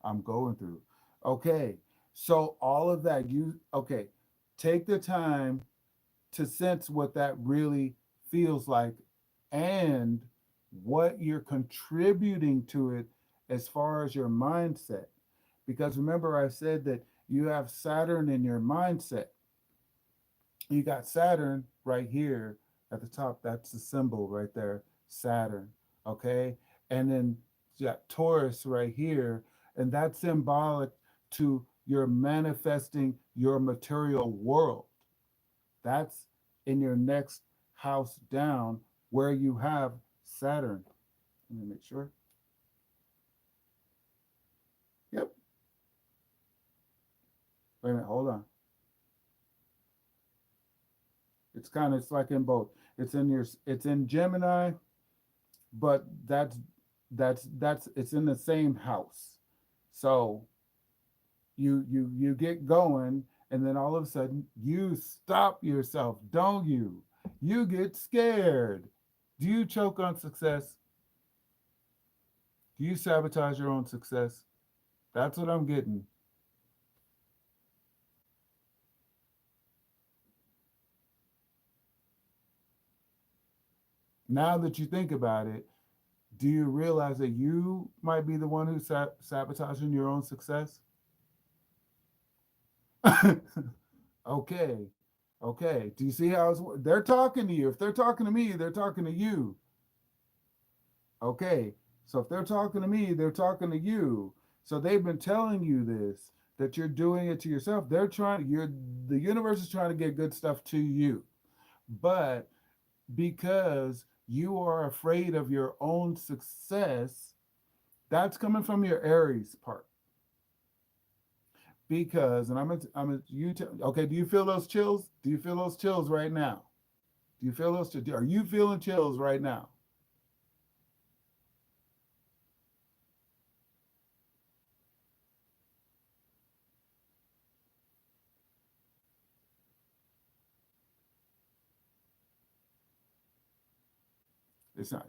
I'm going through. Okay. So all of that okay, take the time to sense what that really feels like and what you're contributing to it as far as your mindset. Because remember I said that you have Saturn in your mindset. You got Saturn right here at the top. That's the symbol right there, Saturn. Okay. And then you got Taurus right here. And that's symbolic to your manifesting your material world. That's in your next house down where you have Saturn. Let me make sure. Yep. Wait a minute. Hold on. It's like in both. It's in Gemini, but that's That's it's in the same house. So you get going, and then all of a sudden you stop yourself, don't you? You get scared. Do you choke on success? Do you sabotage your own success? That's what I'm getting. Now that you think about it, do you realize that you might be the one who's sabotaging your own success? Okay. Okay. Do you see how they're talking to you? If they're talking to me, they're talking to you. Okay. So if they're talking to me, they're talking to you. So they've been telling you this, that you're doing it to yourself. They're trying, you're, the universe is trying to get good stuff to you. But because you are afraid of your own success, that's coming from your Aries part. Because, and okay, do you feel those chills? Do you feel those chills right now? Do you feel those? Are you feeling chills right now? It's not.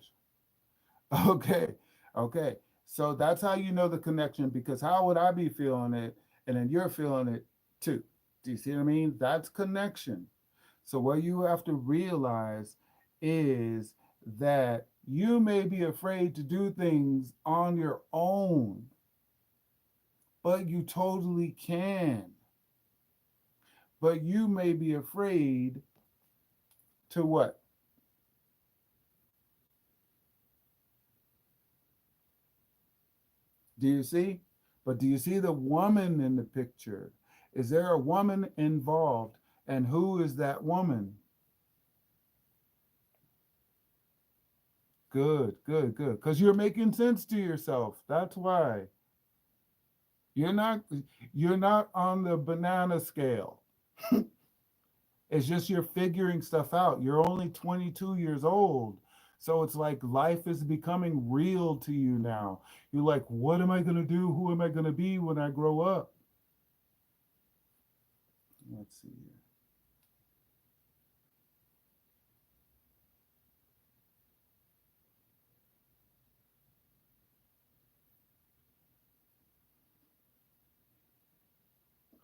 Okay. Okay. So that's how you know the connection, because how would I be feeling it and then you're feeling it too? Do you see what I mean? That's connection. So what you have to realize is that you may be afraid to do things on your own, but you totally can. But you may be afraid to what? Do you see? But do you see the woman in the picture? Is there a woman involved? And who is that woman? Good, good, good. Because you're making sense to yourself. That's why. You're not you're not on the banana scale. It's just you're figuring stuff out. You're only 22 years old. So it's like life is becoming real to you now. You're like, what am I going to do? Who am I going to be when I grow up? Let's see here.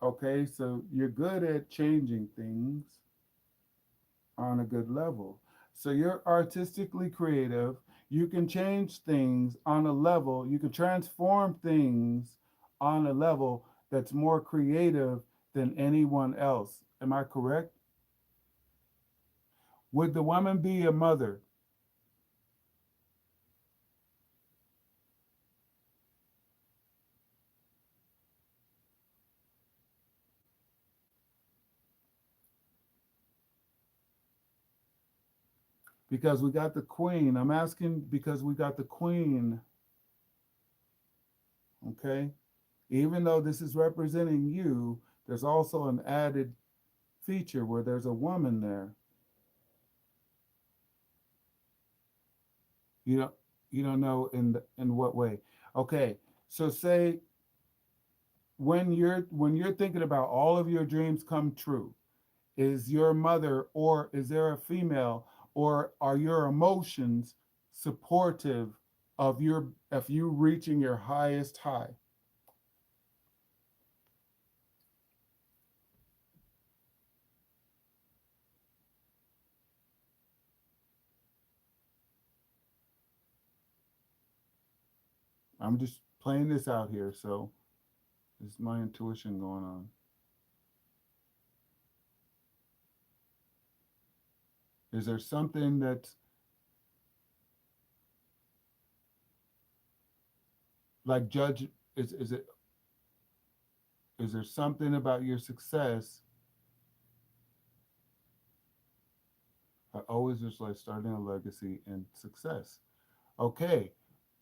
Okay, so you're good at changing things on a good level. So you're artistically creative. You can change things on a level, you can transform things on a level that's more creative than anyone else. Am I correct? Would the woman be a mother? Because we got the queen. I'm asking because we got the queen. Okay. Even though this is representing you, there's also an added feature where there's a woman there. You don't you don't know in what way. Okay. So say when you're thinking about all of your dreams come true, is your mother or is there a female or are your emotions supportive of you reaching your highest high? I'm just playing this out here, so this is my intuition going on. Is there something that's like judge is it is there something about your success? I always just like starting a legacy and success. Okay,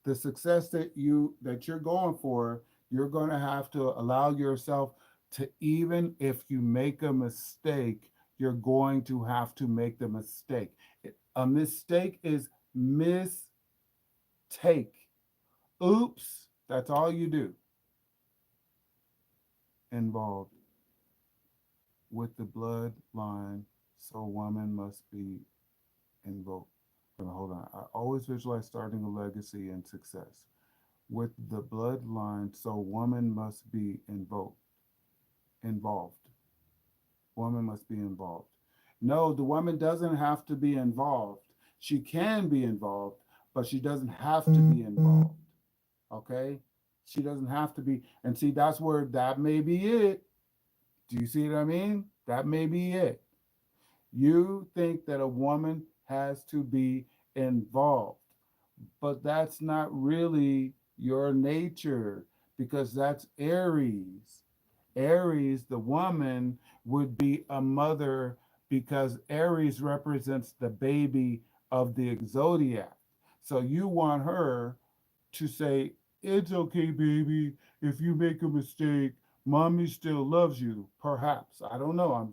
the success that you're going for, you're going to have to allow yourself to, even if you make a mistake, you're going to have to make the mistake. A mistake is mistake. Oops, that's all you do. Involved with the bloodline, so woman must be invoked. Hold on. I always visualize starting a legacy and success. With the bloodline, so woman must be involved. Woman must be involved. No, the woman doesn't have to be involved. She can be involved, but she doesn't have to be involved. Okay? She doesn't have to be. And see, that's where that may be it. Do you see what I mean? That may be it. You think that a woman has to be involved, but that's not really your nature because that's Aries. Aries, the woman, would be a mother because Aries represents the baby of the zodiac. So you want her to say, "It's okay, baby. If you make a mistake, mommy still loves you." Perhaps. I don't know.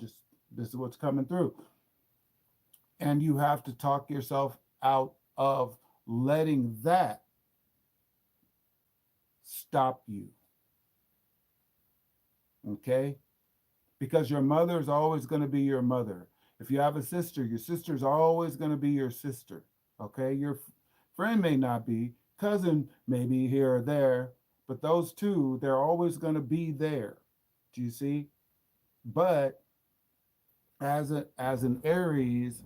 This is what's coming through. And you have to talk yourself out of letting that stop you. Okay? Because your mother is always going to be your mother. If you have a sister, your sister's always going to be your sister. Okay? Your friend may not be, cousin may be here or there, but those two, they're always going to be there. Do you see? But as an Aries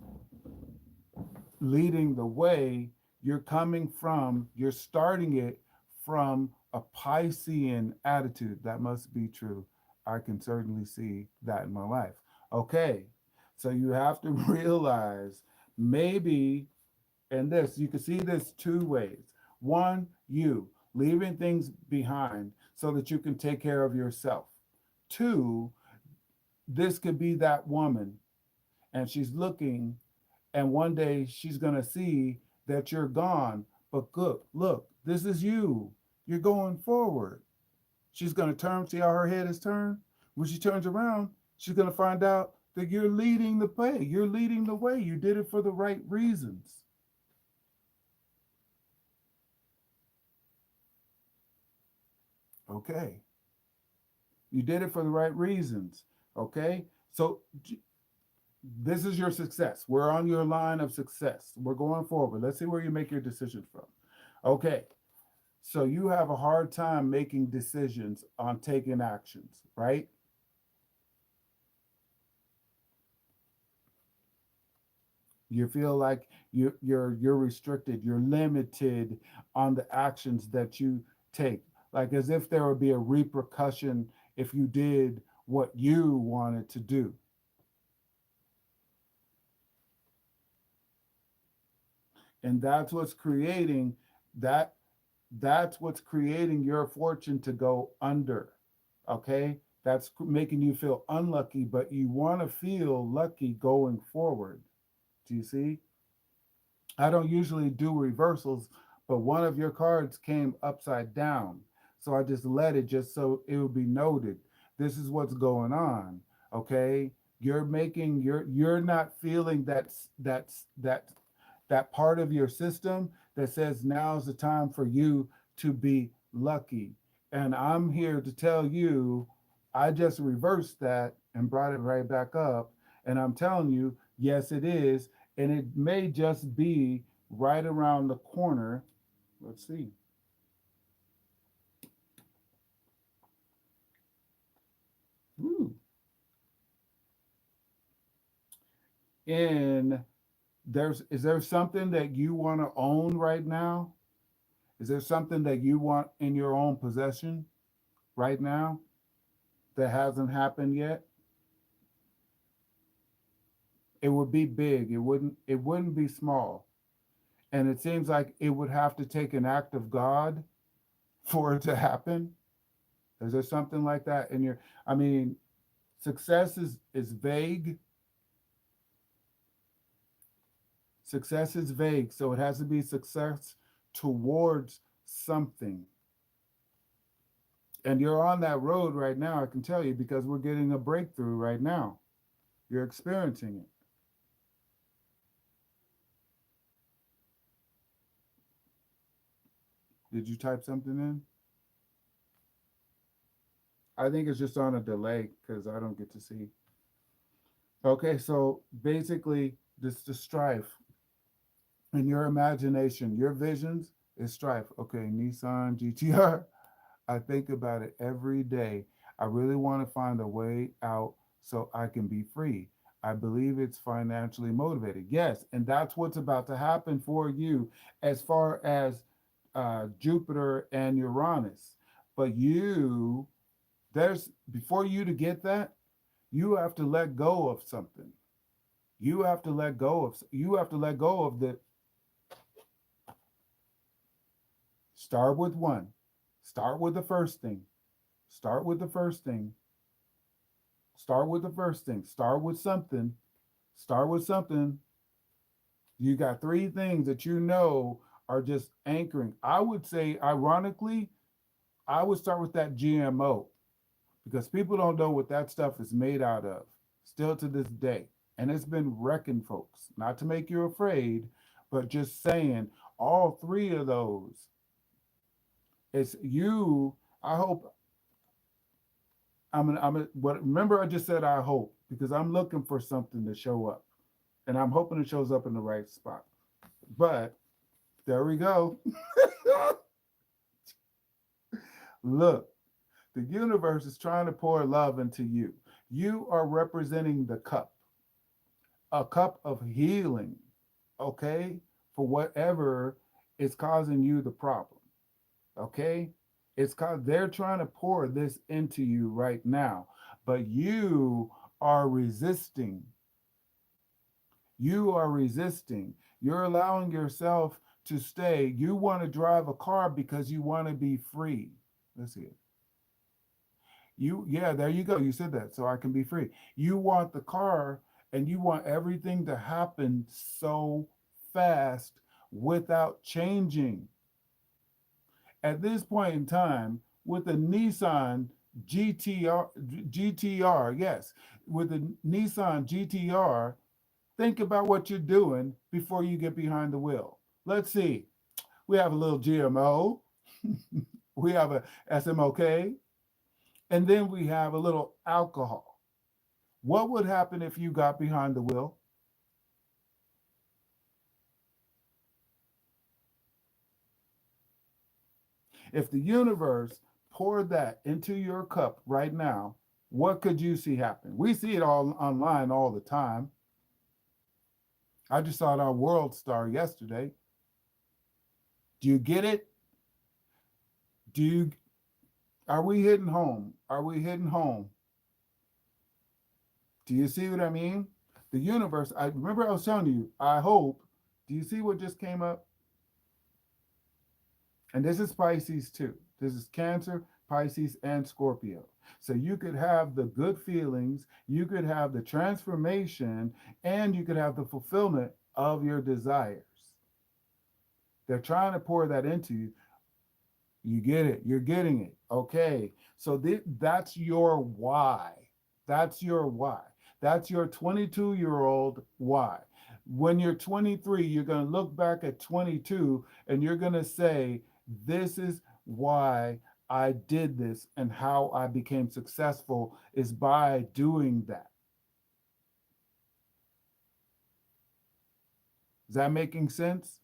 leading the way, you're starting it from a Piscean attitude. That must be true. I can certainly see that in my life. Okay, so you have to realize maybe, and this, you can see this two ways. One, you leaving things behind so that you can take care of yourself. Two, this could be that woman, and she's looking, and one day she's going to see that you're gone. But look, this is you. You're going forward. She's going to turn, see how her head is turned? When she turns around, she's going to find out that you're leading the way. You're leading the way. You did it for the right reasons. Okay. You did it for the right reasons. Okay. So this is your success. We're on your line of success. We're going forward. Let's see where you make your decisions from. Okay. So you have a hard time making decisions on taking actions, right? You feel like you're restricted, you're limited on the actions that you take, like as if there would be a repercussion if you did what you wanted to do. And that that's what's creating your fortune to go under. Okay? That's making you feel unlucky, but you want to feel lucky going forward. Do you see? I don't usually do reversals, but one of your cards came upside down. So I just let it just so it will be noted. This is what's going on. Okay? You're not feeling that part of your system that says now's the time for you to be lucky. And I'm here to tell you, I just reversed that and brought it right back up. And I'm telling you, yes, it is. And it may just be right around the corner. Let's see. Ooh. And is there something that you want to own right now? Is there something that you want in your own possession right now that hasn't happened yet? It would be big. It wouldn't be small. And it seems like it would have to take an act of God for it to happen. Is there something like that in your I mean, success is vague. Success is vague, so it has to be success towards something. And you're on that road right now, I can tell you, because we're getting a breakthrough right now. You're experiencing it. Did you type something in? I think it's just on a delay because I don't get to see. Okay, so basically, this the strife in your imagination, your visions is strife. Okay, Nissan GTR. I think about it every day. I really want to find a way out so I can be free. I believe it's financially motivated. Yes, and that's what's about to happen for you as far as Jupiter and Uranus. But you, there's before you to get that, you have to let go of something. You have to let go of the start with one. Start with the first thing. Start with the first thing. Start with the first thing. Start with something. Start with something. You got three things that you know are just anchoring. I would say, ironically, I would start with that GMO because people don't know what that stuff is made out of still to this day. And it's been wrecking folks, not to make you afraid, but just saying all three of those. It's you. I hope what remember I just said I hope because I'm looking for something to show up and I'm hoping it shows up in the right spot. But there we go. Look, the universe is trying to pour love into you. You are representing the cup, a cup of healing, okay, for whatever is causing you the problem, okay? It's cause they're trying to pour this into you right now, but you are resisting. You are resisting. You're allowing yourself to stay. You want to drive a car because you want to be free. Let's see it. Yeah, there you go. You said that. So I can be free. You want the car and you want everything to happen so fast without changing. At this point in time, with the Nissan GTR, yes, with the Nissan GTR, think about what you're doing before you get behind the wheel. Let's see. We have a little GMO, we have a SMOK, and then we have a little alcohol. What would happen if you got behind the wheel? If the universe poured that into your cup right now, what could you see happen? We see it all online all the time. I just saw it on World Star yesterday. Do you get it? Do you are we hitting home? Are we hitting home? Do you see what I mean? The universe, I remember I was telling you, I hope. Do you see what just came up? And this is Pisces too. This is Cancer, Pisces, and Scorpio. So you could have the good feelings, you could have the transformation, and you could have the fulfillment of your desires. They're trying to pour that into you. You get it. You're getting it. Okay. So that's your why. That's your why. That's your 22-year-old why. When you're 23, you're going to look back at 22 and you're going to say, this is why I did this and how I became successful is by doing that. Is that making sense?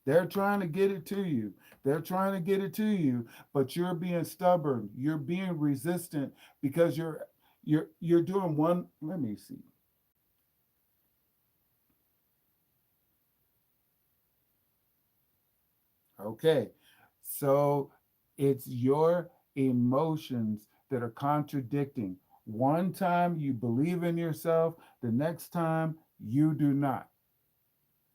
They're trying to get it to you. They're trying to get it to you, but you're being stubborn. You're being resistant because you're doing one. Let me see. Okay. So it's your emotions that are contradicting. One time you believe in yourself, the next time you do not.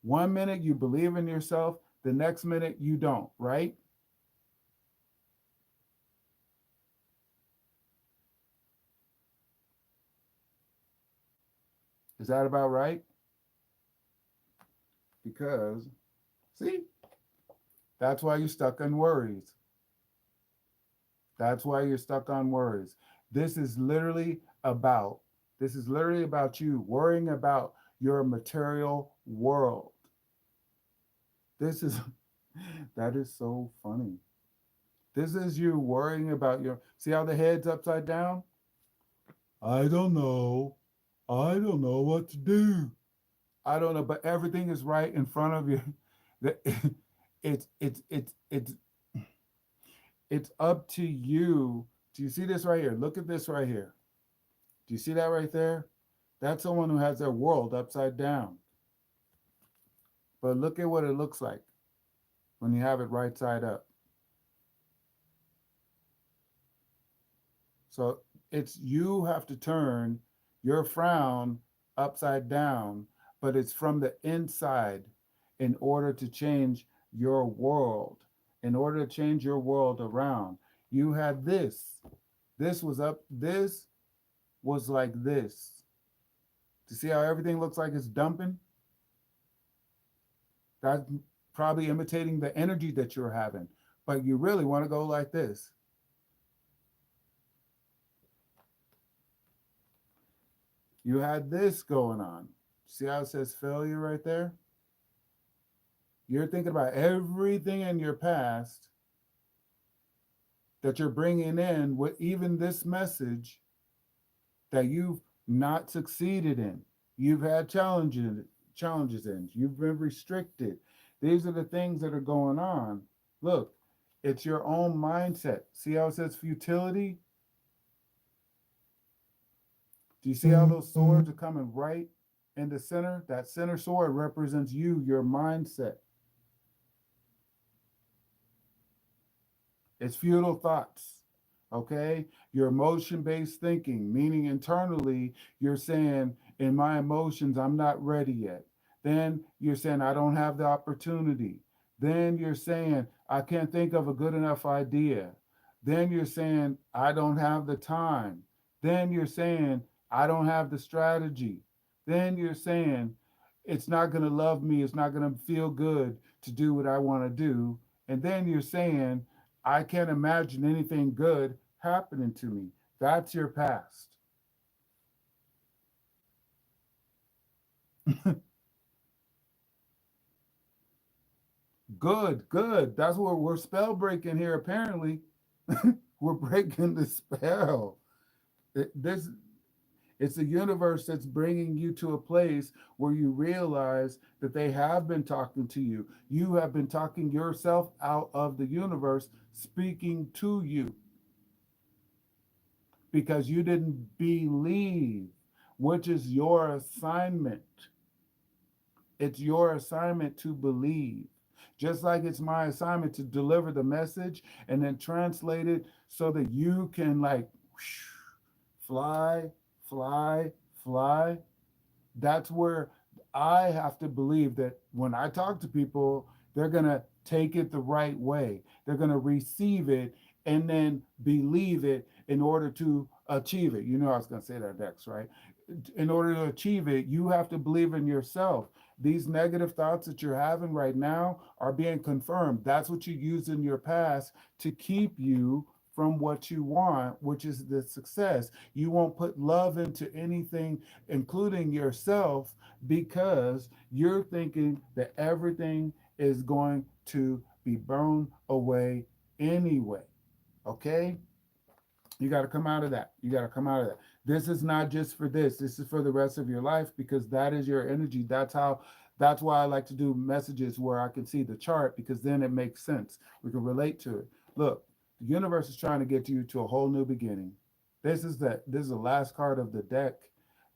One minute you believe in yourself, the next minute you don't, right? Is that about right? Because, see, that's why you're stuck on worries. That's why you're stuck on worries. This is literally about this is literally about you worrying about your material world. This is that is so funny. This is you worrying about your, see how the head's upside down? I don't know. I don't know what to do. I don't know, but everything is right in front of you. It's it's it's it's it's up to you. Do you see this right here? Look at this right here. Do you see that right there? That's someone who has their world upside down. But look at what it looks like when you have it right side up. So it's you have to turn your frown upside down, but it's from the inside in order to change your world, in order to change your world around. You had this. This was up, this was like this. To see how everything looks like it's dumping? That's probably imitating the energy that you're having. But you really want to go like this. You had this going on. See how it says failure right there? You're thinking about everything in your past that you're bringing in with even this message that you've not succeeded in. You've had challenges in. You've been restricted. These are the things that are going on. Look, it's your own mindset. See how it says futility? Do you see how those swords are coming right in the center? That center sword represents you, your mindset. It's futile thoughts. Okay? Your emotion based thinking, meaning internally, you're saying, in my emotions, I'm not ready yet. Then you're saying, I don't have the opportunity. Then you're saying, I can't think of a good enough idea. Then you're saying, I don't have the time. Then you're saying, I don't have the strategy. Then you're saying, it's not going to love me. It's not going to feel good to do what I want to do. And then you're saying, I can't imagine anything good happening to me. That's your past. Good, good. That's what we're spell breaking here, apparently. We're breaking the spell. This it's the universe that's bringing you to a place where you realize that they have been talking to you. You have been talking yourself out of the universe, speaking to you because you didn't believe, which is your assignment. It's your assignment to believe. Just like it's my assignment to deliver the message and then translate it so that you can, like, whoosh, fly, fly, fly. That's where I have to believe that when I talk to people, they're going to take it the right way. They're going to receive it and then believe it in order to achieve it. You know, I was going to say that next, right? In order to achieve it, you have to believe in yourself. These negative thoughts that you're having right now are being confirmed. That's what you used in your past to keep you from what you want, which is the success. You won't put love into anything, including yourself, because you're thinking that everything is going to be burned away anyway. Okay? You got to come out of that. You got to come out of that. This is not just for this. This is for the rest of your life because that is your energy. That's why I like to do messages where I can see the chart because then it makes sense. We can relate to it. Look, the universe is trying to get you to a whole new beginning. This is the last card of the deck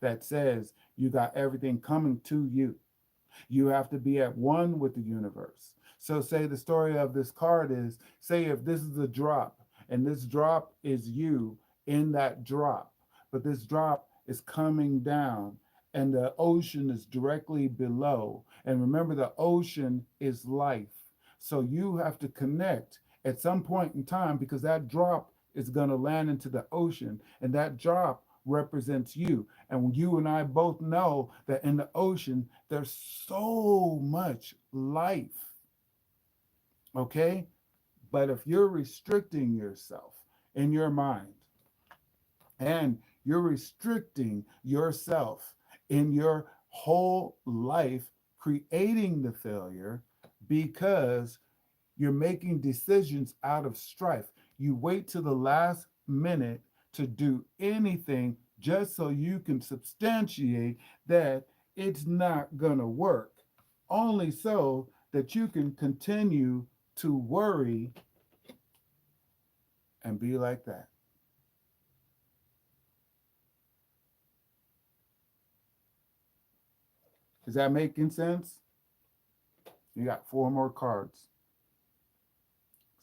that says you got everything coming to you. You have to be at one with the universe. So, say the story of this card is, say if this is a drop, and this drop is you in that drop, but this drop is coming down, and the ocean is directly below. And remember, the ocean is life. So, you have to connect at some point in time because that drop is going to land into the ocean, and that drop represents you. And you and I both know that in the ocean, there's so much life. Okay? But if you're restricting yourself in your mind and you're restricting yourself in your whole life creating the failure because you're making decisions out of strife. You wait to the last minute to do anything just so you can substantiate that it's not going to work, only so that you can continue to worry and be like that. Is that making sense? You got four more cards.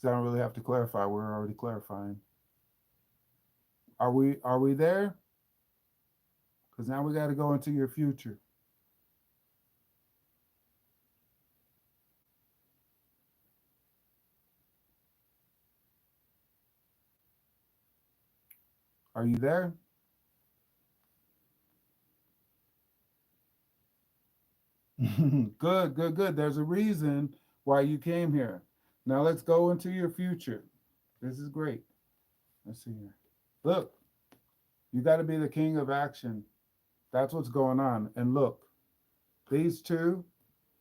So I don't really have to clarify. We're already clarifying. Are we there? Because now we got to go into your future. Are you there? Good, good, good. There's a reason why you came here. Now let's go into your future. This is great. Let's see here. Look, you got to be the king of action. That's what's going on. And look, these two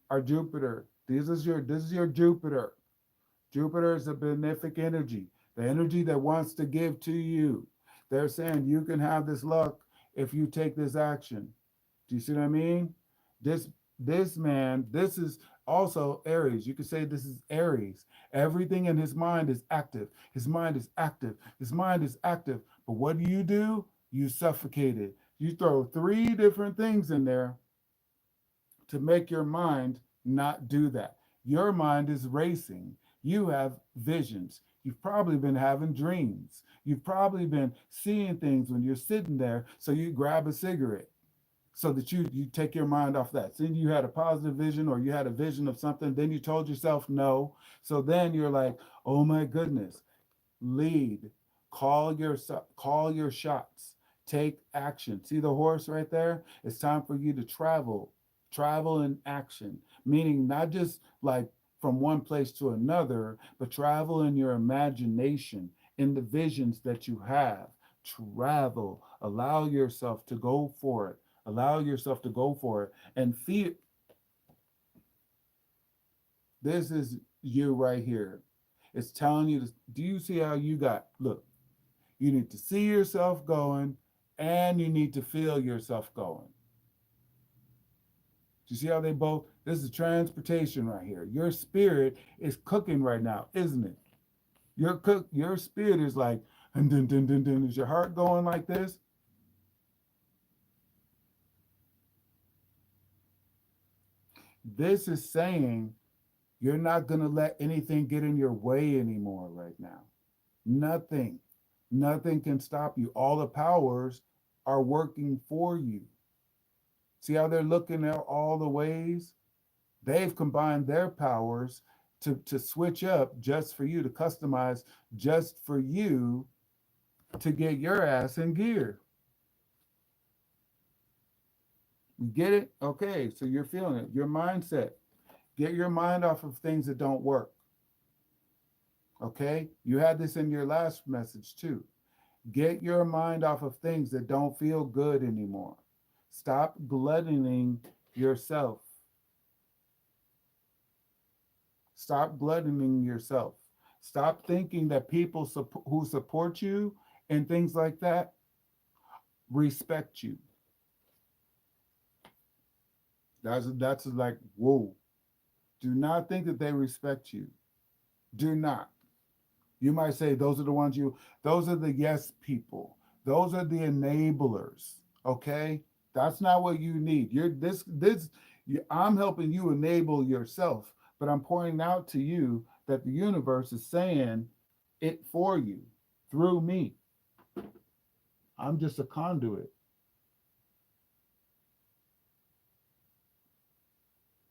are Jupiter. This is your Jupiter. Jupiter is a benefic energy, the energy that wants to give to you. They're saying you can have this luck if you take this action. Do you see what I mean? This this man, this is also Aries. You could say this is Aries. Everything in his mind is active. His mind is active. His mind is active. But what do? You suffocate it. You throw three different things in there to make your mind not do that. Your mind is racing. You have visions. You've probably been having dreams. You've probably been seeing things when you're sitting there. So you grab a cigarette so that you take your mind off that. So you had a positive vision or you had a vision of something. Then you told yourself no. So then you're like, oh my goodness, lead, call your shots, take action. See the horse right there? It's time for you to travel in action, meaning not just like from one place to another, but travel in your imagination, in the visions that you have. Travel, allow yourself to go for it, allow yourself to go for it and feel. This is you right here. It's telling you to, do you see how you got, look, you need to see yourself going and you need to feel yourself going. Do you see how they both, this is transportation right here. Your spirit is cooking right now, isn't it? Your spirit is like, and then, is your heart going like this? This is saying you're not going to let anything get in your way anymore right now. Nothing. Nothing can stop you. All the powers are working for you. See how they're looking at all the ways? They've combined their powers to switch up just for you, to customize just for you to get your ass in gear. You get it? Okay, so you're feeling it. Your mindset. Get your mind off of things that don't work. Okay? You had this in your last message too. Get your mind off of things that don't feel good anymore. Stop gluttoning yourself. Stop gluttoning yourself. Stop thinking that people who support you and things like that respect you. That's like, whoa. Do not think that they respect you. Do not. You might say those are the yes people. Those are the enablers. Okay? That's not what you need. I'm helping you enable yourself, but I'm pointing out to you that the universe is saying it for you through me. I'm just a conduit.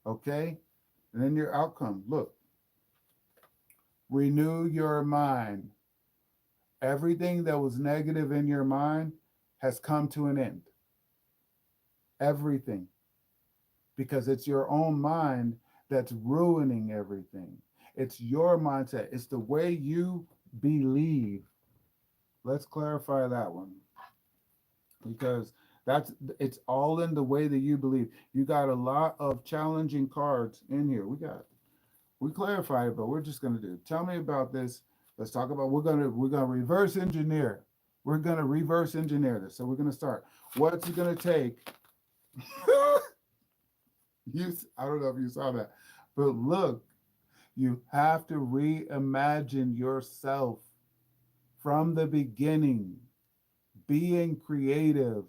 Okay? And then your outcome. Look, renew your mind. Everything that was negative in your mind has come to an end. Everything. Because it's your own mind that's ruining everything. It's your mindset. It's the way you believe. Let's clarify that one. Because That's it's all in the way that you believe. You got a lot of challenging cards in here. We clarified it, but we're just gonna do. Tell me about this. Let's talk about we're gonna reverse engineer. We're gonna reverse engineer this. So we're gonna start. What's it gonna take? I don't know if you saw that, but look, you have to reimagine yourself from the beginning, being creative,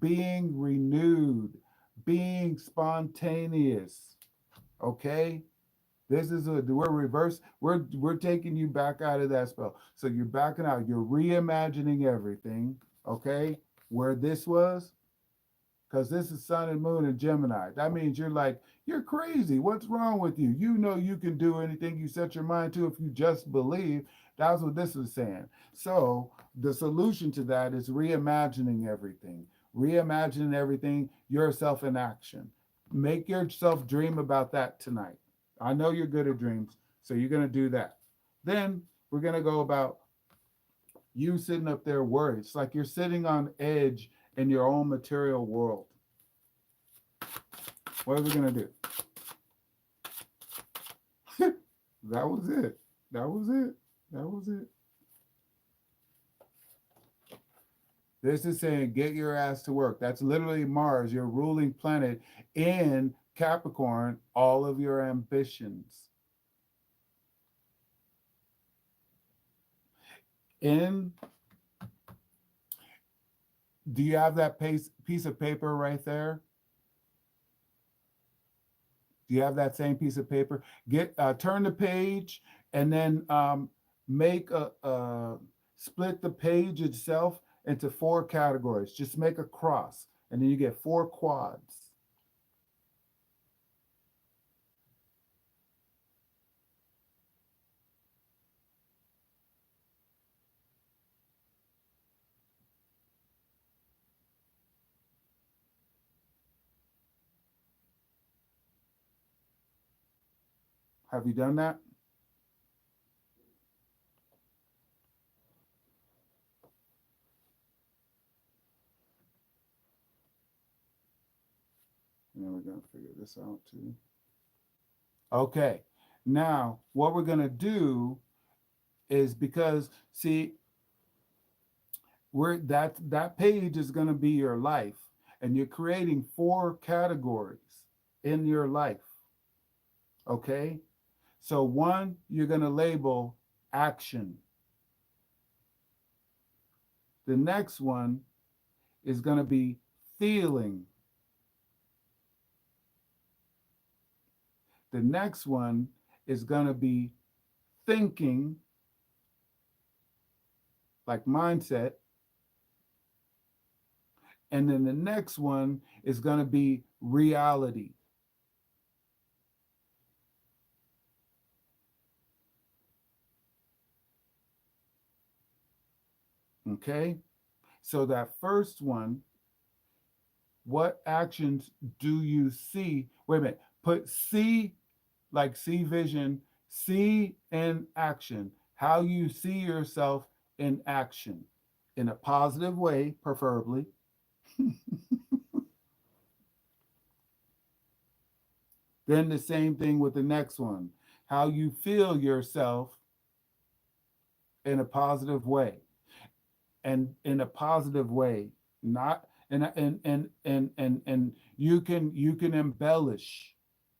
being renewed, being spontaneous. Okay? This is we're reverse. We're taking you back out of that spell. So you're backing out. You're reimagining everything. Okay? Where this was, because this is Sun and Moon and Gemini. That means you're like, you're crazy. What's wrong with you? You know you can do anything you set your mind to if you just believe. That's what this is saying. So the solution to that is reimagining everything. Reimagining everything, yourself in action. Make yourself dream about that tonight. I know you're good at dreams, so you're going to do that. Then we're going to go about you sitting up there worried. It's like you're sitting on edge in your own material world. What are we going to do? That was it. That was it. That was it. This is saying get your ass to work. That's literally Mars, your ruling planet in Capricorn, all of your ambitions. In Do you have that piece of paper right there? Do you have that same piece of paper? Turn the page and then make split the page itself into four categories. Just make a cross, and then you get four quads. Have you done that? And then we're going to figure this out too. Okay. Now, what we're going to do is because, see, that page is going to be your life, and you're creating four categories in your life. Okay? So one, you're going to label action. The next one is going to be feeling. The next one is going to be thinking, like mindset. And then the next one is going to be reality. Okay? So that first one, what actions do you see? Wait a minute. Put see, like see vision, see in action. How you see yourself in action in a positive way, preferably. Then the same thing with the next one. How you feel yourself in a positive way. And in a positive way, not and you can embellish.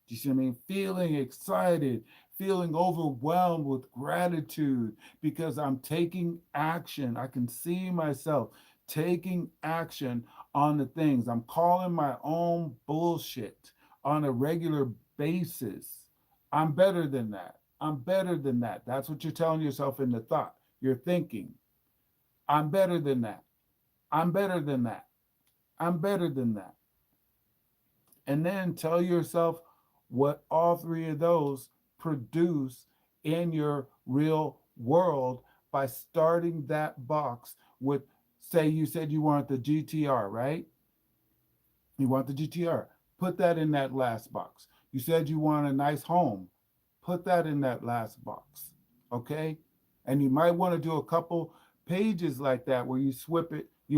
Do you see what I mean? Feeling excited, feeling overwhelmed with gratitude because I'm taking action. I can see myself taking action on the things. I'm calling my own bullshit on a regular basis. I'm better than that. I'm better than that. That's what you're telling yourself in the thought. You're thinking, I'm better than that. I'm better than that. I'm better than that. And then tell yourself what all three of those produce in your real world by starting that box with, say, you said you want the GTR, right? You want the GTR. Put that in that last box. You said you want a nice home. Put that in that last box. Okay? And you might want to do a couple pages like that where you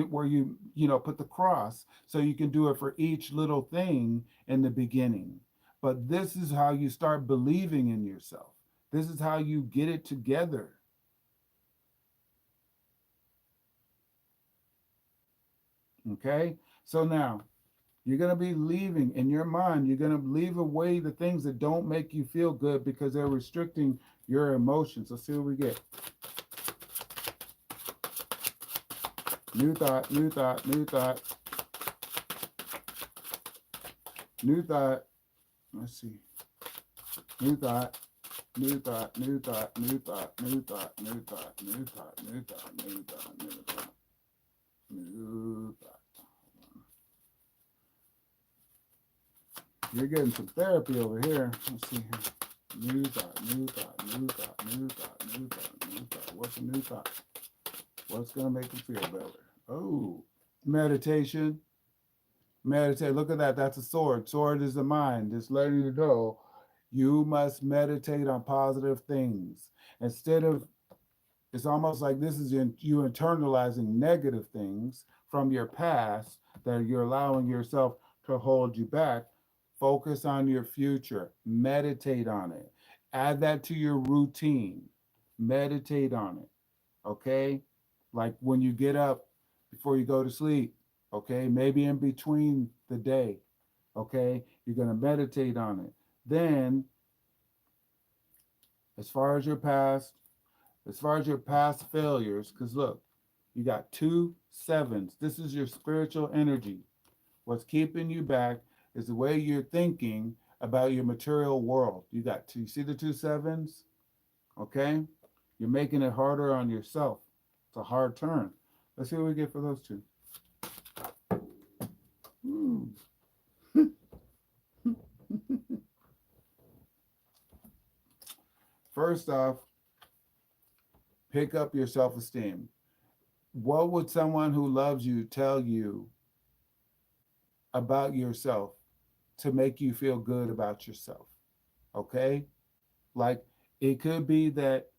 where you know put the cross, so you can do it for each little thing in the beginning. But this is how you start believing in yourself. This is how you get it together. Okay, so now you're going to be leaving in your mind, you're going to leave away the things that don't make you feel good because they're restricting your emotions. Let's see what we get. New thought, new thought, new thought, new thought. Let's see. New thought, new thought, new thought, new thought, new thought, new thought, new thought, new thought, new thought, new thought, new thought. You're getting some therapy over here. Let's see here. New thought, new thought, new thought, new thought, new thought, new thought. What's a new thought? What's going to make them feel better? Oh, meditation. Meditate. Look at that. That's a sword. Sword is the mind. It's letting you know you must meditate on positive things. Instead of, it's almost like this is you internalizing negative things from your past that you're allowing yourself to hold you back. Focus on your future. Meditate on it. Add that to your routine. Meditate on it. Okay? Like when you get up before you go to sleep, okay? Maybe in between the day, okay? You're going to meditate on it. Then, as far as your past, as far as your past failures, because look, you got two sevens. This is your spiritual energy. What's keeping you back is the way you're thinking about your material world. You got two, you see the two sevens? Okay? You're making it harder on yourself. It's a hard turn. Let's see what we get for those two. Ooh. First off, pick up your self esteem. What would someone who loves you tell you about yourself to make you feel good about yourself? Okay? Like it could be that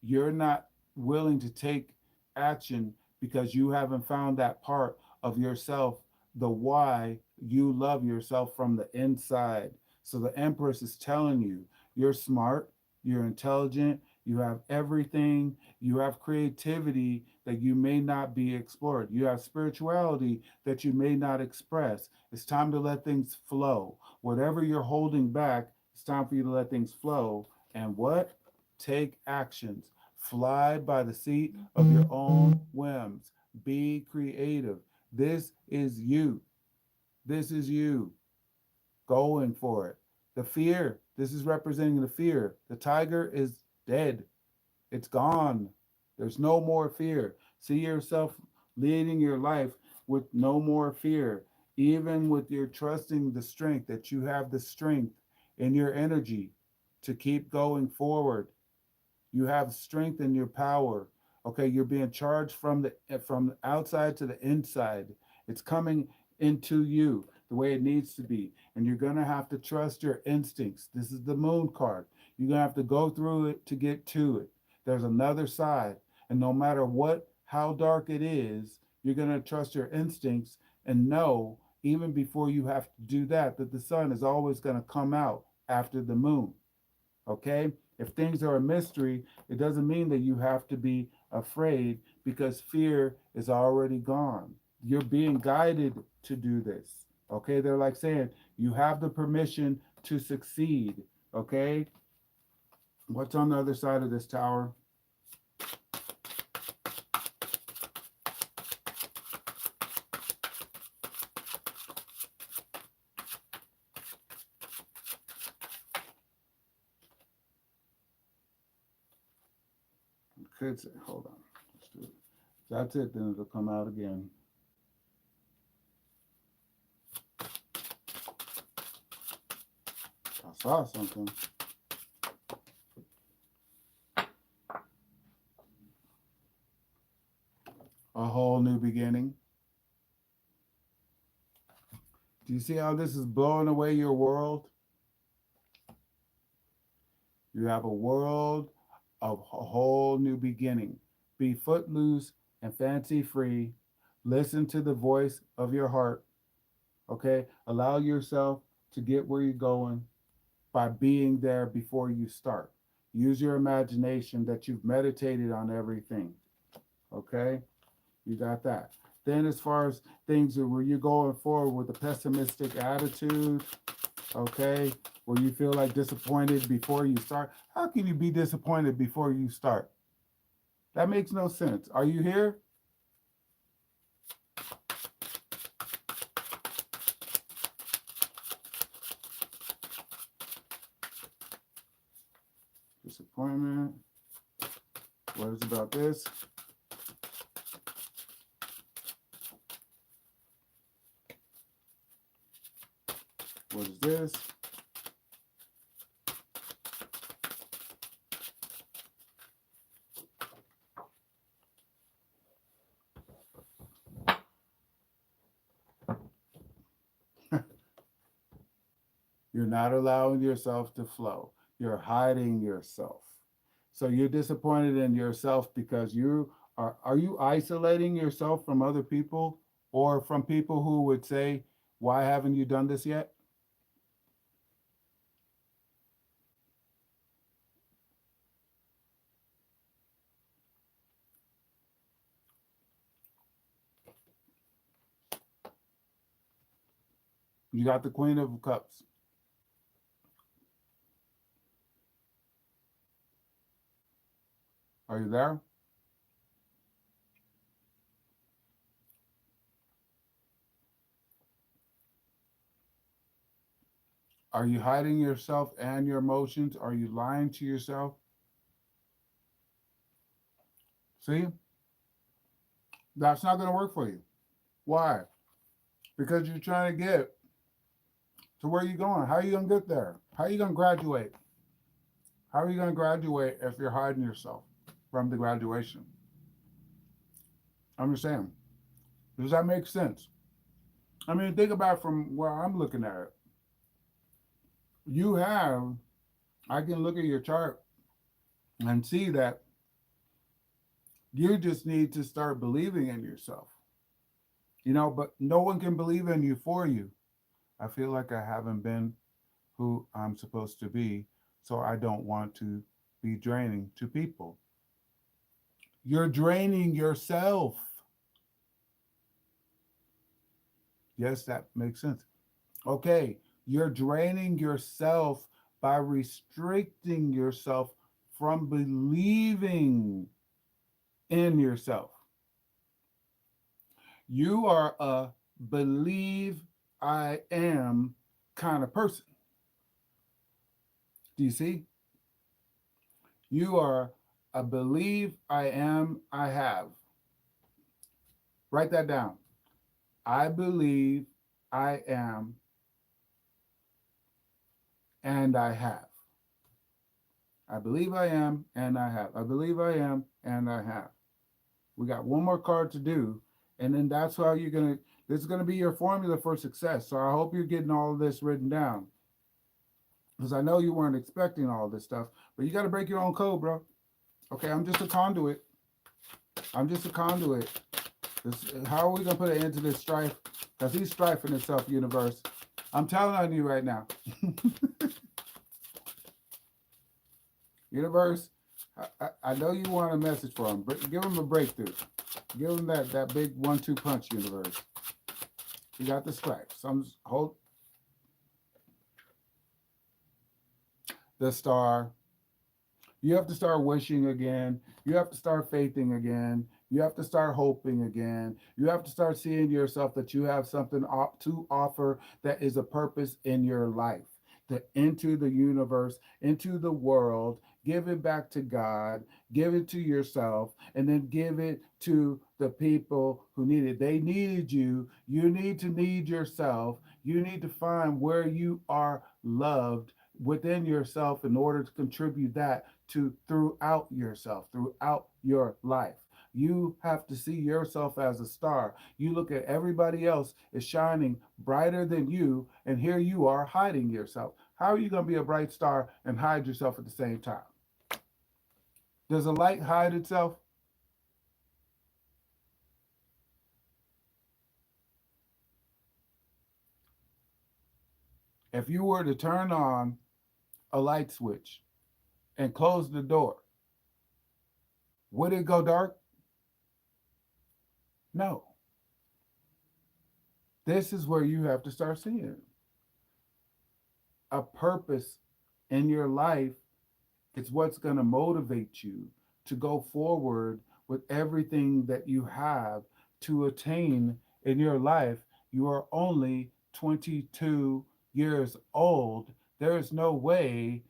you're not willing to take action because you haven't found that part of yourself, the why you love yourself from the inside. So the Empress is telling you you're smart, you're intelligent, you have everything, you have creativity that you may not be explored, you have spirituality that you may not express. It's time to let things flow. Whatever you're holding back, it's time for you to let things flow. And what? Take actions. Fly by the seat of your own whims. Be creative. This is you. This is you going for it. The fear, this is representing the fear. The tiger is dead. It's gone. There's no more fear. See yourself leading your life with no more fear, even with your trusting the strength that you have the strength in your energy to keep going forward. You have strength in your power. Okay, you're being charged from the outside to the inside. It's coming into you the way it needs to be. And you're going to have to trust your instincts. This is the moon card. You're going to have to go through it to get to it. There's another side. And no matter what, how dark it is, you're going to trust your instincts and know, even before you have to do that, that the sun is always going to come out after the moon. Okay? If things are a mystery, it doesn't mean that you have to be afraid because fear is already gone. You're being guided to do this. Okay? They're like saying you have the permission to succeed. Okay? What's on the other side of this tower? Could say, hold on. Let's do it. That's it, then it'll come out again. I saw something. A whole new beginning. Do you see how this is blowing away your world? You have a world of a whole new beginning. Be footloose and fancy free. Listen to the voice of your heart. Okay. Allow yourself to get where you're going by being there before you start. Use your imagination that you've meditated on everything. Okay. You got that. Then, as far as things where you're going forward with a pessimistic attitude, okay, where you feel like disappointed before you start, how can you be disappointed before you start? That makes no sense. Are you here? Disappointment. What is about this? What is this? You're not allowing yourself to flow. You're hiding yourself. So you're disappointed in yourself because are you isolating yourself from other people or from people who would say, "Why haven't you done this yet?" You got the Queen of Cups. Are you there? Are you hiding yourself and your emotions? Are you lying to yourself? See, that's not going to work for you. Why? Because you're trying to get to where you're going. How are you going to get there? How are you going to graduate? How are you going to graduate if you're hiding yourself from the graduation? I'm just saying. Does that make sense? I mean, think about it from where I'm looking at it. You have, I can look at your chart and see that you just need to start believing in yourself. But no one can believe in you for you. I feel like I haven't been who I'm supposed to be, so I don't want to be draining to people. You're draining yourself. Yes, that makes sense. Okay, you're draining yourself by restricting yourself from believing in yourself. You are a believe I am kind of person. Do you see? You are a believe I am, I have. Write that down. I believe I am and I have. I believe I am and I have. I believe I am and I have. We got one more card to do, and then that's how you're gonna. This is gonna be your formula for success. So I hope you're getting all of this written down, because I know you weren't expecting all this stuff, but you got to break your own code, bro. Okay, I'm just a conduit. I'm just a conduit. How are we gonna put an end to this strife? Because he's strifing himself, universe. I'm telling on you right now, universe. I know you want a message for him. Give him a breakthrough. Give him that big 1-2 punch, universe. You got the strife. Some hold the star. You have to start wishing again. You have to start faithing again. You have to start hoping again. You have to start seeing yourself that you have something to offer that is a purpose in your life. Into the universe, into the world, give it back to God, give it to yourself, and then give it to the people who need it. They needed you. You need to need yourself. You need to find where you are loved within yourself in order to contribute that to throughout yourself, throughout your life. You have to see yourself as a star. You look at everybody else is shining brighter than you, and here you are hiding yourself. How are you going to be a bright star and hide yourself at the same time? Does a light hide itself? If you were to turn on a light switch and close the door, would it go dark? No. This is where you have to start seeing a purpose in your life. It's what's going to motivate you to go forward with everything that you have to attain in your life. You are only 22 years old. There is no way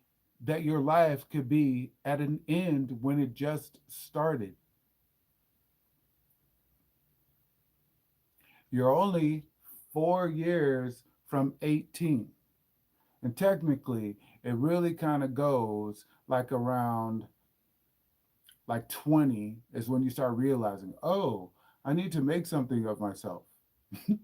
that your life could be at an end when it just started. You're only 4 years from 18. And technically, it really kind of goes like around like 20 is when you start realizing, oh, I need to make something of myself. Do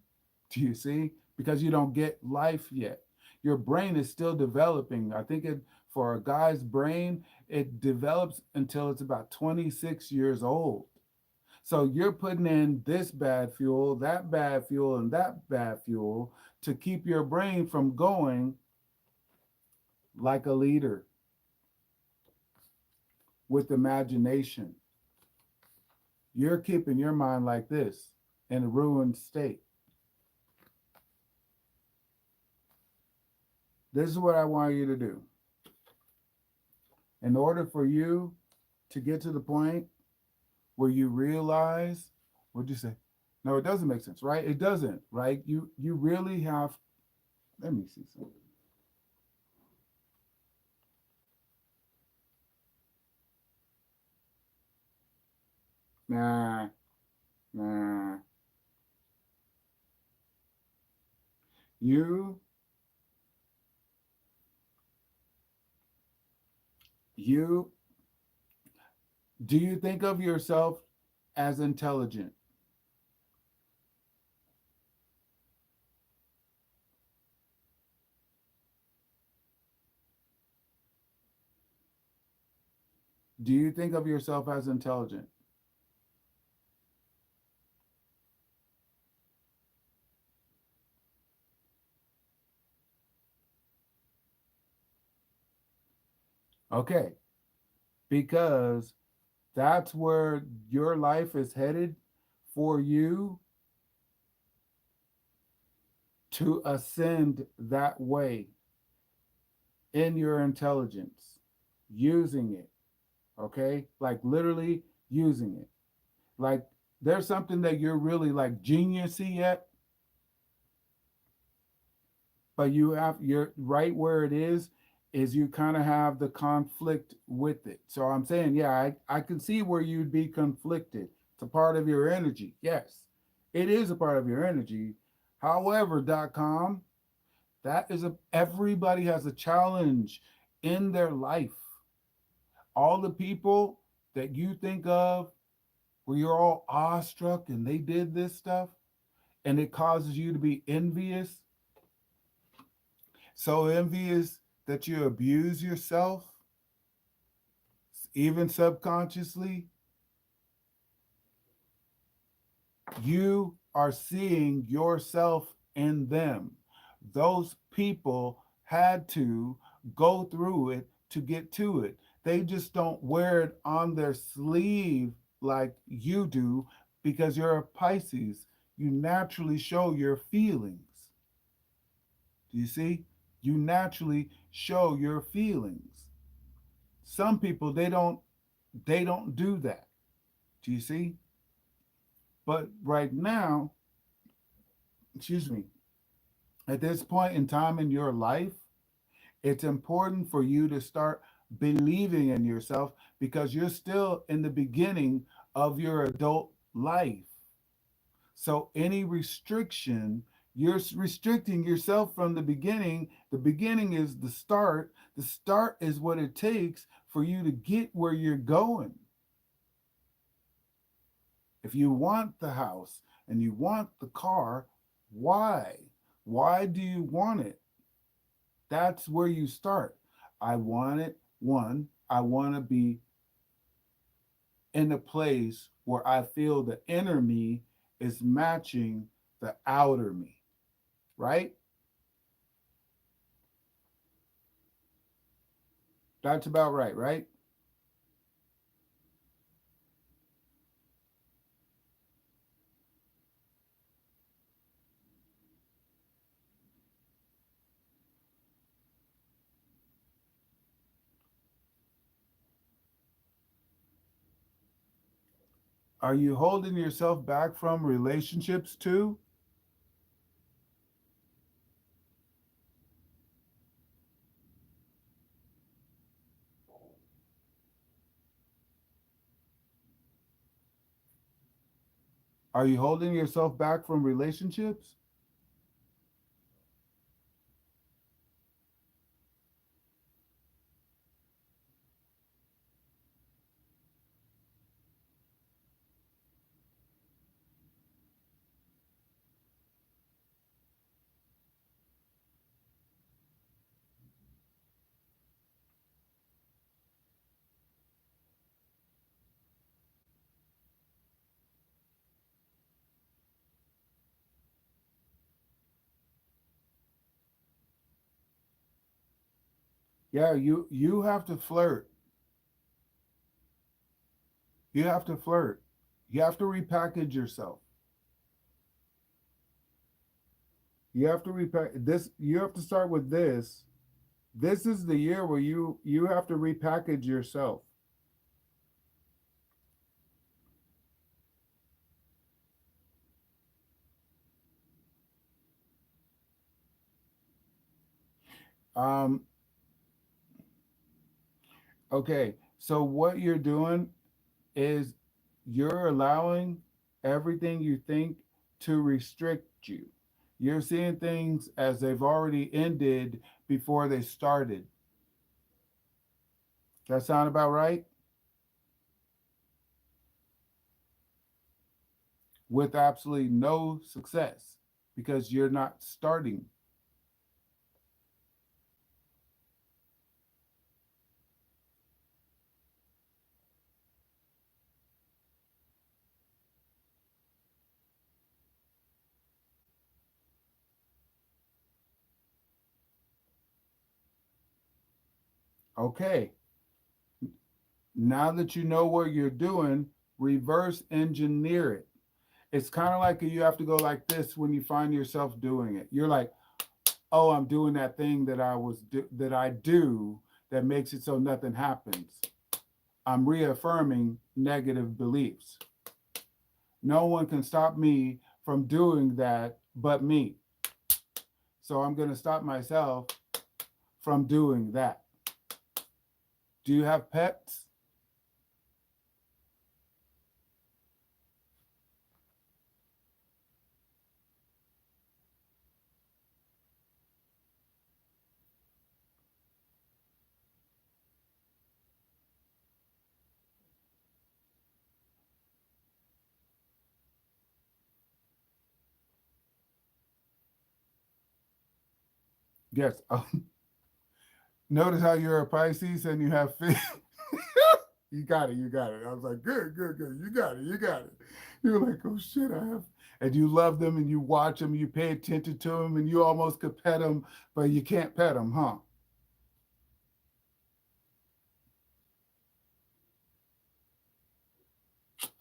you see? Because you don't get life yet. Your brain is still developing. I think for a guy's brain, it develops until it's about 26 years old. So you're putting in this bad fuel, that bad fuel, and that bad fuel to keep your brain from going like a leader with imagination. You're keeping your mind like this in a ruined state. This is what I want you to do. In order for you to get to the point where you realize, what'd you say? No, it doesn't make sense, right? It doesn't, right? You really have, let me see something. Nah, nah. You, you, do you think of yourself as intelligent? Do you think of yourself as intelligent? Okay, because that's where your life is headed for you to ascend that way in your intelligence, using it, okay? Like literally using it. Like there's something that you're really like geniusy at, but you have you're right where it is you kind of have the conflict with it. So I'm saying, yeah, I can see where you'd be conflicted. It's a part of your energy. Yes, it is a part of your energy. However, that is everybody has a challenge in their life. All the people that you think of where you're all awestruck and they did this stuff and it causes you to be envious, so envious that you abuse yourself, even subconsciously, you are seeing yourself in them. Those people had to go through it to get to it. They just don't wear it on their sleeve like you do because you're a Pisces. You naturally show your feelings. Do you see? You naturally show your feelings. Some people they don't do that. Do you see? But right now, excuse me, at this point in time in your life, it's important for you to start believing in yourself because you're still in the beginning of your adult life. So any restriction, you're restricting yourself from the beginning. The beginning is the start. The start is what it takes for you to get where you're going. If you want the house and you want the car, why? Why do you want it? That's where you start. I want it. One, I want to be in a place where I feel the inner me is matching the outer me, right? That's about right, right? Are you holding yourself back from relationships too? Are you holding yourself back from relationships? Yeah, you have to flirt. You have to flirt. You have to repackage yourself. You have to repack this. You have to start with this. This is the year where you have to repackage yourself. Um, okay, so what you're doing is you're allowing everything you think to restrict you. You're seeing things as they've already ended before they started. That sound about right? With absolutely no success because you're not starting. Okay, now that you know what you're doing, reverse engineer it. It's kind of like you have to go like this when you find yourself doing it. You're like, "Oh, I'm doing that thing that that I do that makes it so nothing happens. I'm reaffirming negative beliefs. No one can stop me from doing that but me. So I'm going to stop myself from doing that." Do you have pets? Yes. Notice how you're a Pisces and you have fish. You got it. You got it. I was like, good, good, good. You got it. You got it. You're like, oh shit, I have. And you love them and you watch them, you pay attention to them, and you almost could pet them, but you can't pet them, huh?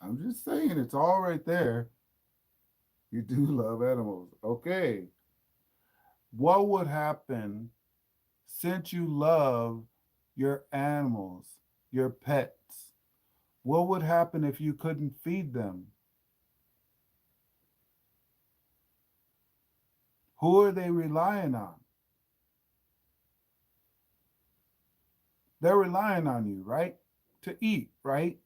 I'm just saying, it's all right there. You do love animals. Okay. What would happen since you love your animals, your pets? What would happen if you couldn't feed them? Who are they relying on? They're relying on you, right? To eat, right?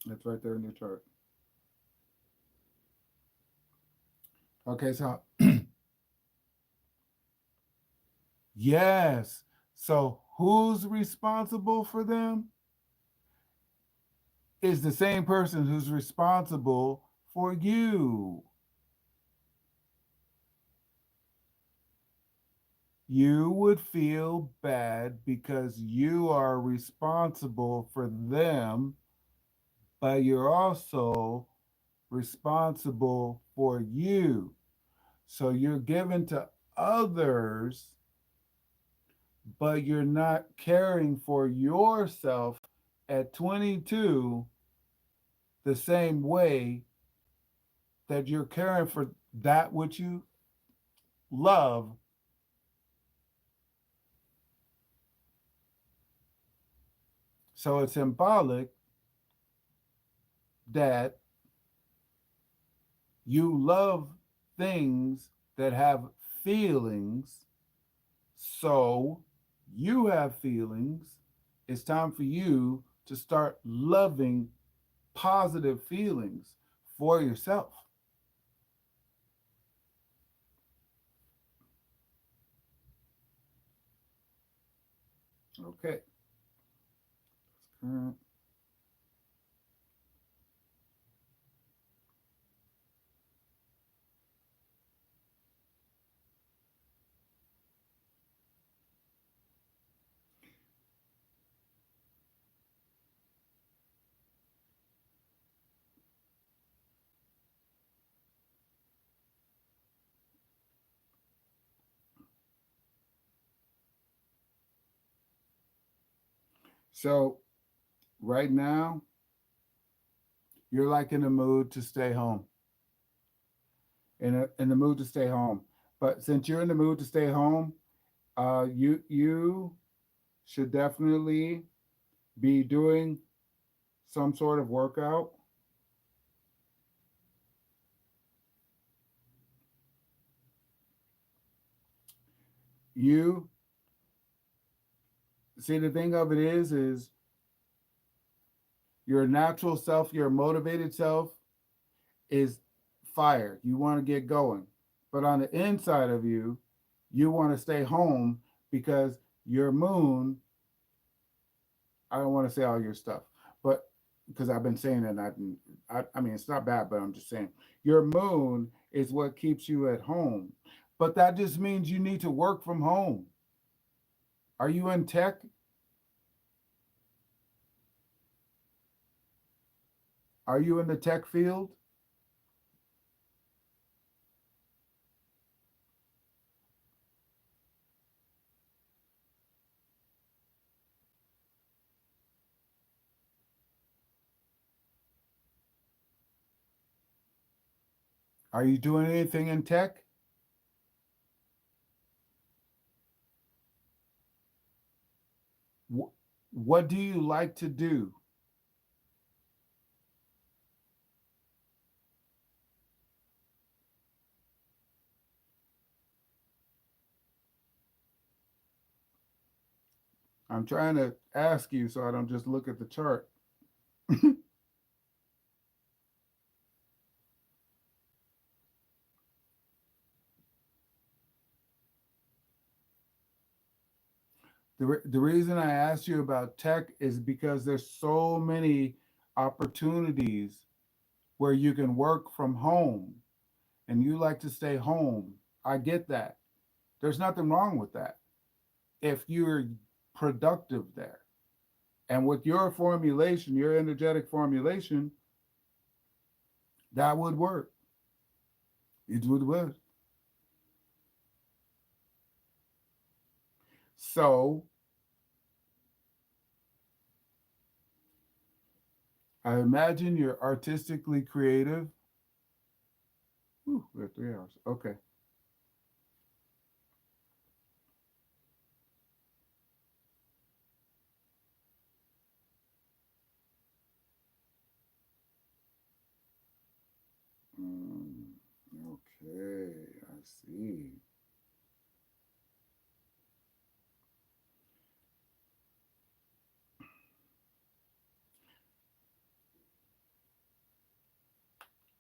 That's right there in your chart. Okay, so yes. So who's responsible for them is the same person who's responsible for you. you would feel bad because you are responsible for them, but you're also responsible for you. So you're given to others, but you're not caring for yourself at 22 the same way that you're caring for that which you love. So it's symbolic that you love things that have feelings. So you have feelings. It's time for you to start loving positive feelings for yourself. Okay. So right now, you're like in the mood to stay home, in the mood to stay home. But since you're in the mood to stay home, you should definitely be doing some sort of workout. You see, the thing of it is your natural self, your motivated self is fire. You want to get going. But on the inside of you, you want to stay home because your moon, I don't want to say all your stuff, but because I've been saying it, I mean, it's not bad, but I'm just saying your moon is what keeps you at home. But that just means you need to work from home. Are you in tech? Are you in the tech field? Are you doing anything in tech? What do you like to do? I'm trying to ask you so I don't just look at the chart. The reason I asked you about tech is because there's so many opportunities where you can work from home and you like to stay home. I get that. There's nothing wrong with that if you're productive there. And with your formulation, your energetic formulation, that would work. It would work. So I imagine you're artistically creative. Ooh, we have 3 hours. Okay. Mm, okay, I see.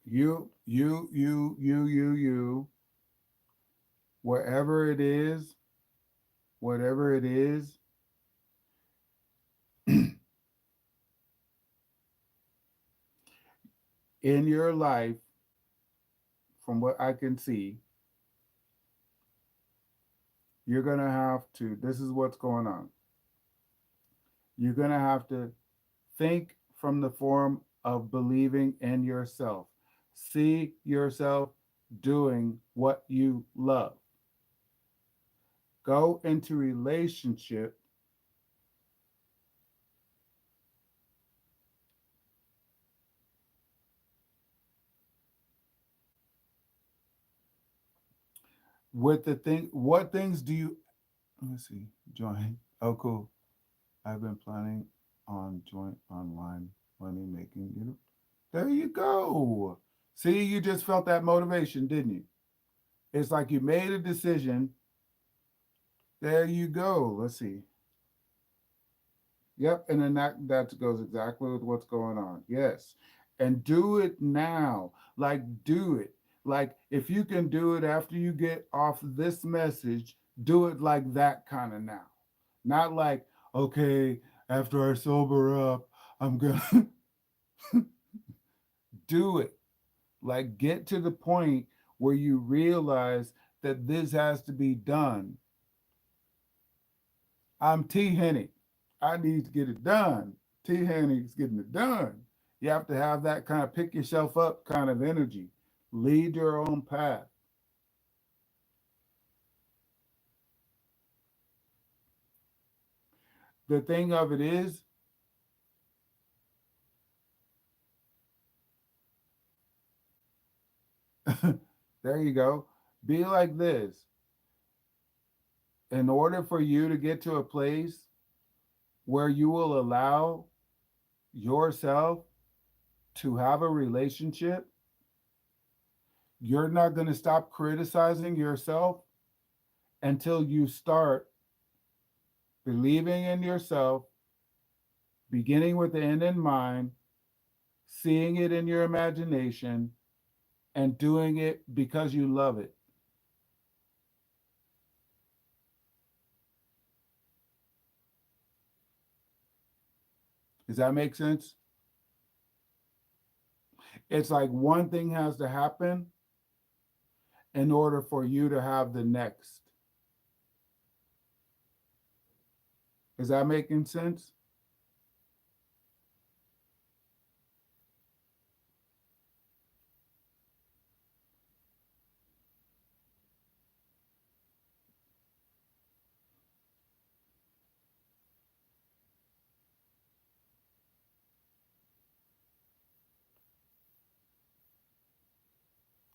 You, wherever it is, whatever it is, in your life, from what I can see, You're going to have to, this is what's going on. You're going to have to think from the form of believing in yourself. See yourself doing what you love. Go into relationship with the thing. What things do you, let's see, join. Oh, cool. I've been planning on joint online money making. There you go. See, you just felt that motivation, didn't you? It's like you made a decision. There you go. Let's see. Yep, and then that goes exactly with what's going on. Yes, and do it now. Like do it. Like if you can do it after you get off this message, do it like that kind of now. Not like okay, after I sober up, I'm gonna do it. Like get to the point where you realize that this has to be done. I'm T Henny. I need to get it done. T Henny's getting it done. You have to have that kind of pick yourself up kind of energy. Lead your own path. The thing of it is, there you go. Be like this. In order for you to get to a place where you will allow yourself to have a relationship, you're not going to stop criticizing yourself until you start believing in yourself, beginning with the end in mind, seeing it in your imagination, and doing it because you love it. Does that make sense? It's like one thing has to happen in order for you to have the next. Is that making sense?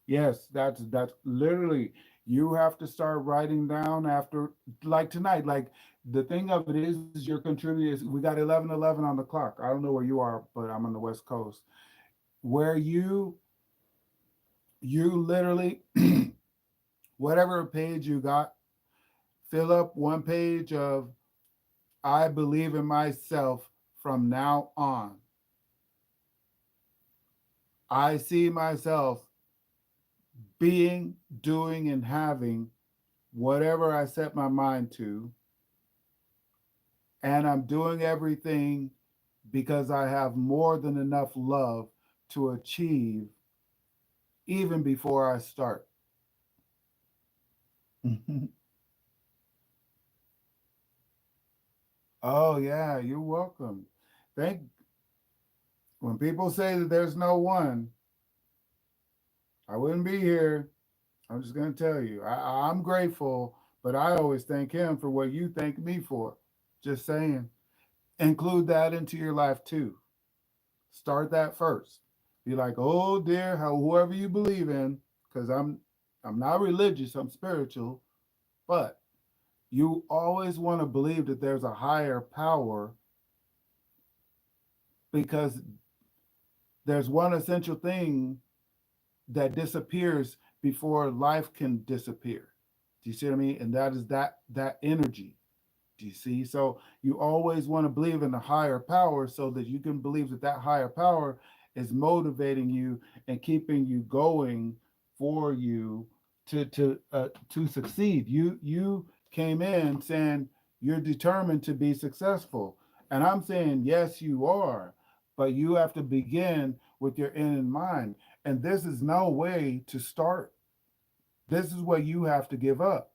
Yes, that's literally you have to start writing down after like tonight. Like the thing of it is you're contributing. We got 11:11 on the clock. I don't know where you are, but I'm on the West Coast. Where you literally whatever page you got, fill up one page of I believe in myself from now on. I see myself being, doing, and having whatever I set my mind to, and I'm doing everything because I have more than enough love to achieve even before I start. Oh yeah, you're welcome. Thank when people say that there's no one, I wouldn't be here. I'm just gonna tell you. I'm grateful, but I always thank him for what you thank me for. Just saying. Include that into your life too. Start that first. Be like, oh dear, how whoever you believe in, because I'm not religious, I'm spiritual, but you always want to believe that there's a higher power because there's one essential thing that disappears before life can disappear. Do you see what I mean? And that is that energy. Do you see? So you always want to believe in the higher power so that you can believe that that higher power is motivating you and keeping you going for you to succeed. You came in saying you're determined to be successful, and I'm saying yes, you are, but you have to begin with your end in mind. And this is no way to start. This is what you have to give up.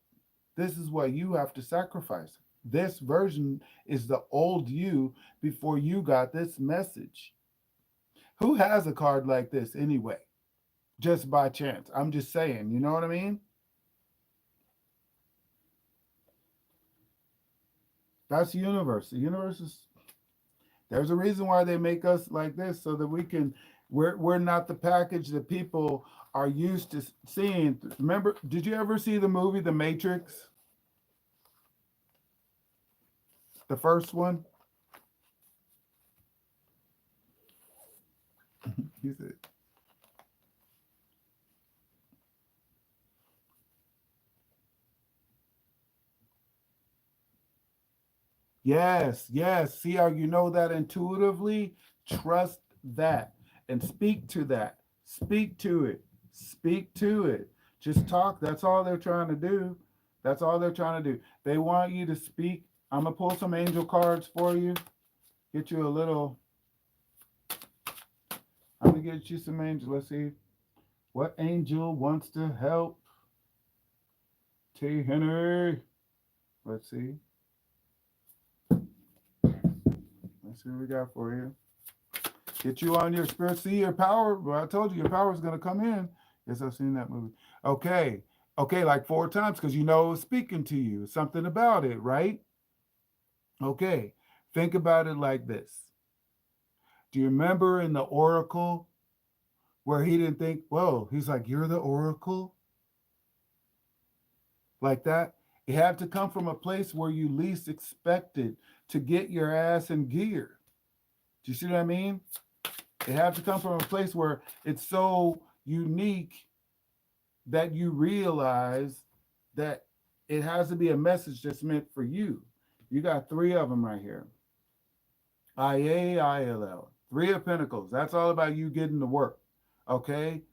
This is what you have to sacrifice. This version is the old you before you got this message. Who has a card like this anyway? Just by chance. I'm just saying, you know what I mean? That's the universe. The universe is, there's a reason why they make us like this so that we can, we're not the package that people are used to seeing. Remember, did you ever see the movie The Matrix? The first one? He said, yes, yes. See how you know that intuitively? Trust that and speak to that. Speak to it. Speak to it. Just talk. That's all they're trying to do. That's all they're trying to do. They want you to speak. I'm going to pull some angel cards for you. Get you a little, I'm going to get you some angel. Let's see. What angel wants to help T. Henry? Let's see. Let's see what we got for you. Get you on your spirit. See your power. Well, I told you your power is going to come in. Yes, I've seen that movie. Okay. Okay, like 4 times because you know it's speaking to you. Something about it, right? Okay. Think about it like this. Do you remember in the Oracle where he didn't think, whoa, he's like, you're the Oracle? Like that? It had to come from a place where you least expected to get your ass in gear. Do you see what I mean? It had to come from a place where it's so unique that you realize that it has to be a message that's meant for you. You got 3 of them right here. IAILL. 3 of Pentacles. That's all about you getting to work. Okay?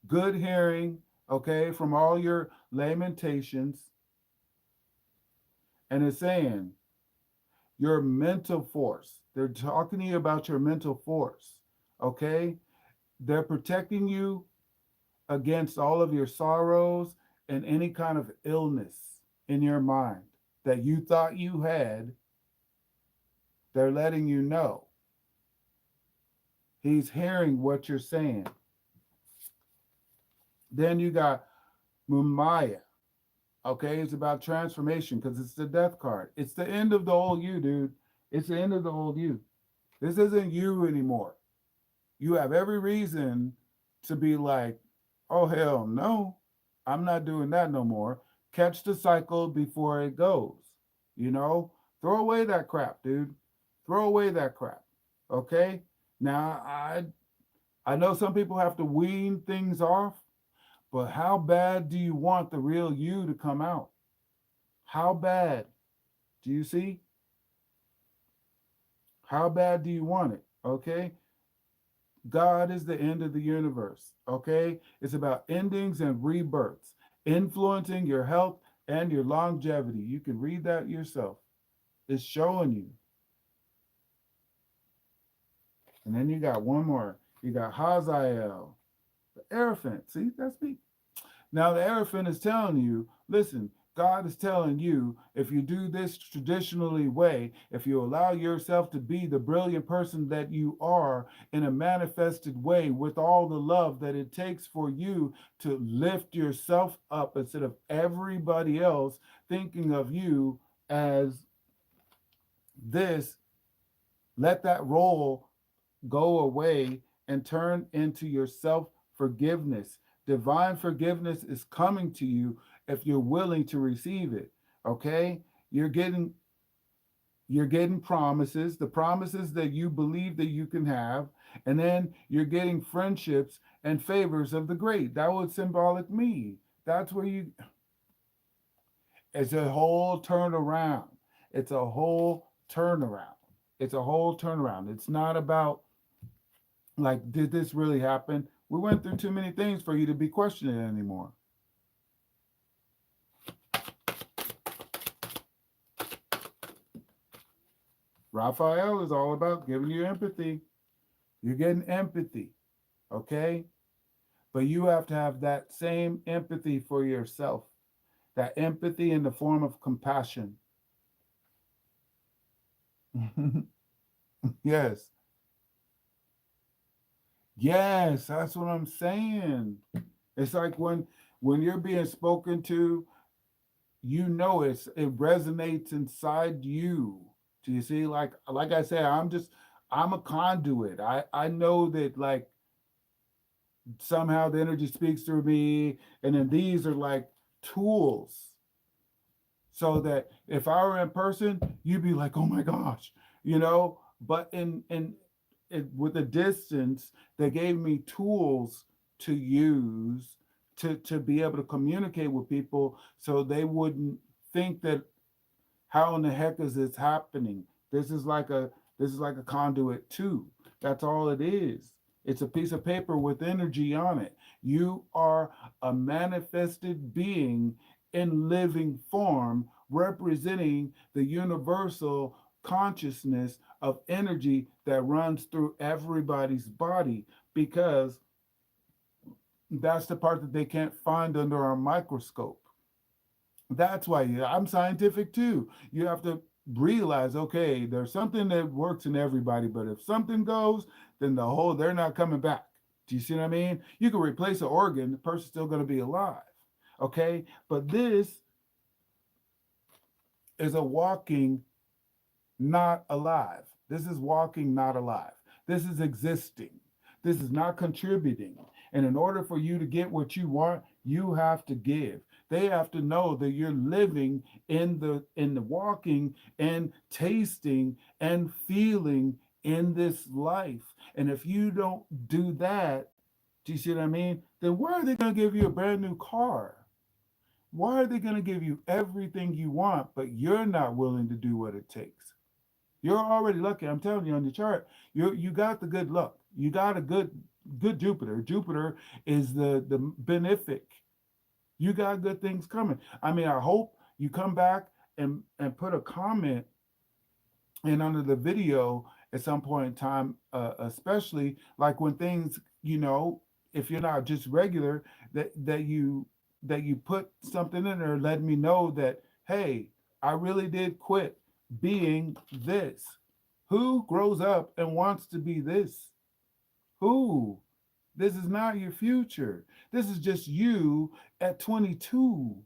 Good hearing, okay, from all your lamentations. And it's saying your mental force. They're talking to you about your mental force. Okay? They're protecting you against all of your sorrows and any kind of illness in your mind that you thought you had. They're letting you know. He's hearing what you're saying. Then you got Mumaya. Okay, it's about transformation because it's the death card. It's the end of the old you, dude. It's the end of the old you. This isn't you anymore. You have every reason to be like, oh, hell no, I'm not doing that no more. Catch the cycle before it goes. You know, throw away that crap, dude. Throw away that crap. Okay. Now, I know some people have to wean things off, but how bad do you want the real you to come out? How bad? Do you see? How bad do you want it? Okay. God is the end of the universe. Okay. It's about endings and rebirths, influencing your health and your longevity. You can read that yourself. It's showing you. And then you got one more. You got Hazael, the Aerophant. See, that's me. Now the Aerophant is telling you, listen, God is telling you, if you do this traditionally way, if you allow yourself to be the brilliant person that you are in a manifested way with all the love that it takes for you to lift yourself up instead of everybody else thinking of you as this, let that role go away and turn into your self forgiveness. Divine forgiveness is coming to you if you're willing to receive it. Okay? You're getting promises, the promises that you believe that you can have, and then you're getting friendships and favors of the great. That would symbolic me. That's where you, it's a whole turnaround. It's a whole turnaround. It's a whole turnaround. It's not about like, did this really happen? We went through too many things for you to be questioning anymore. Raphael is all about giving you empathy. You're getting empathy, okay? But you have to have that same empathy for yourself. that empathy in the form of compassion. Yes. Yes, that's what I'm saying. It's like when you're being spoken to, it resonates inside you. Do you see? Like I said, I'm a conduit. I know that like somehow the energy speaks through me, and then these are like tools, so that if I were in person, you'd be like, oh my gosh, you know. But with a distance, they gave me tools to use to be able to communicate with people, so they wouldn't think that how in the heck is this happening? This is like a this is like a conduit too. That's all it is. It's a piece of paper with energy on it. You are a manifested being in living form, representing the universal consciousness of energy that runs through everybody's body, because that's the part that they can't find under our microscope. That's why, yeah, I'm scientific too. You have to realize, okay, there's something that works in everybody, but if something goes, then they're not coming back. Do you see what I mean? You can replace an organ, the person's still going to be alive. Okay. But this is a walking not alive. This is walking not alive. This is existing. This is not contributing. And in order for you to get what you want, you have to give. They have to know that you're living in the walking and tasting and feeling in this life. And if you don't do that, do you see what I mean? Then why are they going to give you a brand new car? Why are they going to give you everything you want, but you're not willing to do what it takes? You're already lucky. I'm telling you on the chart, you got the good luck. You got a good Jupiter. Jupiter is the benefic. You got good things coming. I mean, I hope you come back and put a comment in under the video at some point in time, especially like when things, if you're not just regular, that you put something in there, let me know that, hey, I really did quit being this. Who grows up and wants to be this? Who? This is not your future. This is just you at 22.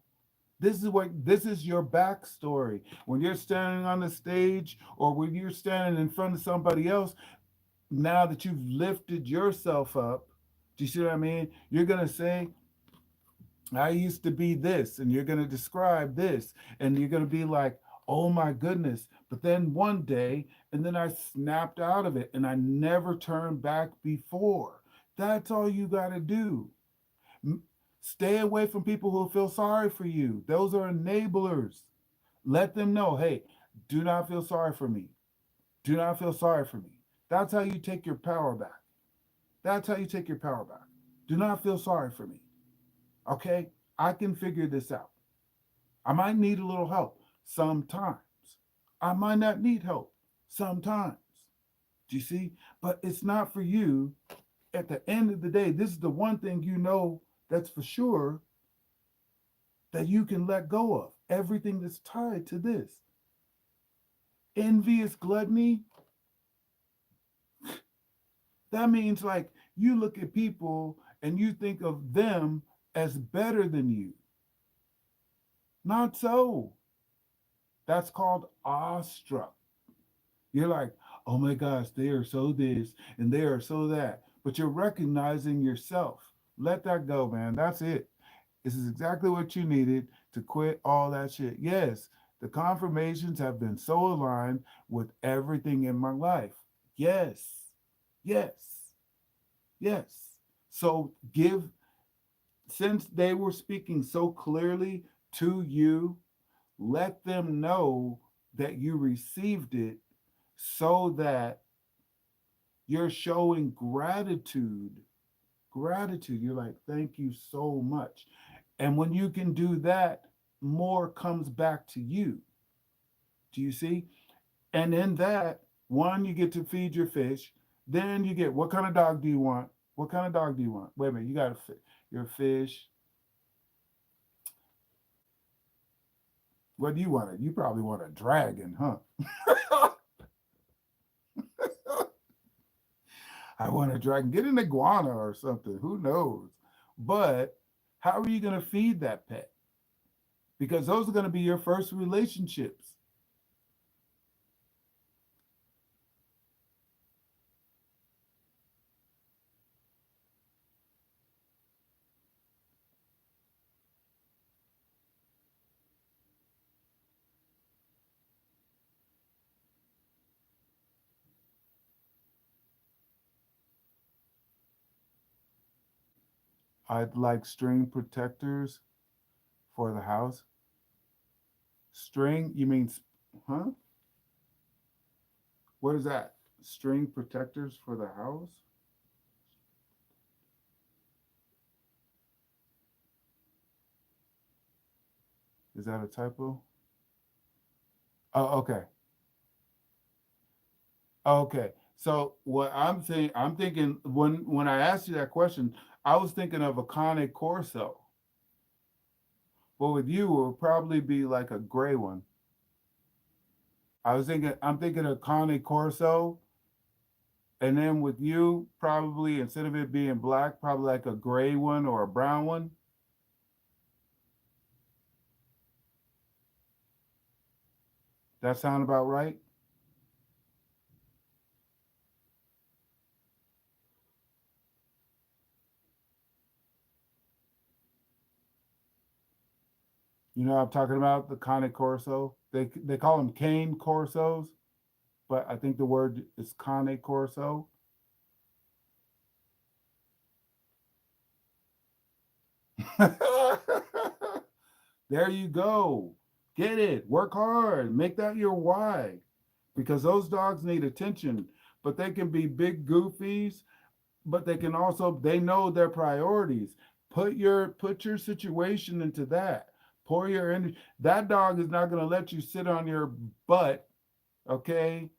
This is your backstory. When you're standing on the stage or when you're standing in front of somebody else, now that you've lifted yourself up, do you see what I mean? You're gonna say, I used to be this, and you're going to describe this, and you're going to be like, oh my goodness. But then one day, and then I snapped out of it, and I never turned back before. That's all you got to do. Stay away from people who feel sorry for you. Those are enablers. Let them know, hey, do not feel sorry for me. Do not feel sorry for me. That's how you take your power back. That's how you take your power back. Do not feel sorry for me. Okay, I can figure this out. I might need a little help sometimes. I might not need help sometimes. Do you see? But it's not for you. At the end of the day, this is the one thing that's for sure, that you can let go of. Everything that's tied to this. Envious gluttony, that means like you look at people and you think of them as better than you. Not so. That's called awestruck. You're like, oh my gosh, they are so this and they are so that. But you're recognizing yourself. Let that go, man. That's it. This is exactly what you needed to quit all that shit. Yes, the confirmations have been so aligned with everything in my life. Yes, yes, yes. So since they were speaking so clearly to you, let them know that you received it, so that you're showing gratitude. Gratitude. You're like, thank you so much. And when you can do that, more comes back to you. Do you see? And in that, one, you get to feed your fish. Then you get, what kind of dog do you want? What kind of dog do you want? Wait a minute, you got your fish. What do you want? You probably want a dragon, huh? I want a dragon. Get an iguana or something. Who knows? But how are you going to feed that pet? Because those are going to be your first relationships. I'd like string protectors for the house. String? You mean, huh? What is that? String protectors for the house? Is that a typo? Oh, okay. Okay. So what I'm saying, I'm thinking when I asked you that question, I was thinking of a Cane Corso. But with you, it would probably be like a gray one. I'm thinking of Cane Corso, and then with you, probably instead of it being black, probably like a gray one or a brown one. That sound about right? You know what I'm talking about? The Cane Corso. They call them cane corsos, but I think the word is Cane Corso. There you go. Get it. Work hard. Make that your why. Because those dogs need attention, but they can be big goofies, but they can also they know their priorities. Put your situation into that. Pour your energy. That dog is not going to let you sit on your butt, okay?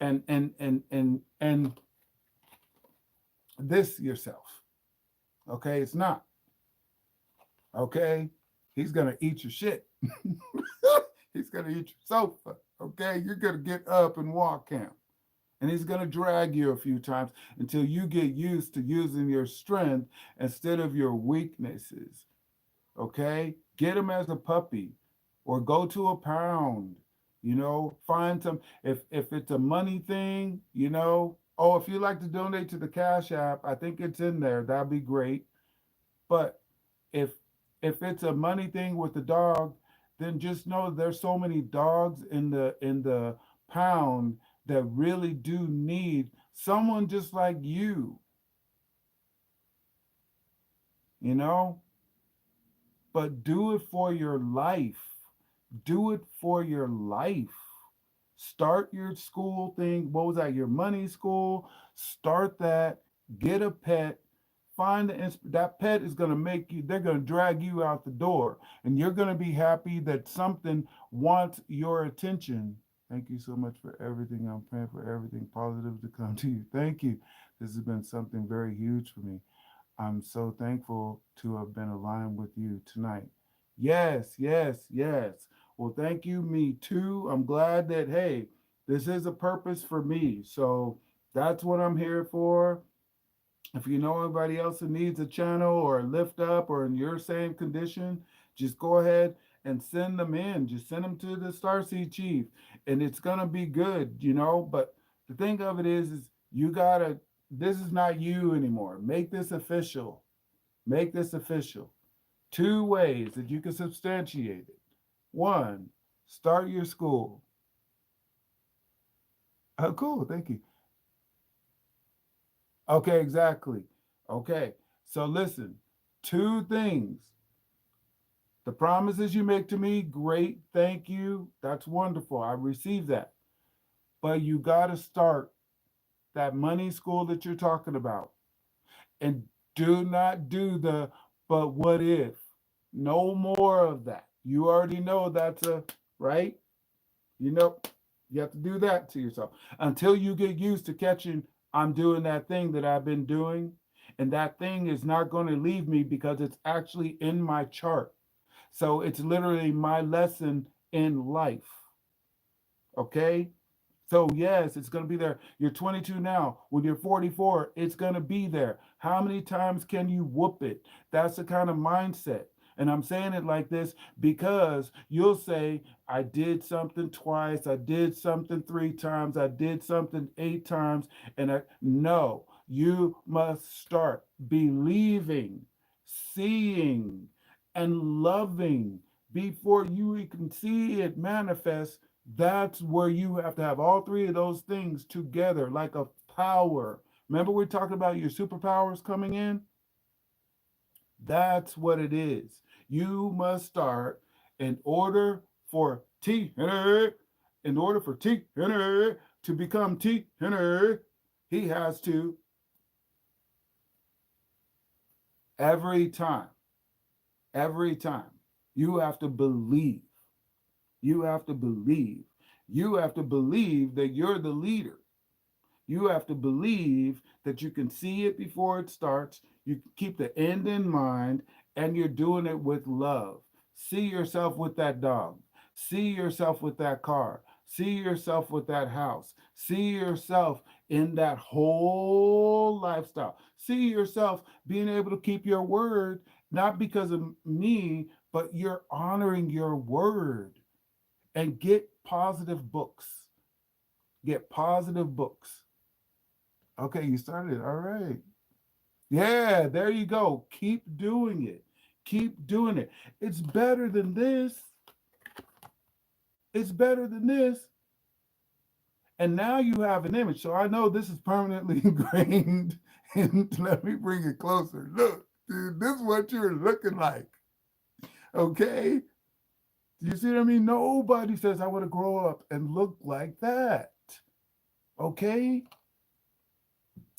And this yourself. Okay? It's not. Okay? He's going to eat your shit. He's going to eat your sofa. Okay? You're going to get up and walk him. And he's going to drag you a few times until you get used to using your strength instead of your weaknesses. Okay? Get him as a puppy or go to a pound. Find some if it's a money thing, oh, if you like to donate to the Cash App, I think it's in there. That'd be great. But if if it's a money thing with the dog, then just know there's so many dogs in the pound that really do need someone just like you know? But do it for your life. Do it for your life. Start your school thing. What was that? Your money school. Start that. Get a pet. Find that pet is going to make you. They're going to drag you out the door, and you're going to be happy that something wants your attention. Thank you so much for everything. I'm praying for everything positive to come to you. Thank you. This has been something very huge for me. I'm so thankful to have been aligned with you tonight. Yes, yes, yes. Well, thank you, me too. I'm glad that, hey, this is a purpose for me. So that's what I'm here for. If you know anybody else who needs a channel or a lift up or in your same condition, just go ahead and send them in. Just send them to the Starseed Chief, and it's gonna be good. But the thing of it is you gotta. This is not you anymore. Make this official. Make this official. Two ways that you can substantiate it. One, start your school. Oh, cool. Thank you. Okay, exactly. Okay. So listen, two things. The promises you make to me, great. Thank you. That's wonderful. I received that. But you got to start that money school that you're talking about. And do not do the but what if? No more of that. You already know that's a right. You know, you have to do that to yourself until you get used to catching. I'm doing that thing that I've been doing, and that thing is not going to leave me because it's actually in my chart. So it's literally my lesson in life. Okay. So yes, it's going to be there. You're 22 now. When you're 44, it's going to be there. How many times can you whoop it? That's the kind of mindset. And I'm saying it like this because you'll say, I did something twice, I did something three times, I did something eight times. And no, you must start believing, seeing, and loving before you can see it manifest. That's where you have to have all three of those things together like a power. Remember, we're talking about your superpowers coming in? That's what it is. You must start in order for T Henry, in order for T Henry to become T Henry, he has to every time, every time. You have to believe. You have to believe. You have to believe that you're the leader. You have to believe that you can see it before it starts. You keep the end in mind and you're doing it with love. See yourself with that dog. See yourself with that car. See yourself with that house. See yourself in that whole lifestyle. See yourself being able to keep your word, not because of me, but you're honoring your word. And get positive books. Get positive books. Okay, you started. All right. Yeah, there you go. Keep doing it. Keep doing it. It's better than this. It's better than this. And now you have an image. So I know this is permanently ingrained. And let me bring it closer. Look, dude, this is what you're looking like. Okay? You see what I mean? Nobody says I want to grow up and look like that. Okay?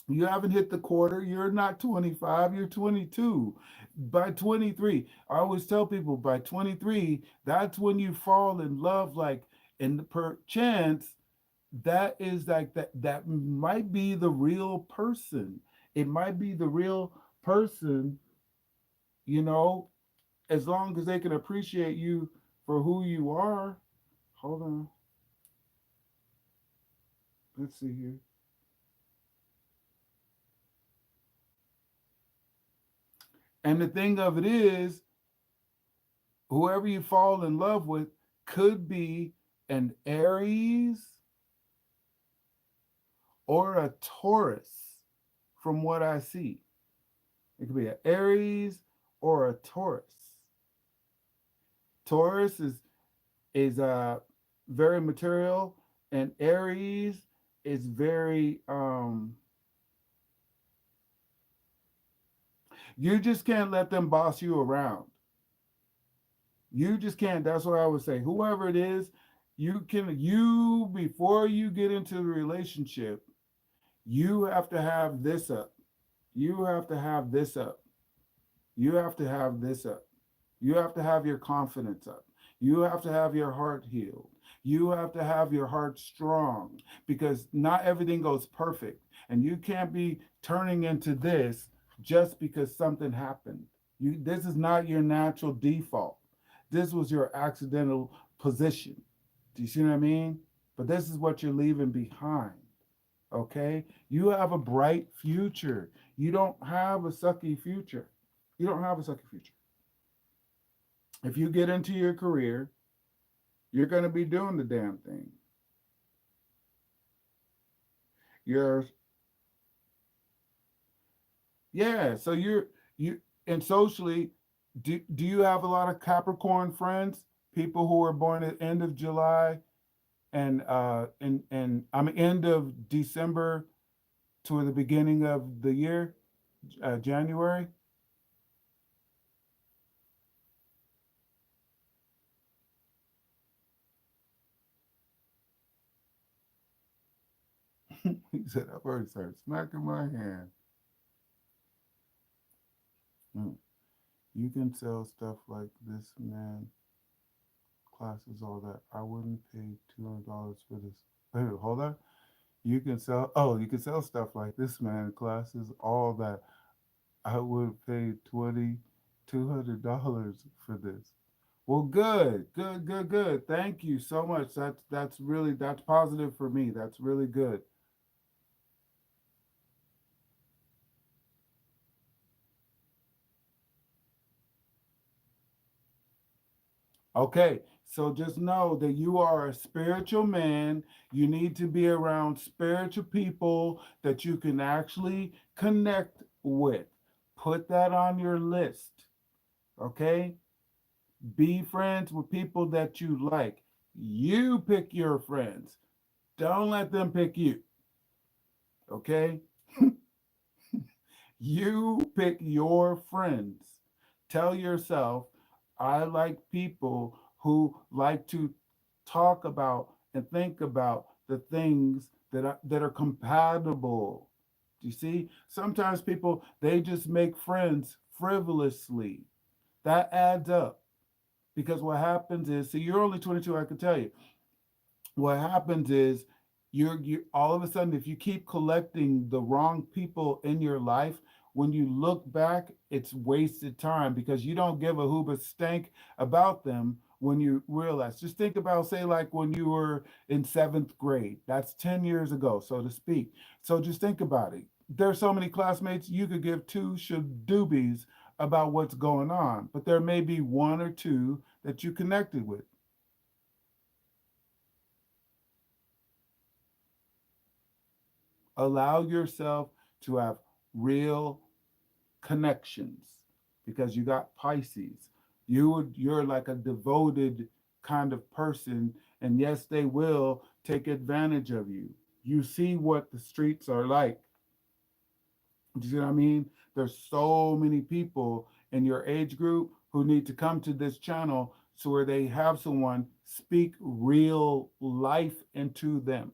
You haven't hit the quarter. You're not 25, you're 22. By 23, I always tell people by 23, that's when you fall in love. Like, and per chance, that is like that might be the real person. It might be the real person, you know, as long as they can appreciate you for who you are. Hold on. Let's see here. And the thing of it is, whoever you fall in love with could be an Aries or a Taurus, from what I see. It could be an Aries or a Taurus. Taurus is very material, and Aries is very you just can't let them boss you around. You just can't. That's what I would say. Whoever it is, you before you get into the relationship, you have to have this up. You have to have this up. You have to have this up. You have to have your confidence up. You have to have your heart healed. You have to have your heart strong because not everything goes perfect. And you can't be turning into this just because something happened. This is not your natural default. This was your accidental position. Do you see what I mean? But this is what you're leaving behind. Okay? You have a bright future. You don't have a sucky future. You don't have a sucky future. If you get into your career, you're going to be doing the damn thing. You're yeah, so you and socially do you have a lot of Capricorn friends? People who were born at end of July and I mean end of December to the beginning of the year, January. He said, I've already started smacking my hand. Mm. You can sell stuff like this, man. Classes, all that. I wouldn't pay $200 for this. Wait, hold on. You can sell. Oh, you can sell stuff like this, man. Classes, all that. I would pay $200 for this. Well, good, good, good, good. Thank you so much. That's really that's positive for me. That's really good. Okay, so just know that you are a spiritual man. You need to be around spiritual people that you can actually connect with. Put that on your list. Okay, be friends with people that you like. You pick your friends. Don't let them pick you. Okay, you pick your friends. Tell yourself, I like people who like to talk about and think about the things that are compatible. Do you see? Sometimes people they just make friends frivolously. That adds up because what happens is, see, you're only 22. I can tell you what happens is you all of a sudden if you keep collecting the wrong people in your life, when you look back it's wasted time because you don't give a hooba stank about them. When you realize, just think about, say, like when you were in seventh grade, that's 10 years ago, so to speak. So just think about it. There's so many classmates you could give two doobies about what's going on, but there may be one or two that you connected with. Allow yourself to have real connections because you got Pisces. You're like a devoted kind of person, and yes, they will take advantage of you. You see what the streets are like. Do you see what I mean? There's so many people in your age group who need to come to this channel so where they have someone speak real life into them.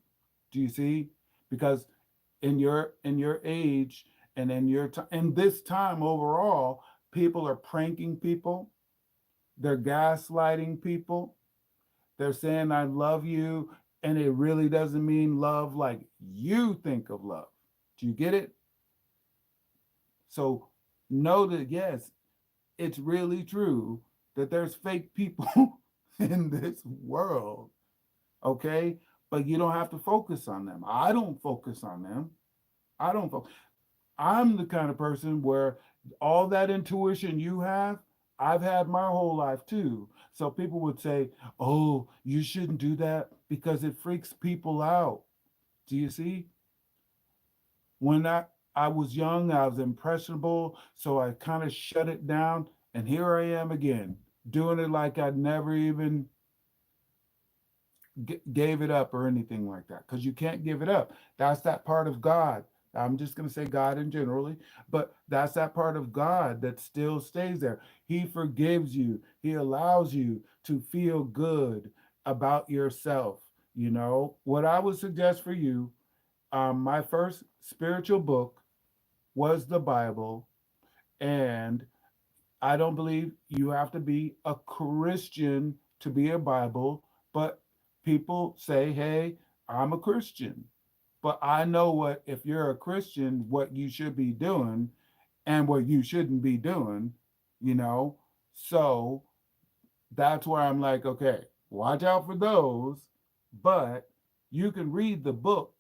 Do you see? Because in your age and in this time overall, people are pranking people, they're gaslighting people, they're saying I love you, and it really doesn't mean love like you think of love. Do you get it? So know that yes, it's really true that there's fake people in this world. Okay, but you don't have to focus on them. I don't focus on them. I don't focus. I'm the kind of person where all that intuition you have, I've had my whole life too. So people would say, "Oh, you shouldn't do that because it freaks people out." Do you see? When I was young, I was impressionable, so I kind of shut it down, and here I am again, doing it like I'd never even gave it up or anything like that, because you can't give it up. That's that part of God. I'm just going to say God in generally, but that's that part of God that still stays there. He forgives you. He allows you to feel good about yourself. You know what I would suggest for you. My first spiritual book was the Bible, and I don't believe you have to be a Christian to be a Bible, but people say, hey, I'm a Christian. But I know what, if you're a Christian, what you should be doing and what you shouldn't be doing, you know? So that's where I'm like, okay, watch out for those, but you can read the book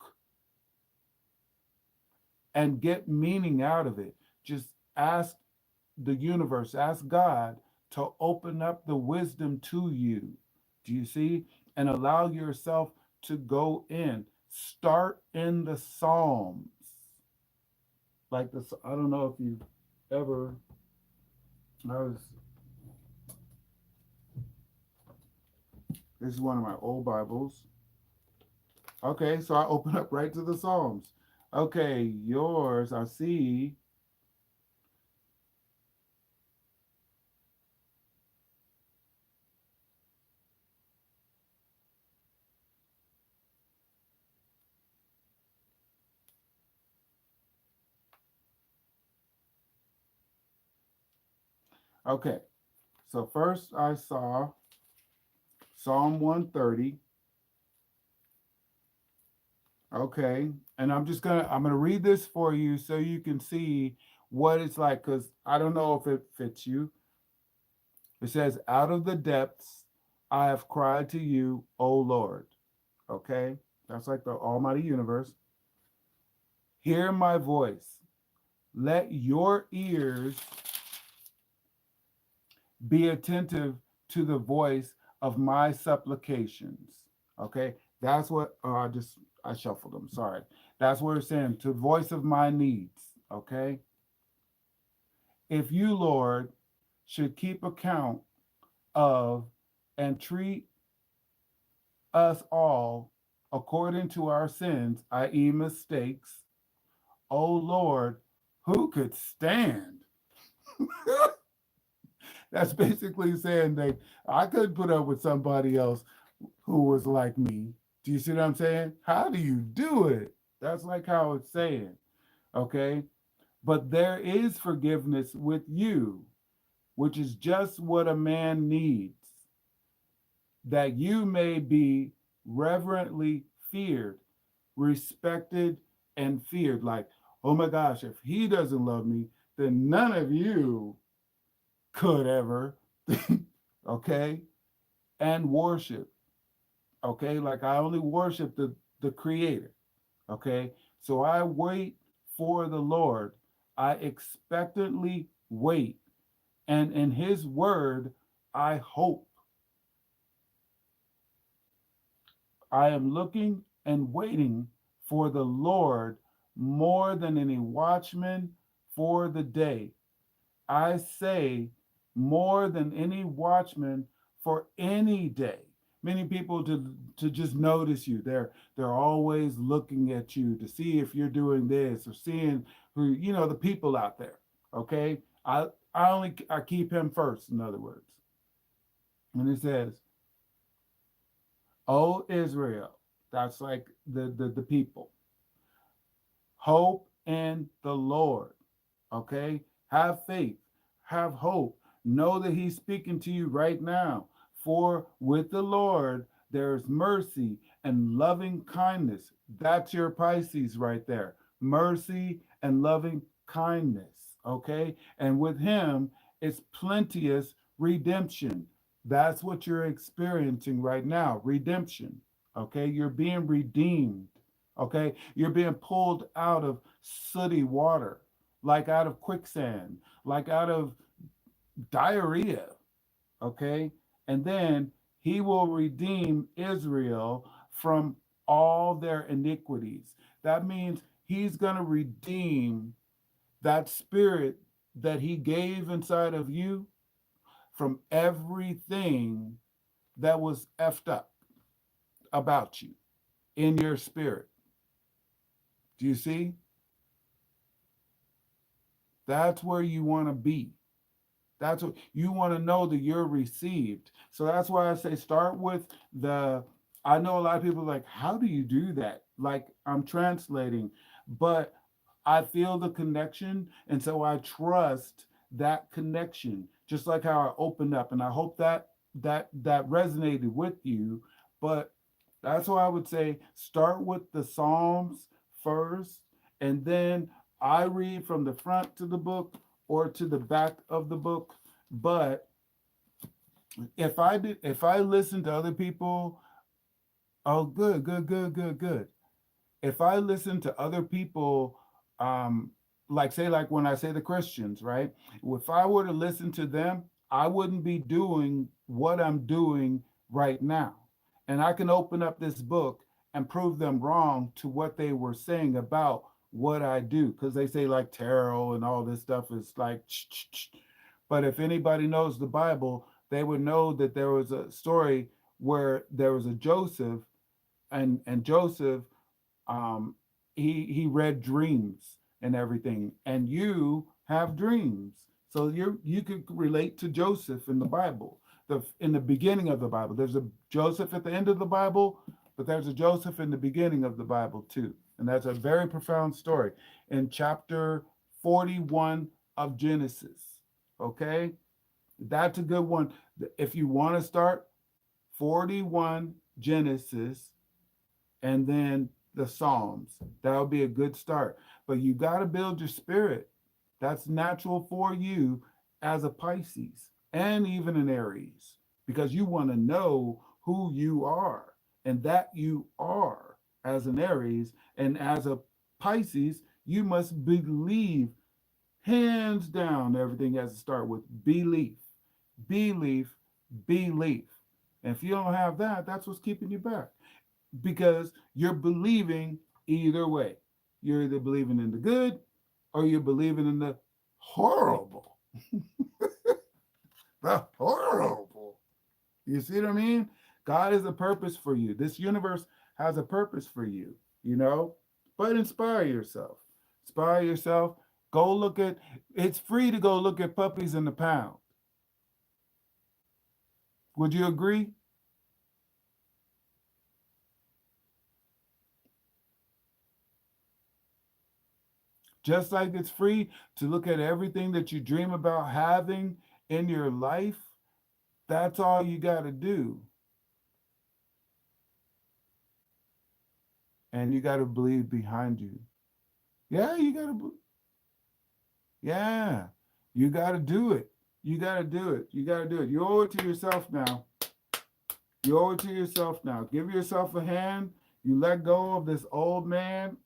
and get meaning out of it. Just ask the universe, ask God to open up the wisdom to you. Do you see? And allow yourself to go in. Start in the Psalms. Like this, I don't know if you've ever, I was, this is one of my old Bibles. Okay, so I open up right to the Psalms. Okay, yours, I see. Okay, so first I saw Psalm 130. Okay, and I'm gonna read this for you so you can see what it's like, because I don't know if it fits you. It says, out of the depths I have cried to you, O Lord. Okay? That's like the Almighty universe. Hear my voice. Let your ears be attentive to the voice of my supplications. Okay? That's what, I shuffled them. Sorry. That's what it's saying, to the voice of my needs. Okay? If you, Lord, should keep account of and treat us all according to our sins, i.e., mistakes, O Lord, who could stand? That's basically saying that I could put up with somebody else who was like me. Do you see what I'm saying? How do you do it? That's like how it's saying. Okay. But there is forgiveness with you, which is just what a man needs, that you may be reverently feared, respected, and feared. Like, oh my gosh, if he doesn't love me, then none of you could ever. Okay. And worship. Okay. Like, I only worship the creator. Okay. So I wait for the Lord. I expectantly wait. And in his word, I hope. I am looking and waiting for the Lord more than any watchman for the day. I say more than any watchman for any day. Many people to just notice you. They're always looking at you to see if you're doing this or seeing who, the people out there. Okay. I keep him first, in other words. And it says, O Israel, that's like the people. Hope in the Lord. Okay? Have faith, have hope. Know that he's speaking to you right now. For with the Lord there's mercy and loving kindness. That's your Pisces right there. Mercy and loving kindness. Okay? And with him, it's plenteous redemption. That's what you're experiencing right now, redemption. Okay? You're being redeemed. Okay? You're being pulled out of sooty water, like out of quicksand, like out of diarrhea. Okay? And then he will redeem Israel from all their iniquities. That means he's going to redeem that spirit that he gave inside of you from everything that was effed up about you in your spirit. Do you see? That's where you want to be. That's what you want to know, that you're received. So that's why I say start with the. I know a lot of people are like, how do you do that? Like, I'm translating, but I feel the connection. And so I trust that connection, just like how I opened up. And I hope that resonated with you. But that's why I would say start with the Psalms first, and then I read from the front to the book or to the back of the book. But if I listen to other people, oh, good, good, good, good, good. If I listen to other people, like say, like when I say the Christians, right? If I were to listen to them, I wouldn't be doing what I'm doing right now. And I can open up this book and prove them wrong to what they were saying about what I do. Because they say like tarot and all this stuff is like, but if anybody knows the Bible, they would know that there was a story where there was a Joseph, and Joseph, um, he read dreams and everything, and you have dreams, so you could relate to Joseph in the Bible. In the beginning of the Bible, there's a Joseph at the end of the Bible, but there's a Joseph in the beginning of the Bible too, and that's a very profound story in chapter 41 of Genesis. Okay, that's a good one. If you want to start 41 Genesis, and then the Psalms. That would be a good start. But you got to build your spirit. That's natural for you as a Pisces. and even an Aries, because you want to know who you are and that you are as an Aries. And as a Pisces, you must believe, hands down, everything has to start with belief, belief, belief. And if you don't have that, that's what's keeping you back, because you're believing either way. You're either believing in the good or you're believing in the horrible. The horrible. You see what I mean? God has a purpose for you. This universe has a purpose for you, you know? But inspire yourself. Inspire yourself. Go look at, it's free to go look at puppies in the pound. Would you agree? Just like it's free to look at everything that you dream about having in your life, that's all you got to do. And you got to believe behind you. Yeah, you got to, yeah, you got to do it. You got to do it. You got to do it. You owe it to yourself now. You owe it to yourself now. Give yourself a hand. You let go of this old man,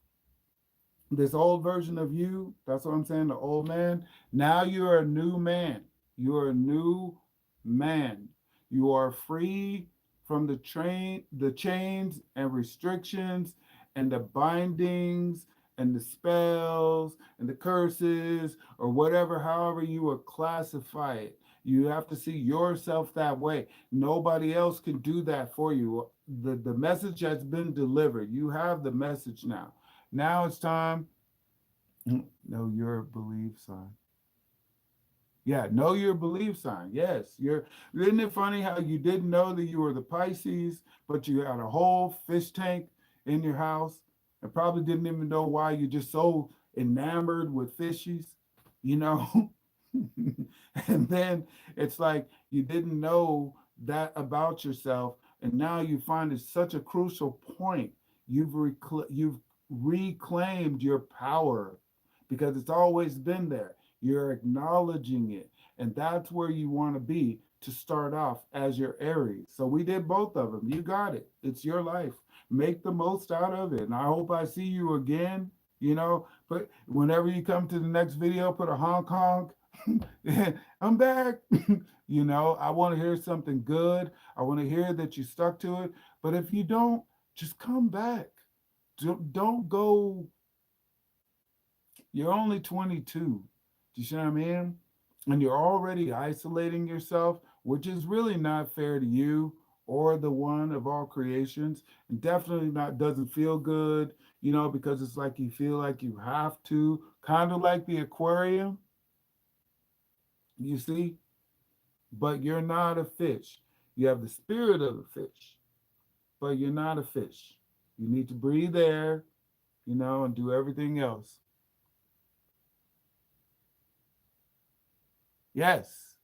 this old version of you. That's what I'm saying, the old man. Now you're a new man. You're a new man. You are free from the chains and restrictions and the bindings and the spells and the curses, or whatever, however you would classify it. You have to see yourself that way. Nobody else can do that for you. The message has been delivered. You have the message now. Now it's time. Know your belief sign. Yeah, know your belief sign. Yes, you're. Isn't it funny how you didn't know that you were the Pisces, but you had a whole fish tank in your house, and probably didn't even know why. You're just so enamored with fishies, you know. And then it's like you didn't know that about yourself, and now you find it's such a crucial point. You've reclaimed your power, because it's always been there. You're acknowledging it, and that's where you want to be to start off as your Aries. So we did both of them. You got it. It's your life. Make the most out of it. And I hope I see you again. You know, but whenever you come to the next video, put a honk honk. I'm back. You know, I want to hear something good. I want to hear that you stuck to it. But if you don't, just come back. Don't go. You're only 22. Do you see what I mean? And you're already isolating yourself, which is really not fair to you or the one of all creations. And definitely not, doesn't feel good, you know, because it's like you feel like you have to, kind of like the aquarium, you see? But you're not a fish. You have the spirit of a fish, but you're not a fish. You need to breathe air, you know, and do everything else. Yes.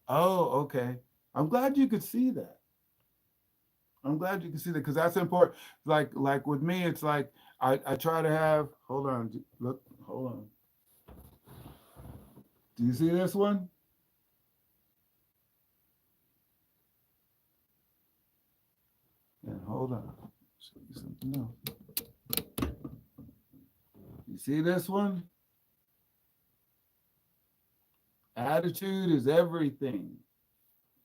Oh, okay. I'm glad you could see that. I'm glad you can see that, because that's important. Like with me, it's like I try to have. Hold on, look, hold on. Do you see this one? And hold on, show you something else. You see this one? Attitude is everything.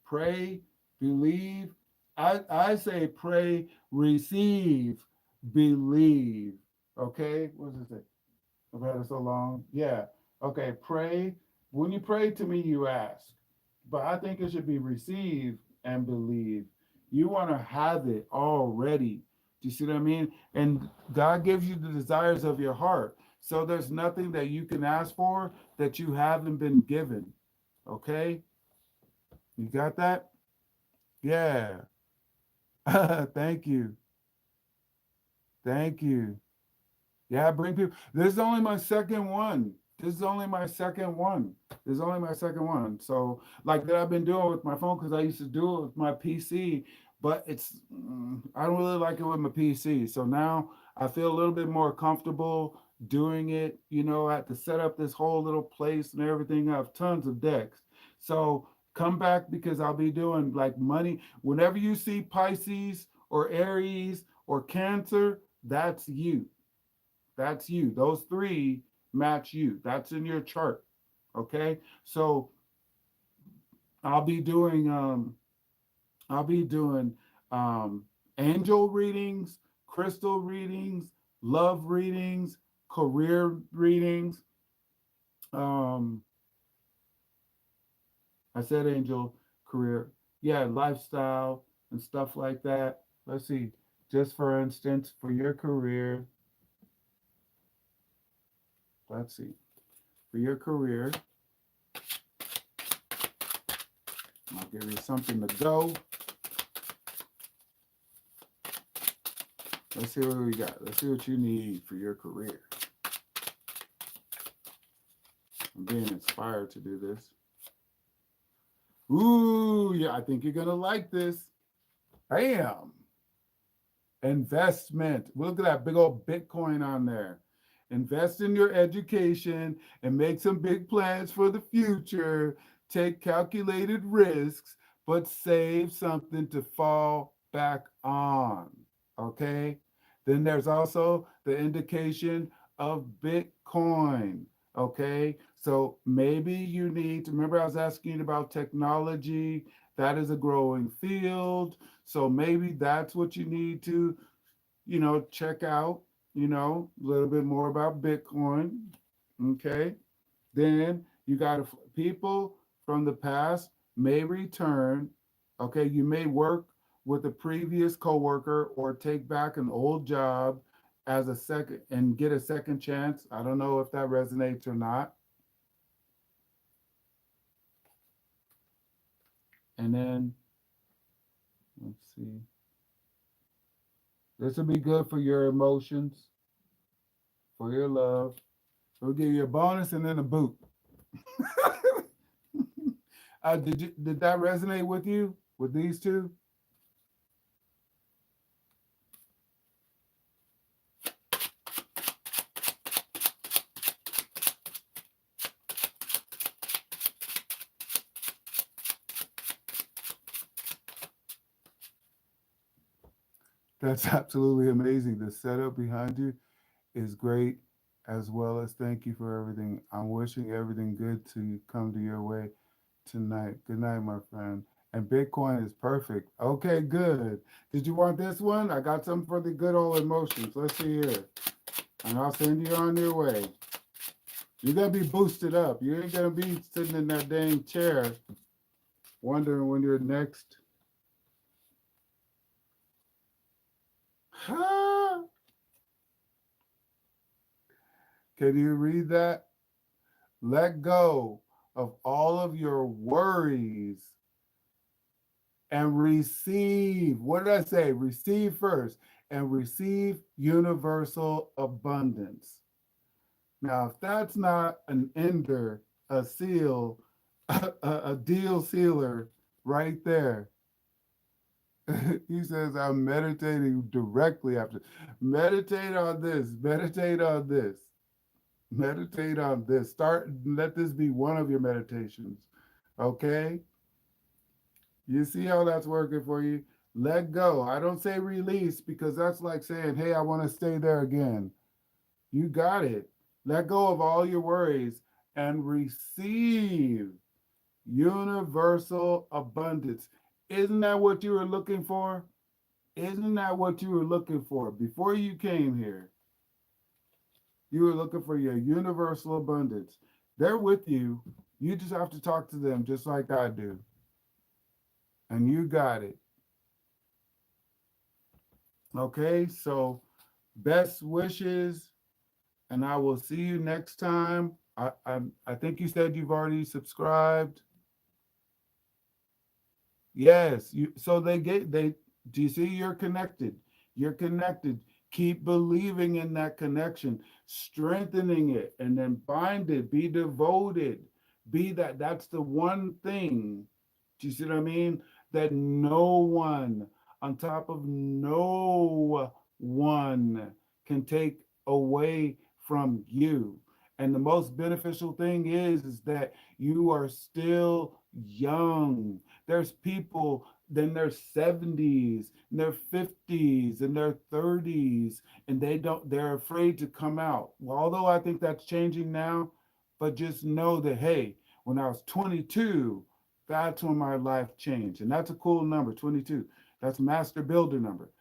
Pray, believe. I say pray, receive, believe. Okay, what does it say? I've had it so long. Yeah. Okay. Pray. When you pray to me, you ask. But I think it should be receive and believe. You want to have it already. Do you see what I mean? And God gives you the desires of your heart. So there's nothing that you can ask for that you haven't been given. Okay? You got that? Yeah. Thank you. Thank you. Yeah, bring people. This is only my second one. This is only my second one. This is only my second one. So, like that, I've been doing with my phone, because I used to do it with my PC, but I don't really like it with my PC. So now I feel a little bit more comfortable doing it. You know, I had to set up this whole little place and everything. I have tons of decks, So come back because I'll be doing like money. Whenever you see Pisces or Aries or Cancer, that's you. That's you. Those three match you. That's in your chart. Okay. So I'll be doing I'll be doing um angel readings, crystal readings, love readings, career readings. Um I said angel career. Yeah, lifestyle and stuff like that. Let's see. Just for instance, for your career, let's see. For your career, I'll give you something to go. Let's see what we got. Let's see what you need for your career. I'm being inspired to do this. Ooh, yeah, I think you're going to like this. Bam. Investment. Look at that big old Bitcoin on there. Invest in your education and make some big plans for the future. Take calculated risks, but save something to fall back on. Okay. Then there's also the indication of Bitcoin. Okay. So maybe you need to remember I was asking you about technology. That is a growing field. So maybe that's what you need to, check out, a little bit more about Bitcoin. Okay. Then you got people from the past may return. Okay. You may work with a previous coworker or take back an old job as a second and get a second chance. I don't know if that resonates or not. And then let's see. This will be good for your emotions, for your love. We'll give you a bonus and then a boot. Did that resonate with you with these two? That's absolutely amazing. The setup behind you is great, as well as thank you for everything. I'm wishing everything good to come to your way tonight. Good night, my friend. And Bitcoin is perfect. Okay, good. Did you want this one? I got some for the good old emotions. Let's see here. And I'll send you on your way. You're going to be boosted up. You ain't going to be sitting in that dang chair wondering when you're next. Can you read that? Let go of all of your worries and receive. What did I say? Receive first and receive universal abundance. Now, if that's not an ender, a seal, a deal sealer right there, he says, I'm meditating directly after. Meditate on this, meditate on this, meditate on this. Let this be one of your meditations. Okay? You see how that's working for you? Let go. I don't say release because that's like saying, hey, I want to stay there again. You got it. Let go of all your worries and receive universal abundance. Isn't that what you were looking for? Isn't that what you were looking for? Before you came here, you were looking for your universal abundance. They're with you. You just have to talk to them just like I do. And you got it. Okay, so best wishes, and I will see you next time. I think you said you've already subscribed. Yes, you so they do you see you're connected? You're connected. Keep believing in that connection, strengthening it, and then bind it. Be devoted. Be that's the one thing. Do you see what I mean? That no one, on top of no one, can take away from you. And the most beneficial thing is that you are still young. There's people in their 70s, in their 50s, in their 30s, and they're afraid to come out. Well, although I think that's changing now, but just know that, hey, when I was 22, that's when my life changed. And that's a cool number, 22. That's master builder number.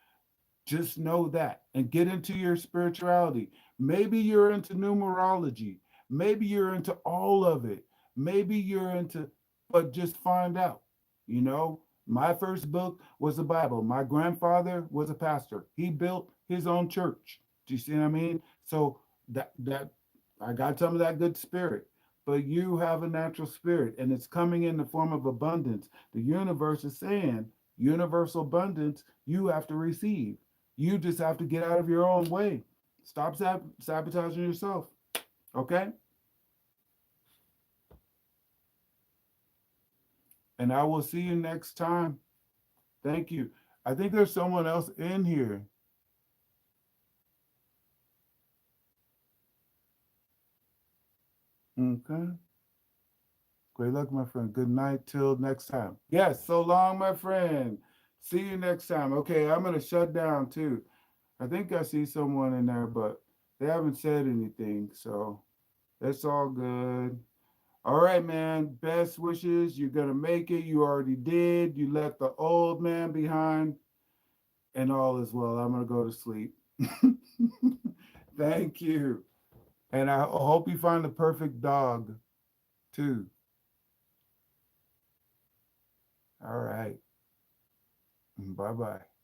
Just know that and get into your spirituality. Maybe you're into numerology. Maybe you're into all of it. Maybe you're into, but just find out. You know, my first book was the Bible. My grandfather was a pastor. He built his own church. Do you see what I mean? So that I got some of that good spirit. But you have a natural spirit and it's coming in the form of abundance. The universe is saying universal abundance you have to receive. You just have to get out of your own way. Stop sabotaging yourself. Okay? And I will see you next time. Thank you. I think there's someone else in here. Okay. Great luck, my friend. Good night till next time. Yes, so long, my friend. See you next time. Okay, I'm going to shut down too. I think I see someone in there, but they haven't said anything. So it's all good. All right, man. Best wishes. You're going to make it. You already did. You left the old man behind, and all is well. I'm going to go to sleep. Thank you. And I hope you find the perfect dog, too. All right. Bye bye.